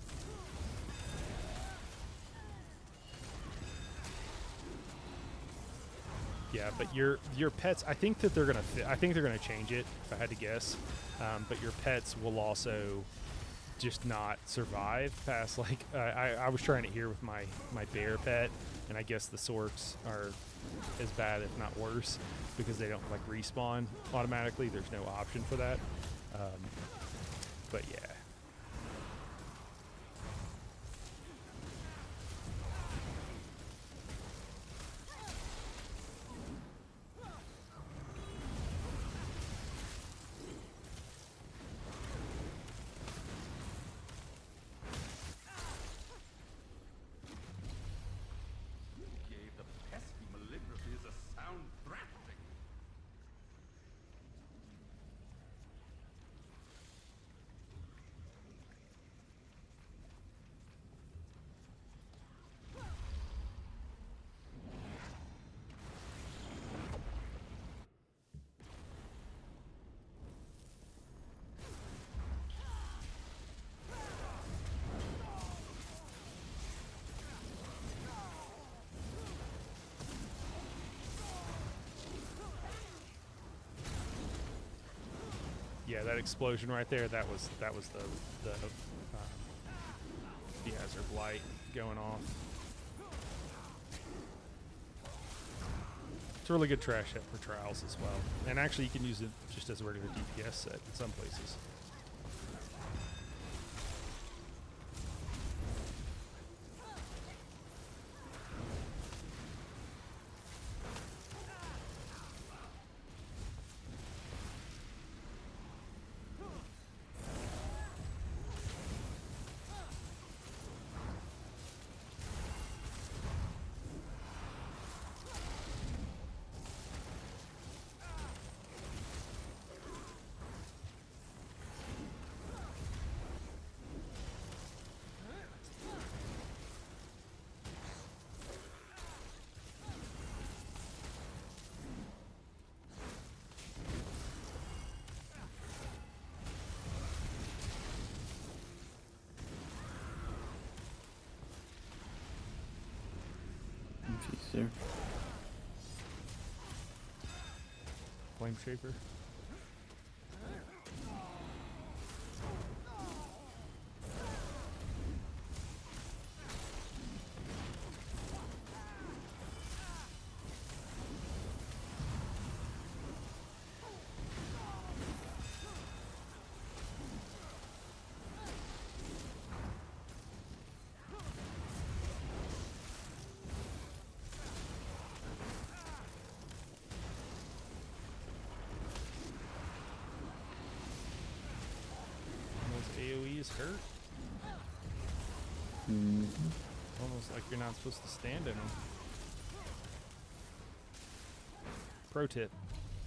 Yeah, but your pets, I think that they're gonna I think they're gonna change it if I had to guess. But your pets will also just not survive past like I was trying it here with my bear pet, and I guess the sorts are as bad if not worse because they don't like respawn automatically. There's no option for that. But yeah. Gave the pesky malignancies a sound thrashing. Yeah, that explosion right there, that was the Azure Blight going off. It's a really good trash hit for trials as well. And actually you can use it just as a regular DPS set in some places. There. Flame Shaper. AoEs hurt. Almost like you're not supposed to stand in them. Pro tip: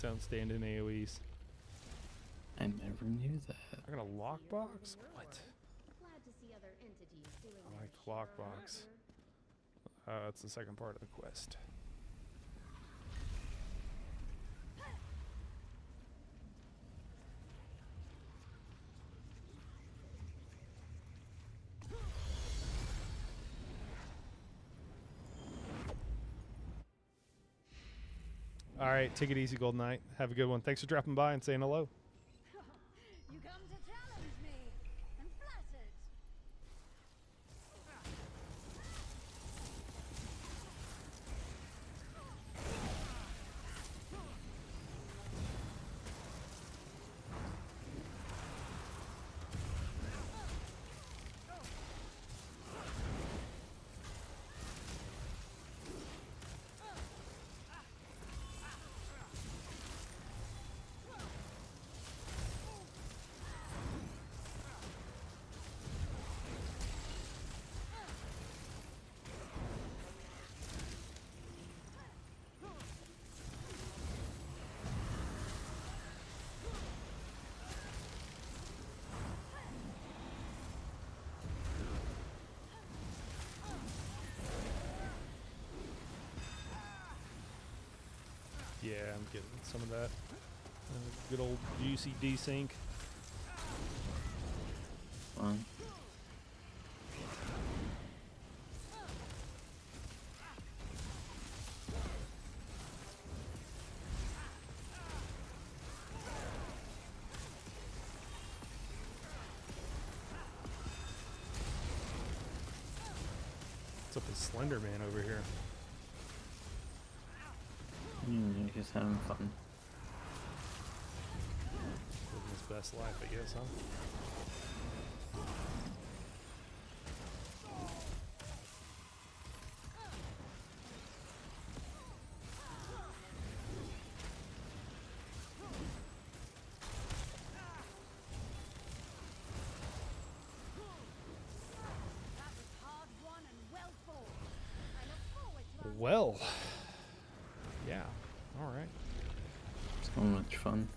don't stand in AoEs. I never knew that. I got a lockbox. What? Glad to see other entities doing I like their lockbox. share. That's the second part of the quest. All right, take it easy, Golden Knight. Have a good one. Thanks for dropping by and saying hello. You come to challenge me. I'm flattered. Yeah, I'm getting some of that. Good old juicy desync. Fun. up with Slender Man over here? You're just having fun. Living his best life, I guess, huh? That was hard won and well fought. I look forward to our Well, yeah. All right. So much fun.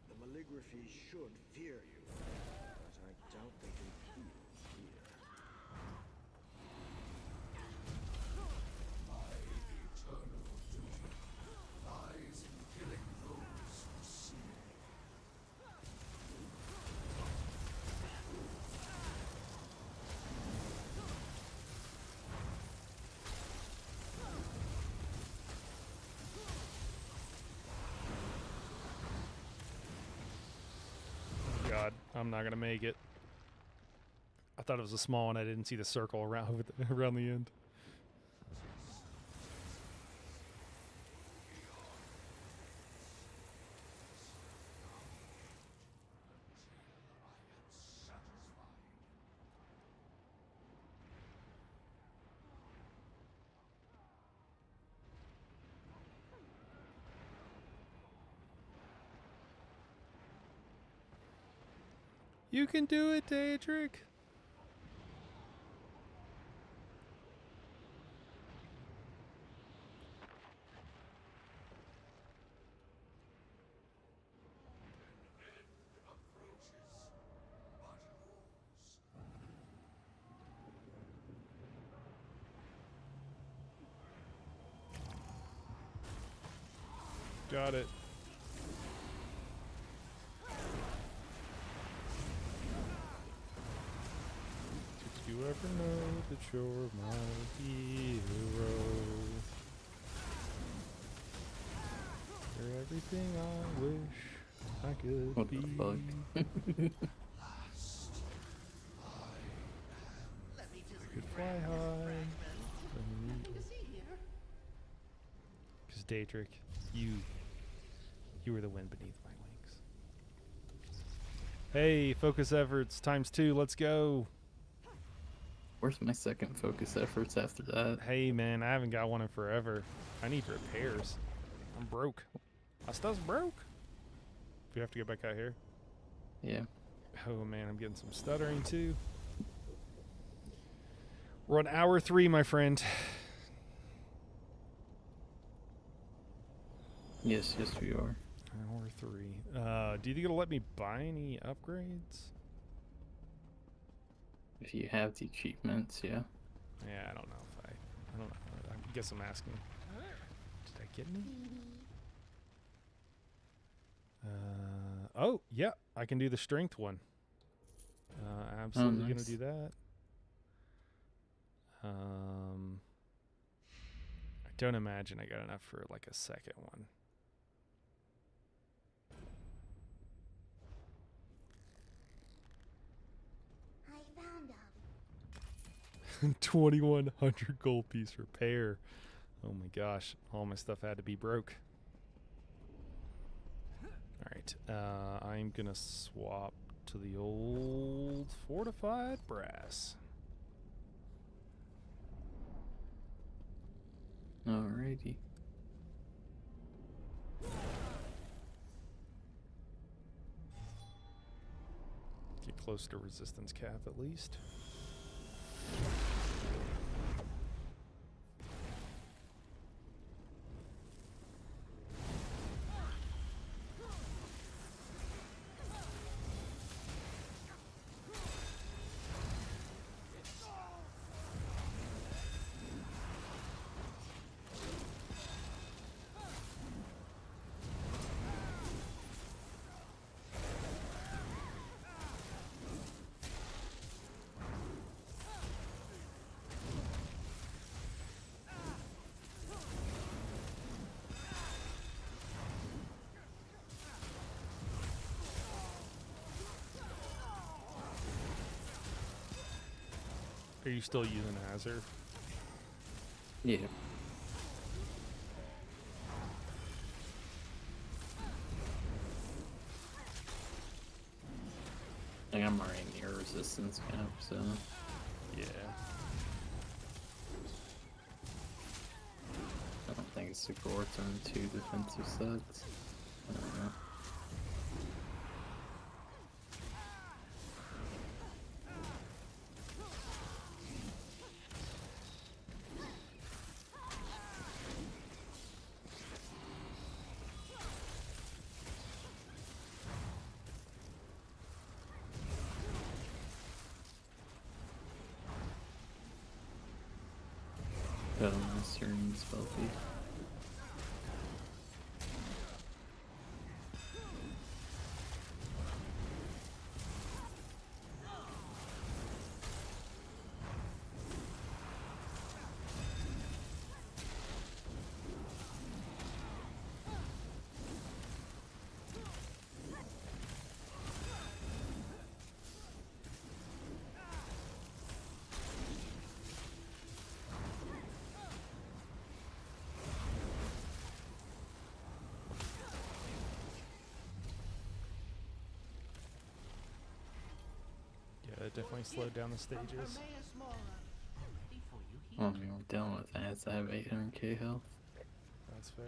The Maligraphy should fear you, but I doubt they can feel fear. God, I'm not gonna make it. I thought it was a small one. I didn't see the circle around around the end. You can do it, Daedric. Got it. Did you ever know that you're my hero? You're everything I wish I could What be. the fuck? Let me just Could fly high. nothing to see here. Because Daedric, you were the wind beneath my wings. Hey, focus efforts ×2. Let's go. Where's my second focus efforts after that? Hey, man, I haven't got one in forever. I need repairs. I'm broke. My stuff's broke. We have to get back out here. Yeah. Oh, man, I'm getting some stuttering, too. We're on hour 3, my friend. Yes, we are. Hour 3. Do you think it'll let me buy any upgrades? If you have the achievements, yeah. Yeah, I don't know if I don't know. I guess I'm asking. Did I get any? Oh, yeah, I can do the strength one. Absolutely nice. gonna do that. I don't imagine I got enough for like a second one. I found them. 2100 gold piece repair. Oh my gosh, all my stuff had to be broke. Alright, I'm gonna swap to the old fortified brass. Alrighty. Get close to resistance cap at least. Are you still using Azure? Yeah. Like I'm already near resistance cap, so Yeah. I don't think it's super worth on 2 defensive sets. I don't know. Master and Spellthief. Yeah, it definitely slowed down the stages. Hermaeus Mora, ready for you here. Well, I mean, we're dealing with that. I have 800k health. That's fair.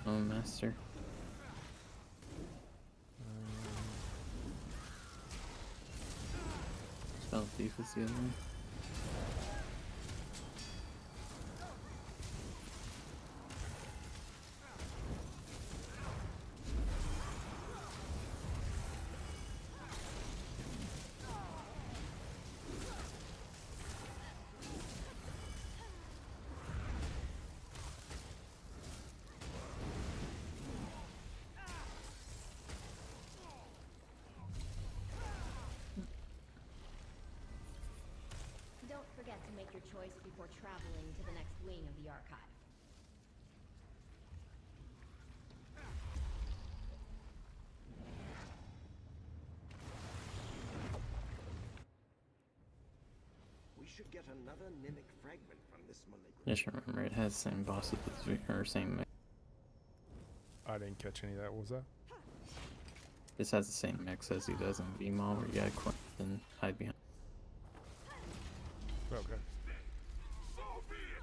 Oh, Master. Spellthief is the other one. Don't forget to make your choice before traveling to the next wing of the archive. We should get another mimic fragment from this malignant. Just remember, it has the same boss as or same. I didn't catch any of that. What was that? This has the same mix as he does in VMAL, where you gotta quit and hide behind. Okay. So be it.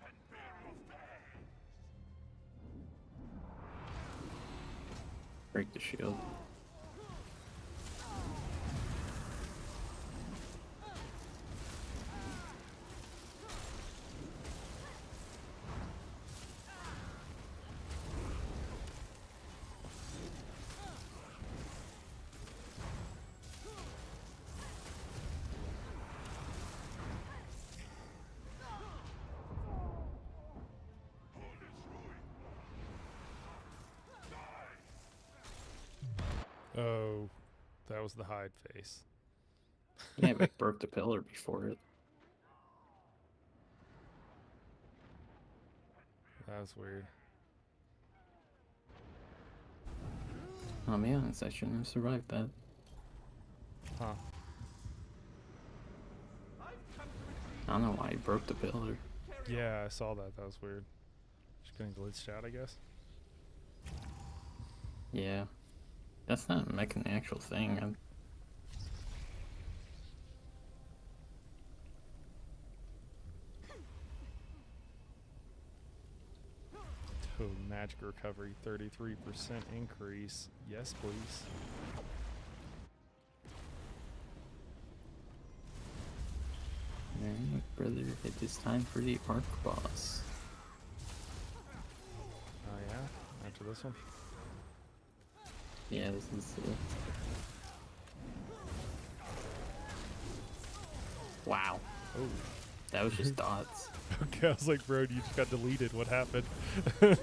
And bear your fate. Break the shield. Oh, that was the hide face. Yeah, but it broke the pillar before it. That was weird. Oh man, I shouldn't have survived that. Huh. I don't know why he broke the pillar. Yeah, I saw that. That was weird. Just getting glitched out, I guess. Yeah. That's not making the actual thing. Total magic recovery, 33% increase. Yes, please. Alright, brother, it is time for the arc boss. Oh, yeah? After this one? Yeah, this is Wow. Oh. That was just dots. Okay, I was like, bro, you just got deleted. What happened? Those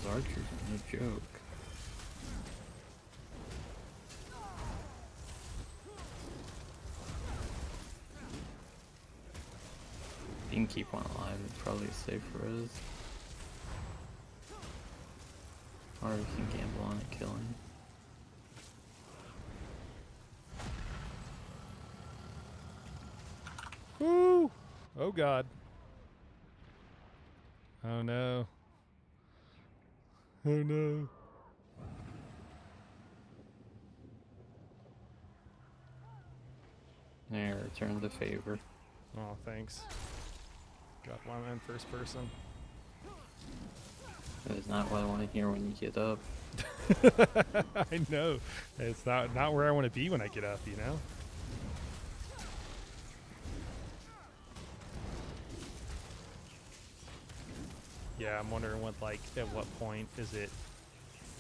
archers are no joke. You can keep one alive, it's probably safe for us. Or we can gamble on it killing. Woo! Oh, God. Oh, no. Oh, no. There, return the favor. Oh, thanks. God, why am I in first person? That is not what I want to hear when you get up. I know. It's not where I want to be when I get up, you know? Yeah, I'm wondering what, like, at what point is it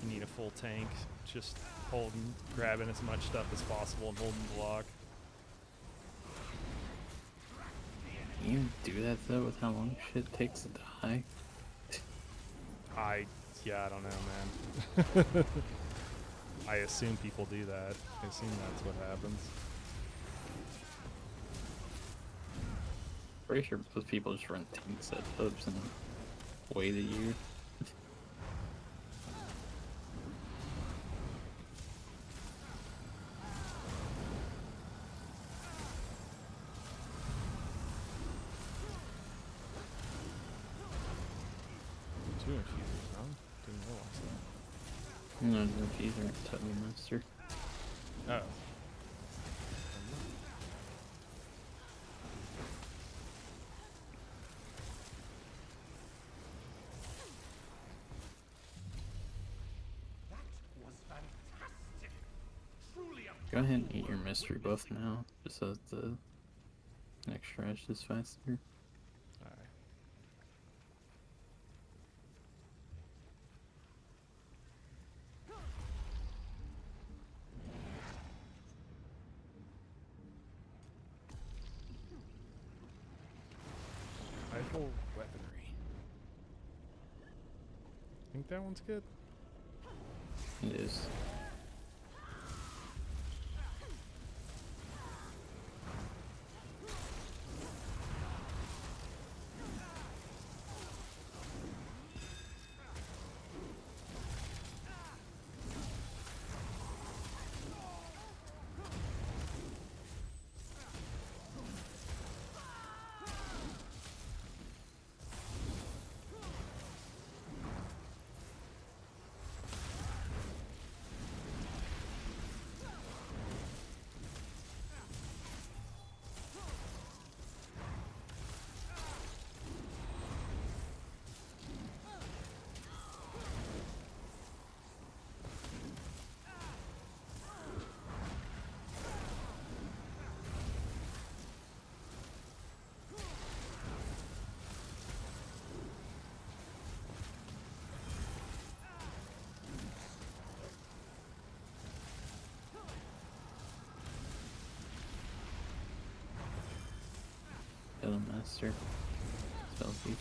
you need a full tank, just grabbing as much stuff as possible and holding the block. Can you do that though with how long shit takes to die? Yeah, I don't know, man. I assume people do that. I assume that's what happens. Pretty sure most people just run tank setups and wait a year. Two infusers, huh? Didn't realize No, no, these aren't Total Master. that. Oh. That was fantastic. Truly a Go ahead and eat your mystery buff now, just so that the next stretch is faster. Alright. Rifle weaponry. Think that one's good? It is. Total Master. Stealthy.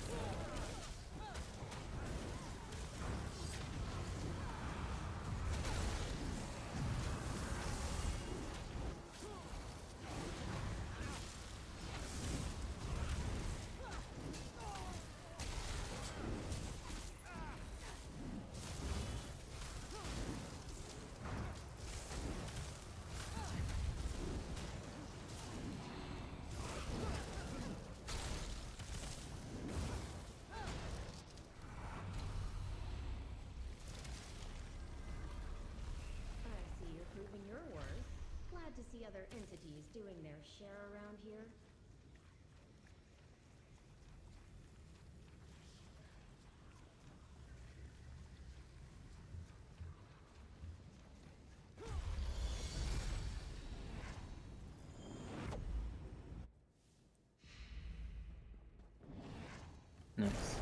glad to see other entities doing their share around here. Nice.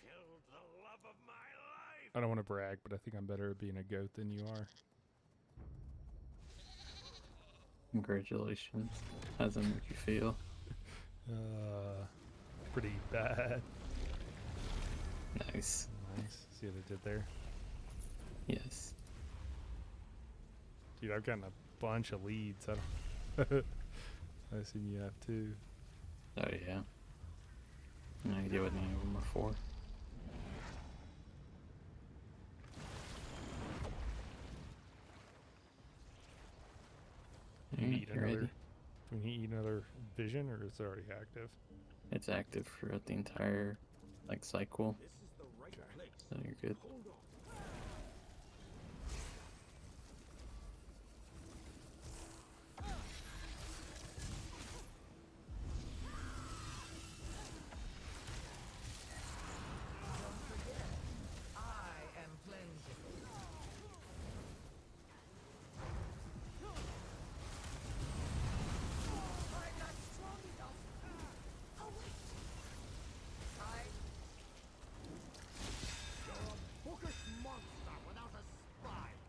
Killed the love of my life! I don't want to brag, but I think I'm better at being a goat than you are. Congratulations. How's that make you feel? Pretty bad. Nice. Nice. See what I did there? Yes. Dude, I've gotten a bunch of leads. I assume you have too. Oh yeah. No idea what any of them are for. Do we Alright, need you ready? another? Do we need another vision, or is it already active? It's active throughout the entire like cycle, This is the right Okay. place. so you're good. Hold on. I am plentiful. I'm not strong enough. Oh wait. You're a bookish monster without a spine.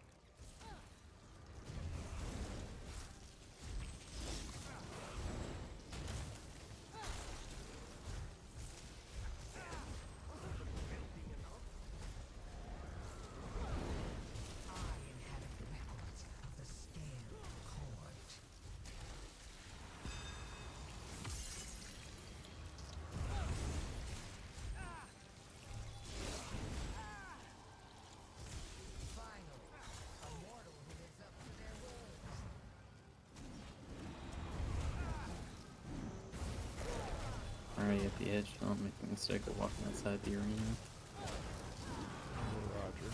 Building enough? I inhabit records of the scale court. Finally, a mortal who lives up to their words. Already at the edge, don't make the mistake of walking outside the arena. Roger.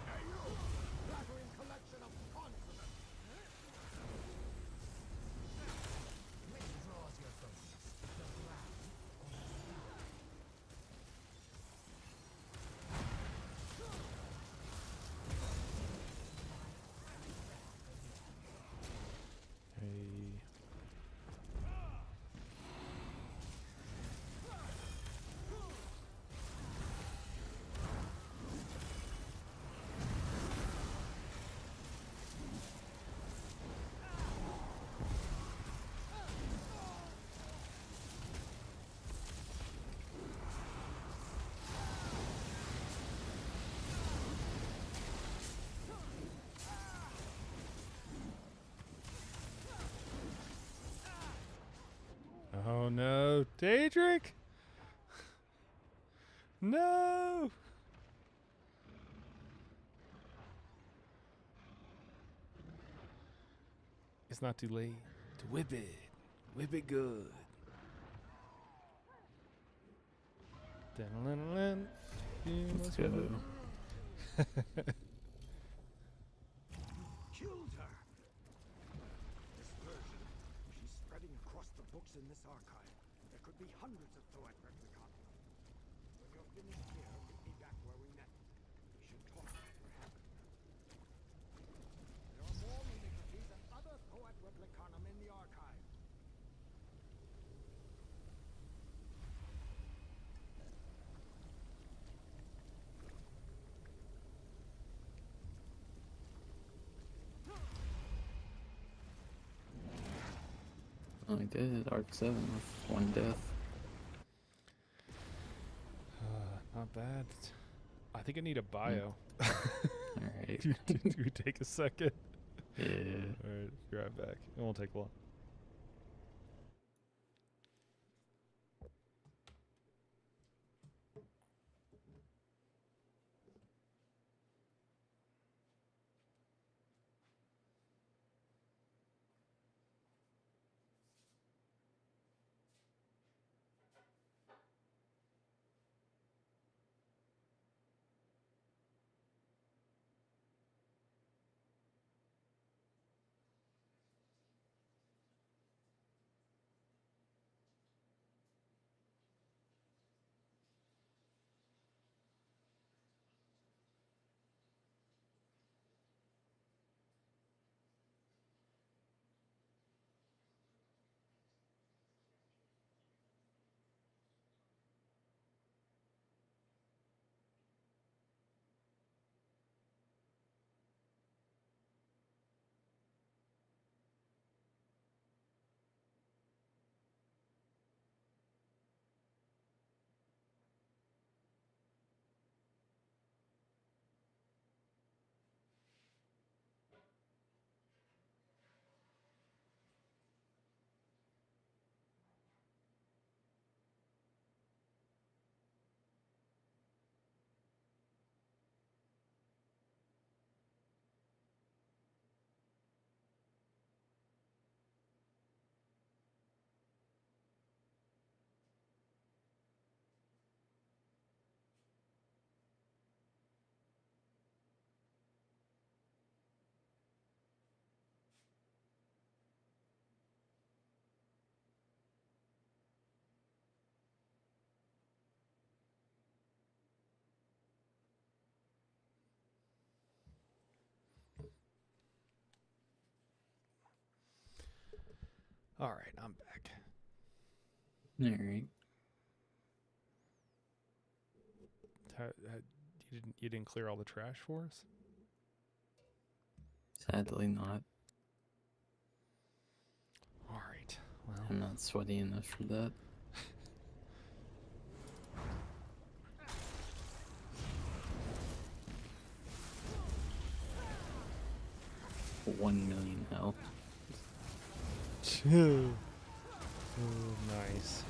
Hey you! Flattering collection of consonants! Which draws your focus? The ground or the sky? Hey. Oh no, daedric! No! It's not too late to whip it. Whip it good. Dun-dun-dun-dun. Let's go. the books in this archive, there could be hundreds of Thoat replicons. When you're finished here, meet me back where we met. We should talk about what happened. There are more malignancies and other Thoat replicanum in the archive. I did Arc 7 with 1 death. Not bad. I think I need a bio. Alright. Do we take a second? Yeah. Alright, be right back. It won't take long. All right, I'm back. Alright. You didn't clear all the trash for us? Sadly not. All right. Well, I'm not sweaty enough for that. $1,000,000 health. oh, nice.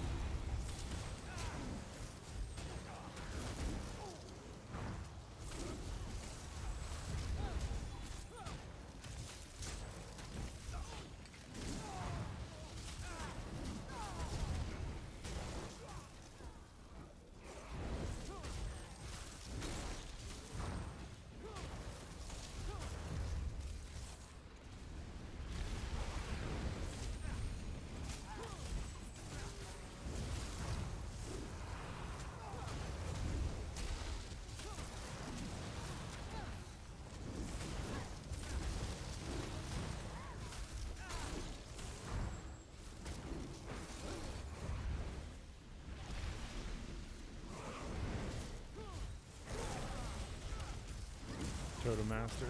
Totem Master.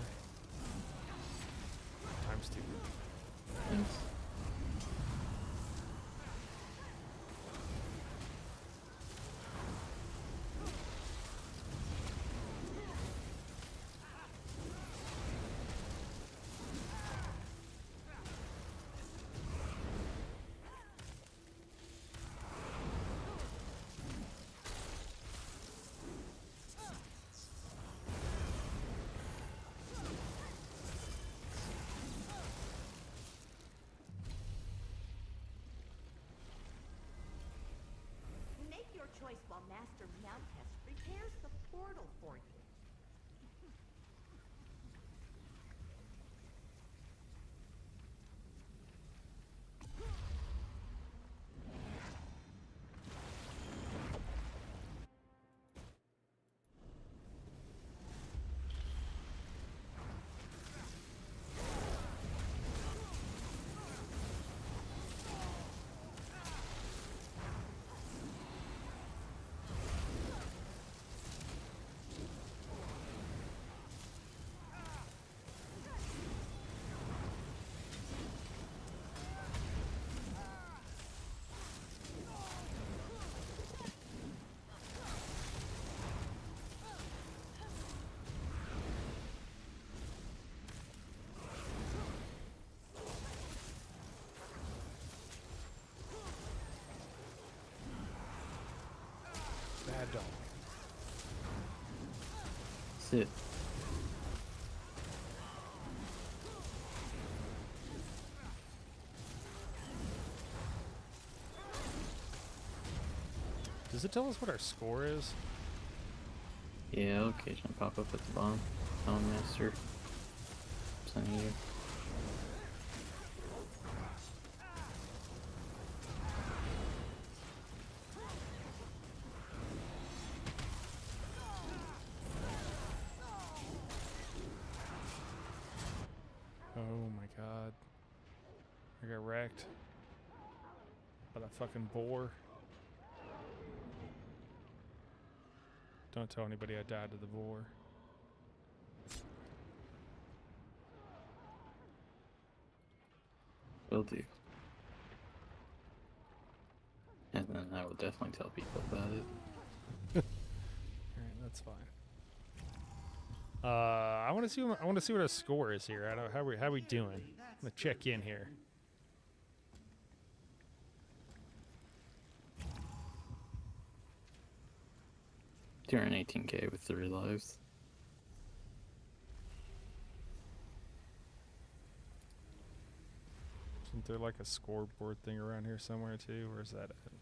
Times 2. Thanks. don't. Sit. Does it tell us what our score is? Yeah, occasionally pop up at the bottom. Master. Sending you. Oh my god. I got wrecked by that fucking boar. Don't tell anybody I died to the boar. Will do. And then I will definitely tell people about it. Alright, that's fine. I want to see. I want to see what our score is here. I don't. How we doing? I'm gonna check in here. During 18k with 3 lives. Isn't there like a scoreboard thing around here somewhere too? Where's that at?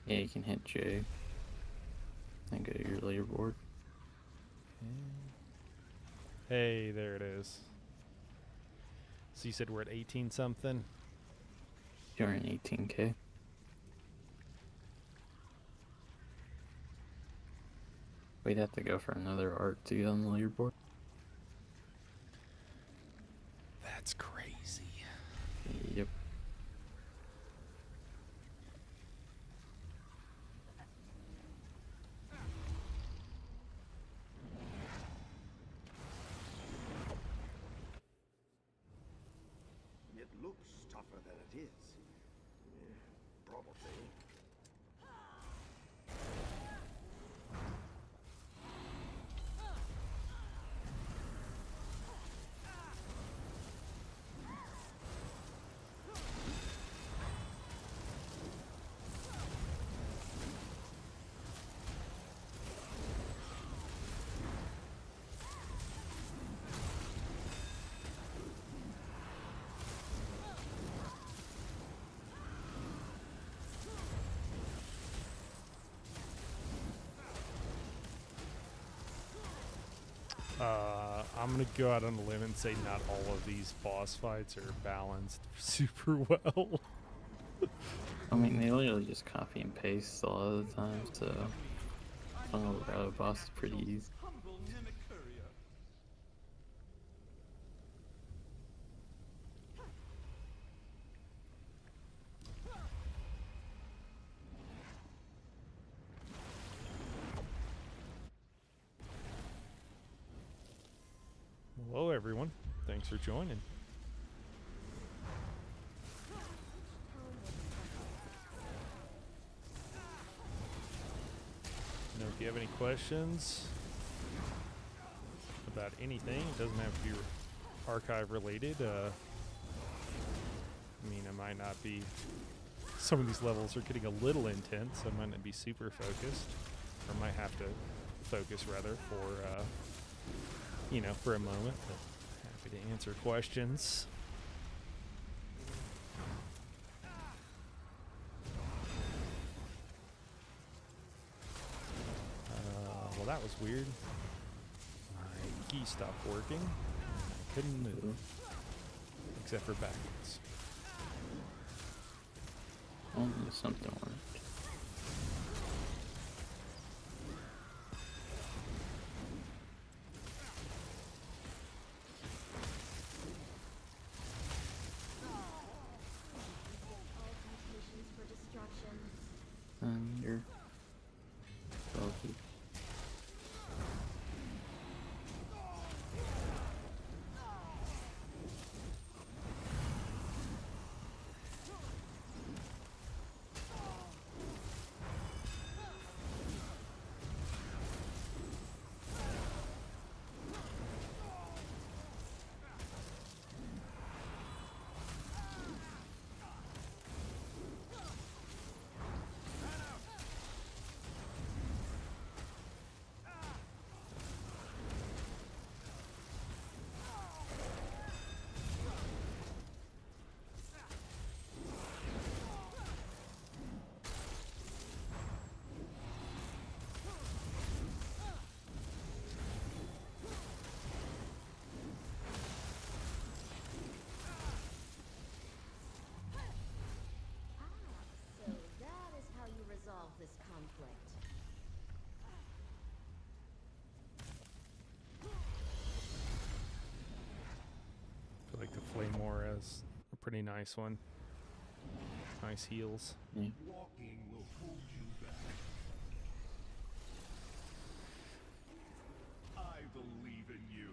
Yeah, you can hit J and go to your leaderboard. Hey, there it is. So you said we're at 18 something? During 18k. We'd have to go for another art to get on the leaderboard. That's crazy. Yep. It looks tougher than it is. Yeah, probably. I'm gonna go out on a limb and say not all of these boss fights are balanced super well. I mean, they literally just copy and paste a lot of the time, so funnel route of boss is pretty easy. Humble mimic courier. Hello, everyone. Thanks for joining. You know, if you have any questions about anything, it doesn't have to be archive related. I mean, I might not be. Some of these levels are getting a little intense. I might not be super focused, or might have to focus rather for, you know, for a moment. But happy to answer questions. Well, that was weird. My key stopped working. I couldn't move, except for backwards. Only something worked. Missions for destruction. And you're salty. conflict. I feel like the Flamore is a pretty nice one. Nice heals. Yeah. Walking will hold you back. I believe in you.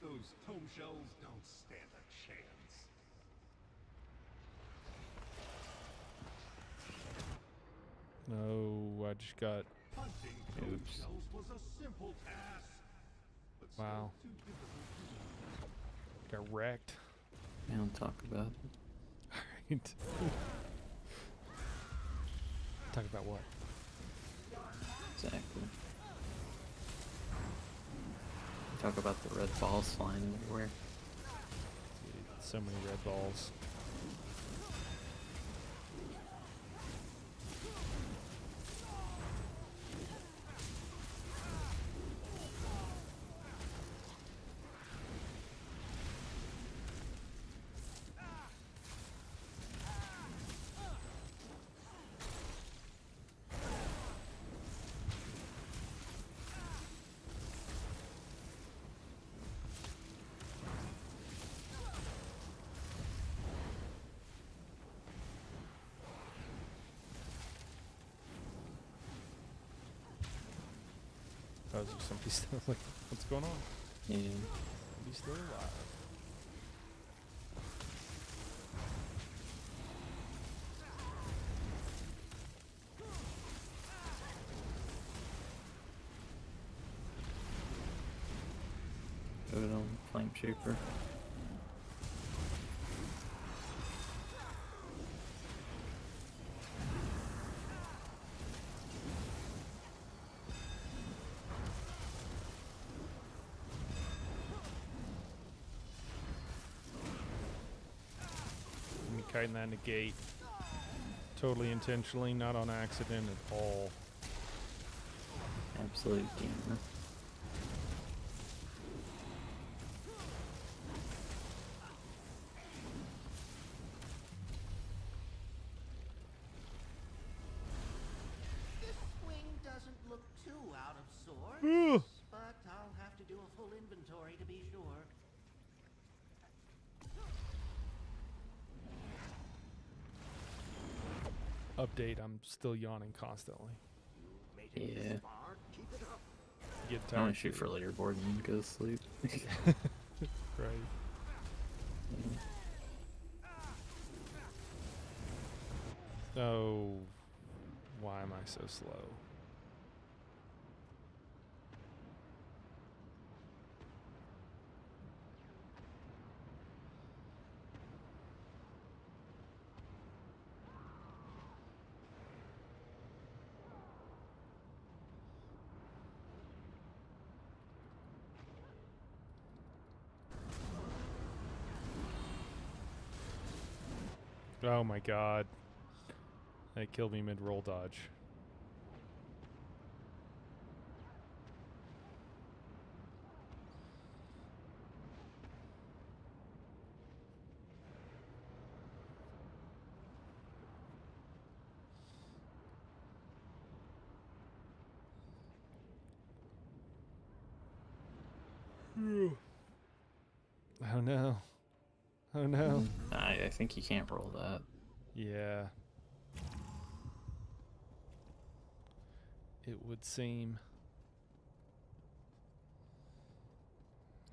Those tome shells don't stand a chance. No, I just got. Hunting tome Oops. shells was a simple task. But still Wow. too difficult to do. Got wrecked. We don't talk about it. Alright. Talk about what? Exactly. Talk about the red balls flying everywhere. Dude, so many red balls. Oh, is there somebody still like, what's going on? Yeah. Somebody's still alive. Good old Flame Shaper. Me kiting that negate. Totally intentionally, not on accident at all. Absolute gamer. This swing doesn't look too out of sorts, but I'll have to do a full inventory to be sure. Update, I'm still yawning constantly. Made it Yeah. this far. Keep it up. Get I want tired. to shoot for leaderboard and then go to sleep. Right. Oh, why am I so slow? Oh my god. That killed me mid-roll dodge. Oh no. Oh no. I think you can't roll that. Yeah. It would seem.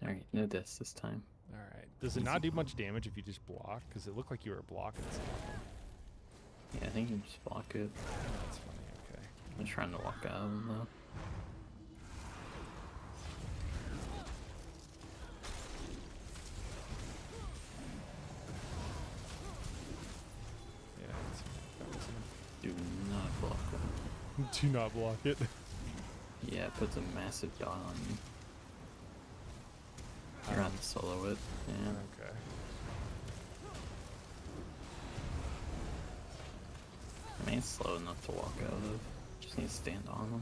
Alright, no deaths this time. Alright. Does it not do much damage if you just block? Because it looked like you were blocking something. Yeah, I think you just block it. That's funny, okay. I'm trying to walk out of them though. Yeah, that was Do not block them. Do not block it. Yeah, it puts a massive dot on you. You're on to solo it. Yeah. Okay. I mean, it's slow enough to walk out of. Just need to stand on them.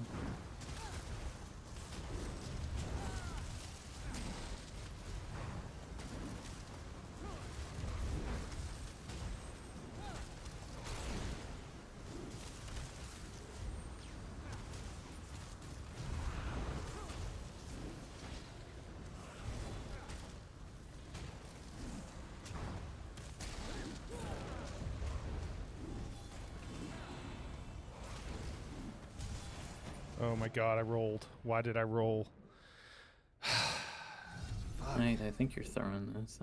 Oh my god, I rolled. Why did I roll? I think you're throwing this.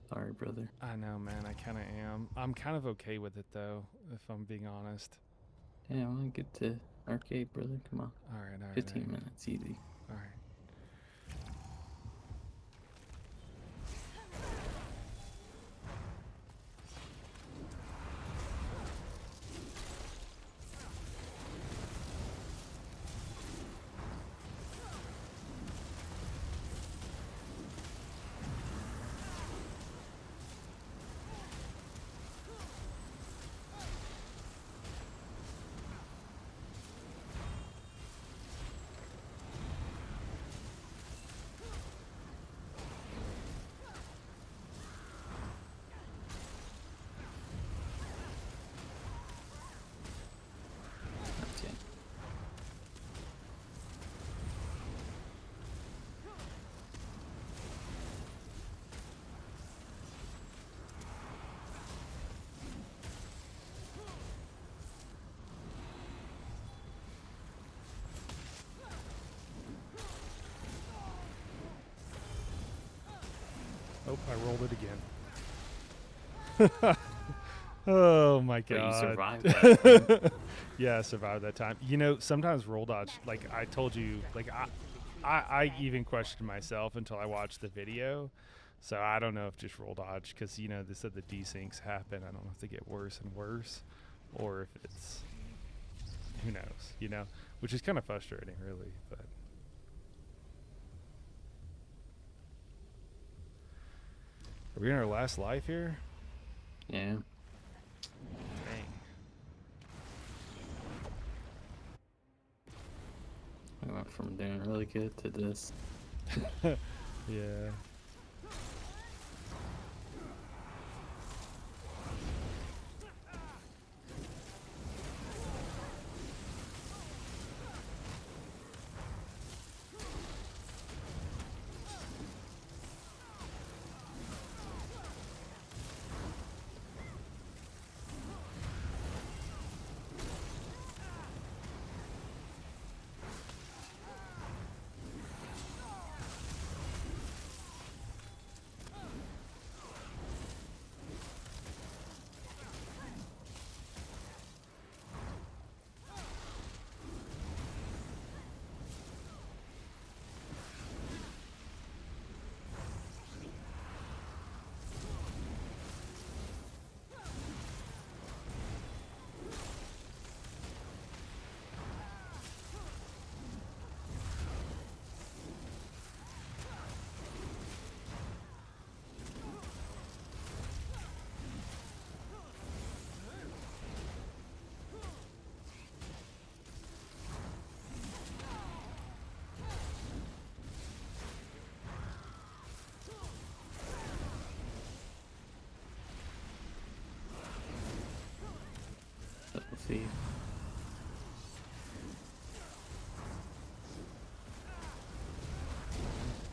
Sorry, brother. I know, man. I kind of am. I'm kind of okay with it, though, if I'm being honest. Yeah, I want to get to arcade, brother. Come on. All right, all right. 15 minutes, easy. All right. That's it. Oh, I rolled it again. Oh my But you god. survived that time. Yeah, I survived that time. You know, sometimes roll dodge, like I told you, like I even questioned myself until I watched the video. So I don't know if just roll dodge, because, you know, they said the desyncs happen. I don't know if they get worse and worse, or if it's, who knows, you know, which is kind of frustrating, really. But are we in our last life here? Yeah. Dang. We went from doing really good to this. Yeah. But we'll see.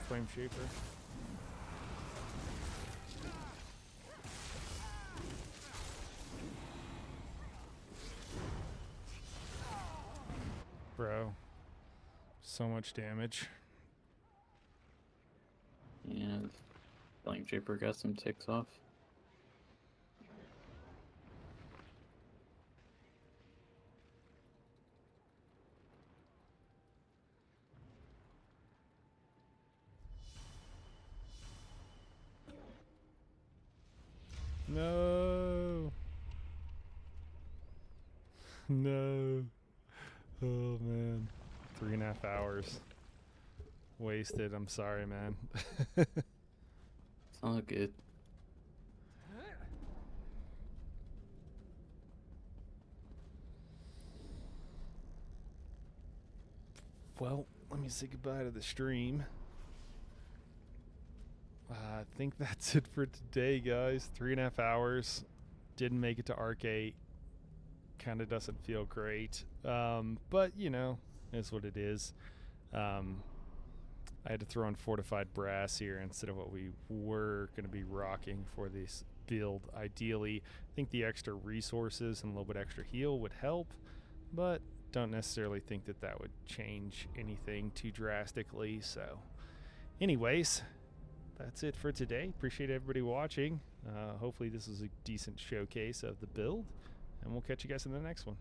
Flame Shaper. Bro, so much damage. Yeah. Flame Shaper got some ticks off. No. No. Oh man. 3.5 hours. Wasted. I'm sorry, man. It's all good. Well, let me say goodbye to the stream. I think that's it for today, guys. 3.5 hours. Didn't make it to Arc 8. Kind of doesn't feel great. But, you know, it's what it is. I had to throw in fortified brass here instead of what we were going to be rocking for this build. Ideally, I think the extra resources and a little bit extra heal would help. But don't necessarily think that that would change anything too drastically. So, anyways, that's it for today. Appreciate everybody watching. Hopefully this was a decent showcase of the build, and we'll catch you guys in the next one.